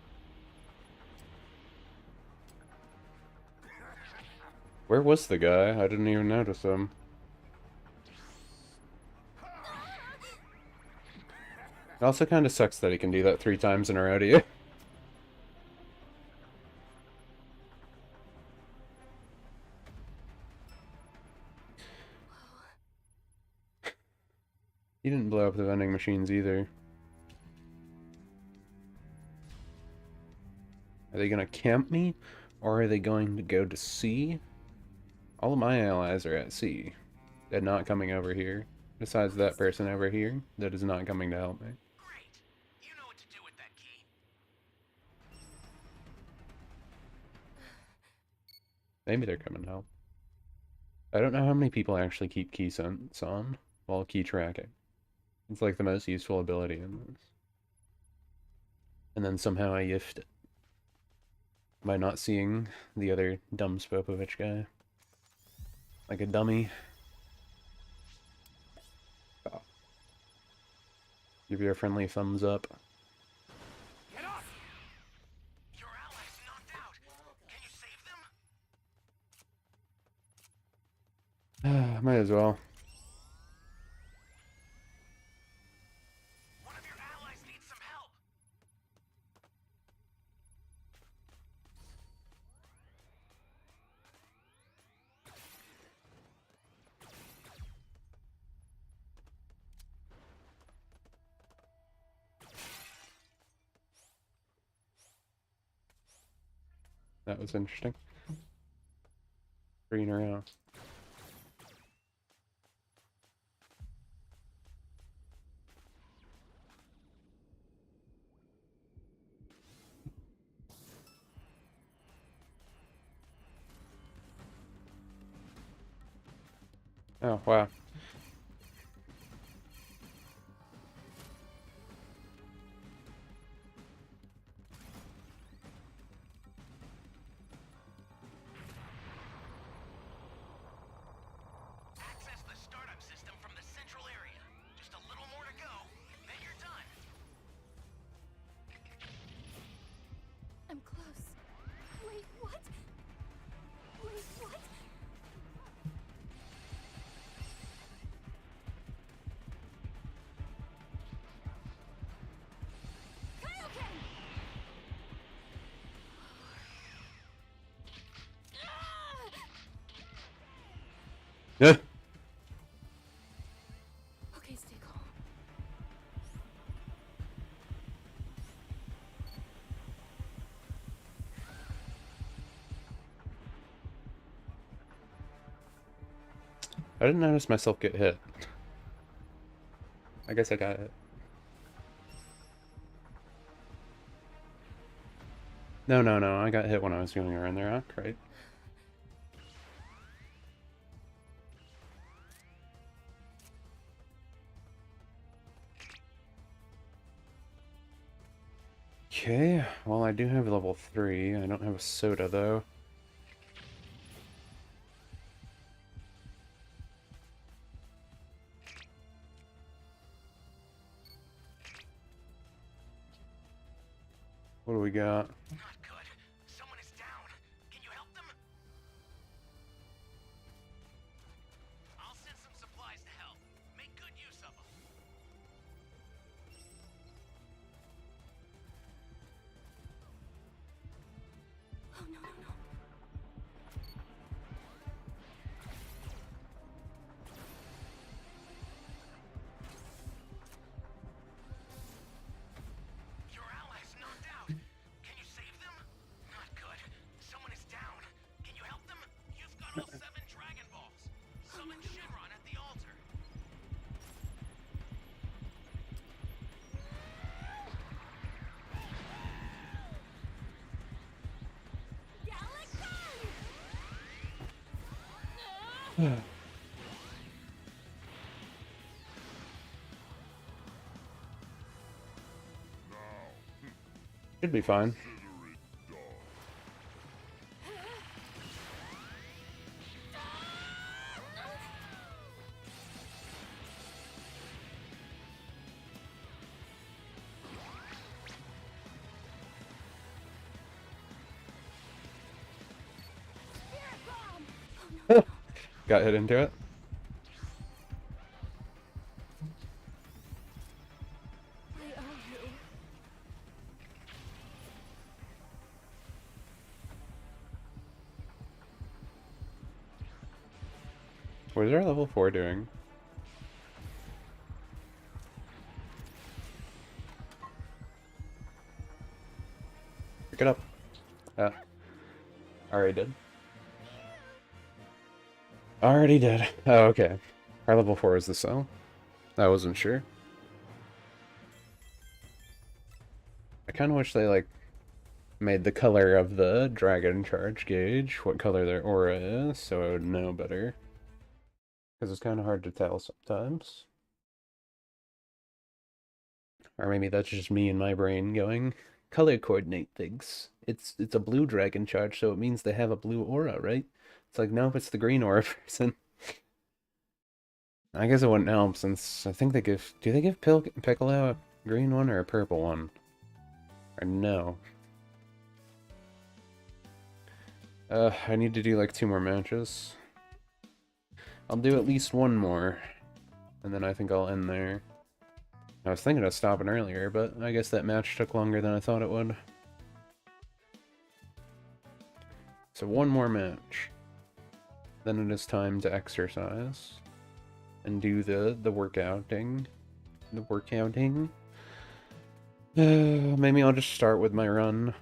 Where was the guy? I didn't even notice him. It also kind of sucks that he can do that 3 times in a row to you. He didn't blow up the vending machines either. Are they gonna camp me? Or are they going to go to C? All of my allies are at C. They're not coming over here. Besides that person over here, that is not coming to help me. Great. You know what to do with that key. Maybe they're coming to help. I don't know how many people actually keep key sense on while key tracking. It's like the most useful ability in this. And then somehow I yiffed it by not seeing the other dumb Spopovich guy. Like a dummy. Oh. Give you a friendly thumbs up. Get up! Your allies knocked out. Can you save them? Might as well. One of your allies needs some help. That was interesting. 3 in a row. Oh, wow. Access the startup system from the central area. Just a little more to go, then you're done. I'm close. Wait, what? Wait, what? Kaioken! Yeah. Okay, stay calm. I didn't notice myself get hit. I guess I got hit. No, no, no. I got hit when I was going around there, right? Okay, well I do have level 3. I don't have a soda though. What do we got? Not good. Someone is down. Can you help them? I'll send some supplies to help. Make good use of them. Oh, no, no, no. Your allies knocked out. Can you save them? Not good. Someone is down. Can you help them? You've got all 7 Dragon Balls. Summon Shinron at the altar. Should be fine. Spirit bomb! Oh Got hit into it. I owe you. What is our level 4 doing? Pick it up. Ah. Already did. Already did. Oh, okay. Our level 4 is the cell. I wasn't sure. I kind of wish they, like, made the color of the dragon charge gauge what color their aura is, so I would know better. Because it's kind of hard to tell sometimes. Or maybe that's just me and my brain going, color coordinate things. It's a blue dragon charge, so it means they have a blue aura, right? It's like, nope, it's the green aura person. I guess it wouldn't help since I think they give... Do they give Piccolo a green one or a purple one? Or no? I need to do like 2 more matches. I'll do at least 1 more. And then I think I'll end there. I was thinking of stopping earlier, but I guess that match took longer than I thought it would. So 1 more match. Then it is time to exercise. And do the workouting. The workouting. Maybe I'll just start with my run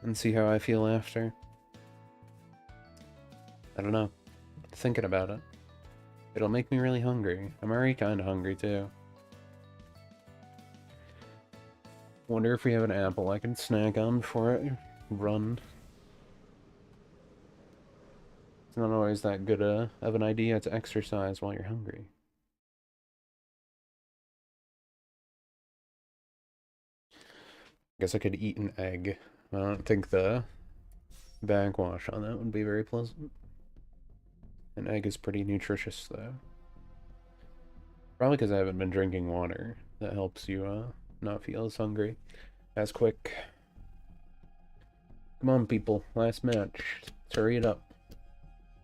and see how I feel after. I don't know. Thinking about it. It'll make me really hungry. I'm already kind of hungry too. Wonder if we have an apple I can snack on before I run. It's not always that good of an idea to exercise while you're hungry. Guess I could eat an egg. I don't think the backwash on that would be very pleasant. An egg is pretty nutritious, though. Probably because I haven't been drinking water. That helps you not feel as hungry as quick. Come on, people. Last match. Let's hurry it up.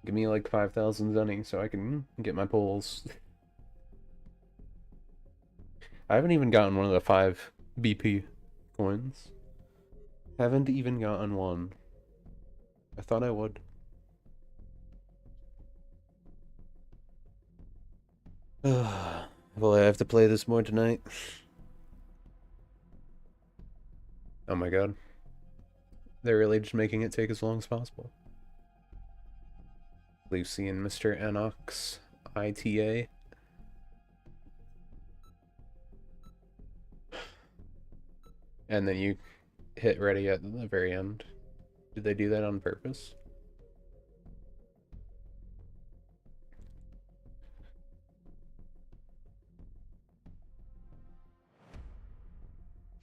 Give me like 5,000 zenny so I can get my pulls. I haven't even gotten one of the 5 BP coins. Haven't even gotten one. I thought I would. Will I have to play this more tonight? Oh my god. They're really just making it take as long as possible. Lucy and Mr. Enox, ITA. And then you hit ready at the very end. Did they do that on purpose?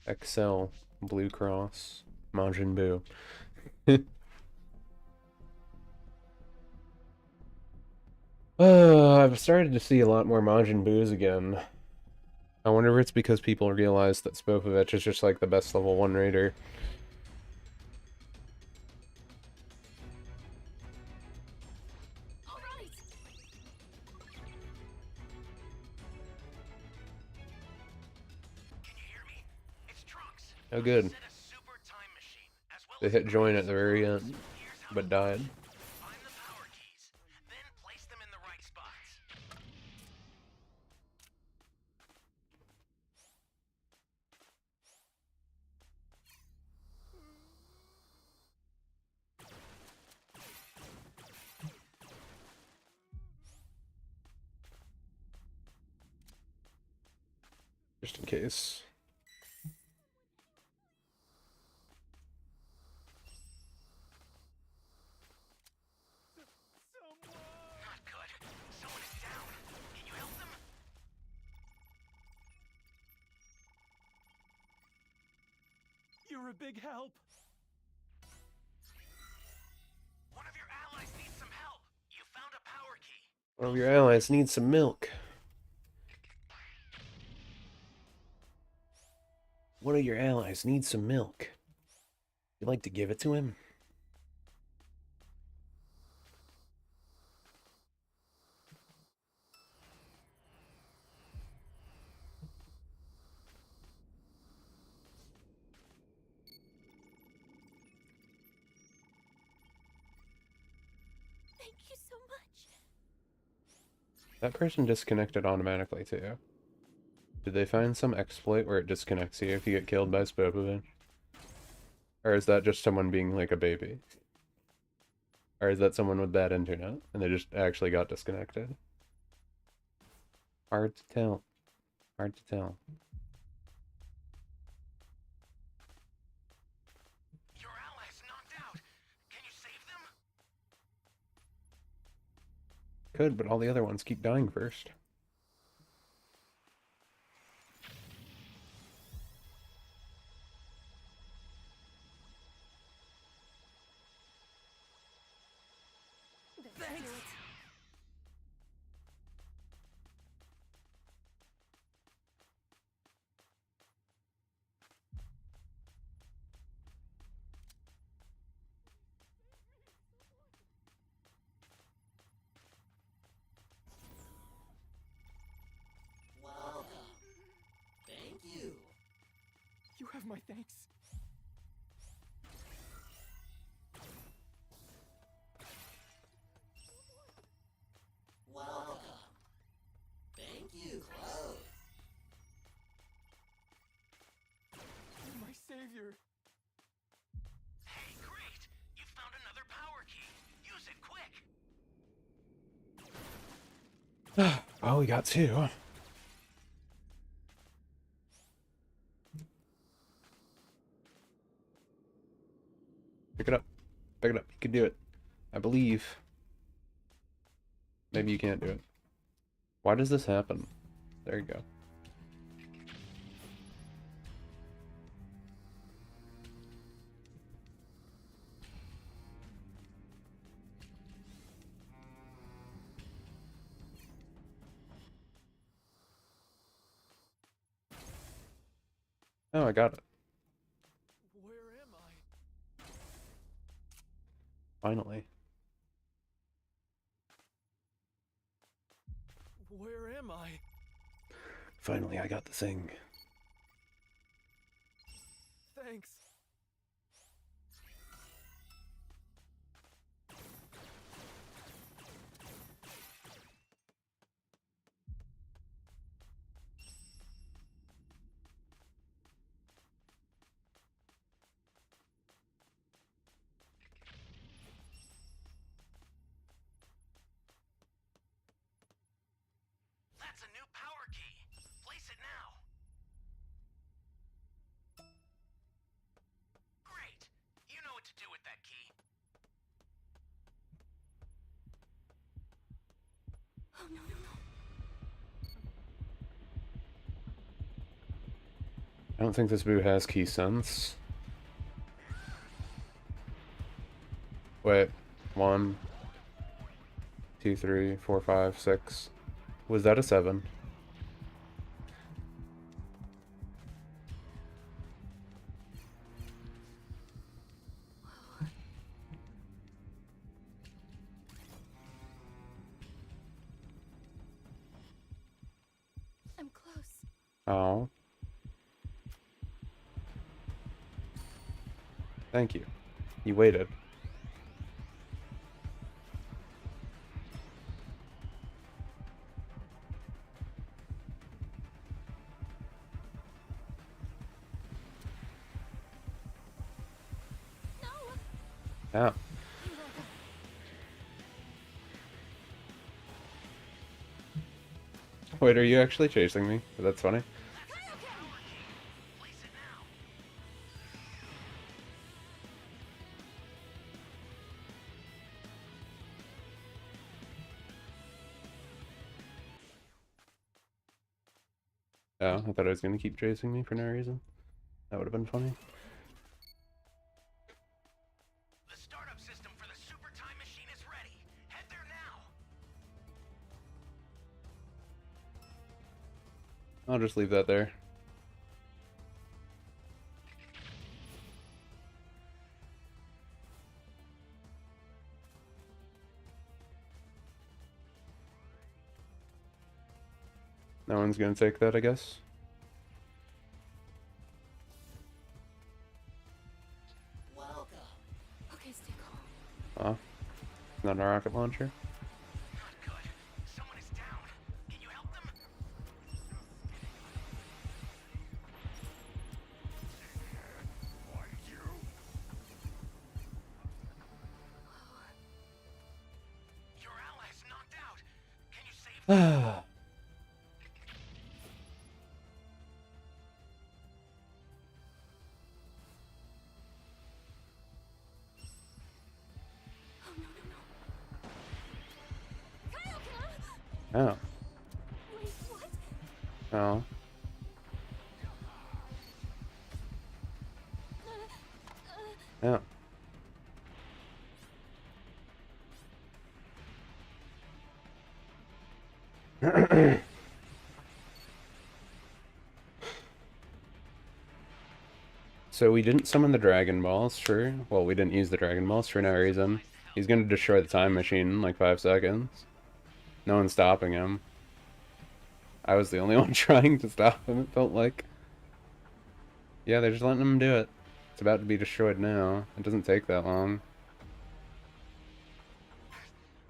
Excel, Blue Cross, Majin Buu. I've started to see a lot more Majin Buus again. I wonder if it's because people realize that Spopovich is just like the best level 1 raider. All right. Can you hear me? It's Trunks. Oh good. Set a super time machine, as well They as hit join at the very end, here's how but died. find the power keys, then place them in the right spots. Just in case. Not good. Someone is down. Can you help them? You're a big help. One of your allies needs some help. You found a power key. One of your allies needs some milk. One of your allies needs some milk. You'd like to give it to him? That person disconnected automatically too. Did they find some exploit where it disconnects you if you get killed by Spopovich? Or is that just someone being like a baby? Or is that someone with bad internet and they just actually got disconnected? Hard to tell. Hard to tell. Your allies knocked out. Can you save them? Could, but all the other ones keep dying first. Thanks. Welcome. Thank you. You have my thanks. Welcome. Thank you. Close. You're my savior. Hey, great! You found another power key. Use it quick. Oh, we got two. Pick it up. Pick it up. You can do it. I believe. Maybe you can't do it. Why does this happen? There you go. Oh, I got it. Where am I? Finally. Where am I? Finally, I got the thing. Thanks. That's a new power key. Place it now. Great. You know what to do with that key. Oh, no, no, no. I don't think this boo has key sense. Wait. 1, 2, 3, 4, 5, 6. Was that a 7? I'm close. Oh. Thank you. You waited. No! Yeah. Wait, are you actually chasing me? That's funny. Place it now. Oh, I thought I was gonna keep chasing me for no reason. That would have been funny. The startup system for the super time machine is ready. Head there now. I'll just leave that there. No one's gonna take that, I guess. Welcome. Okay, stay calm. Oh, not a rocket launcher. Not good. Someone is down. Ah. Oh no, no, no. Kyle, Oh. wait, what? Oh. Oh. So we didn't summon the Dragon Balls for... Well, we didn't use the Dragon Balls for no reason. He's gonna destroy the time machine in like 5 seconds. No one's stopping him. I was the only one trying to stop him, it felt like. Yeah, they're just letting him do it. It's about to be destroyed now. It doesn't take that long.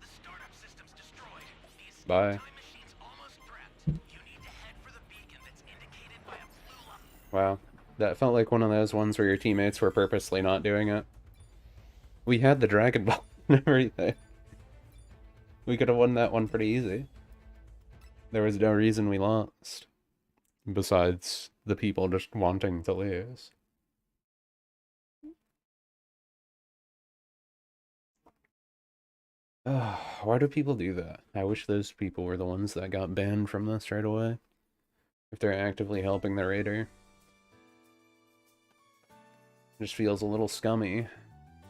The startup system's destroyed. These Bye. time machines almost prepped. You need to head for the beacon that's indicated by a blue light. Wow. That felt like one of those ones where your teammates were purposely not doing it. We had the Dragon Ball and everything. We could have won that one pretty easy. There was no reason we lost. Besides the people just wanting to lose. Why do people do that? I wish those people were the ones that got banned from this right away. If they're actively helping the raider. It just feels a little scummy.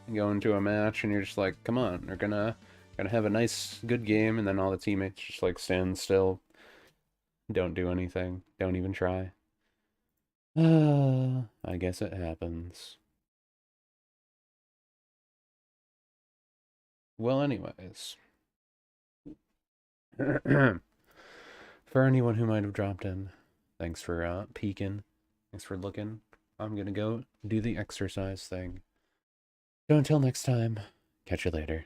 You go into a match and you're just like, come on, we're gonna have a nice, good game, and then all the teammates just like stand still. Don't do anything. Don't even try. I guess it happens. Well, anyways. For anyone who might have dropped in, thanks for peeking. Thanks for looking. I'm gonna go do the exercise thing. So until next time, catch you later.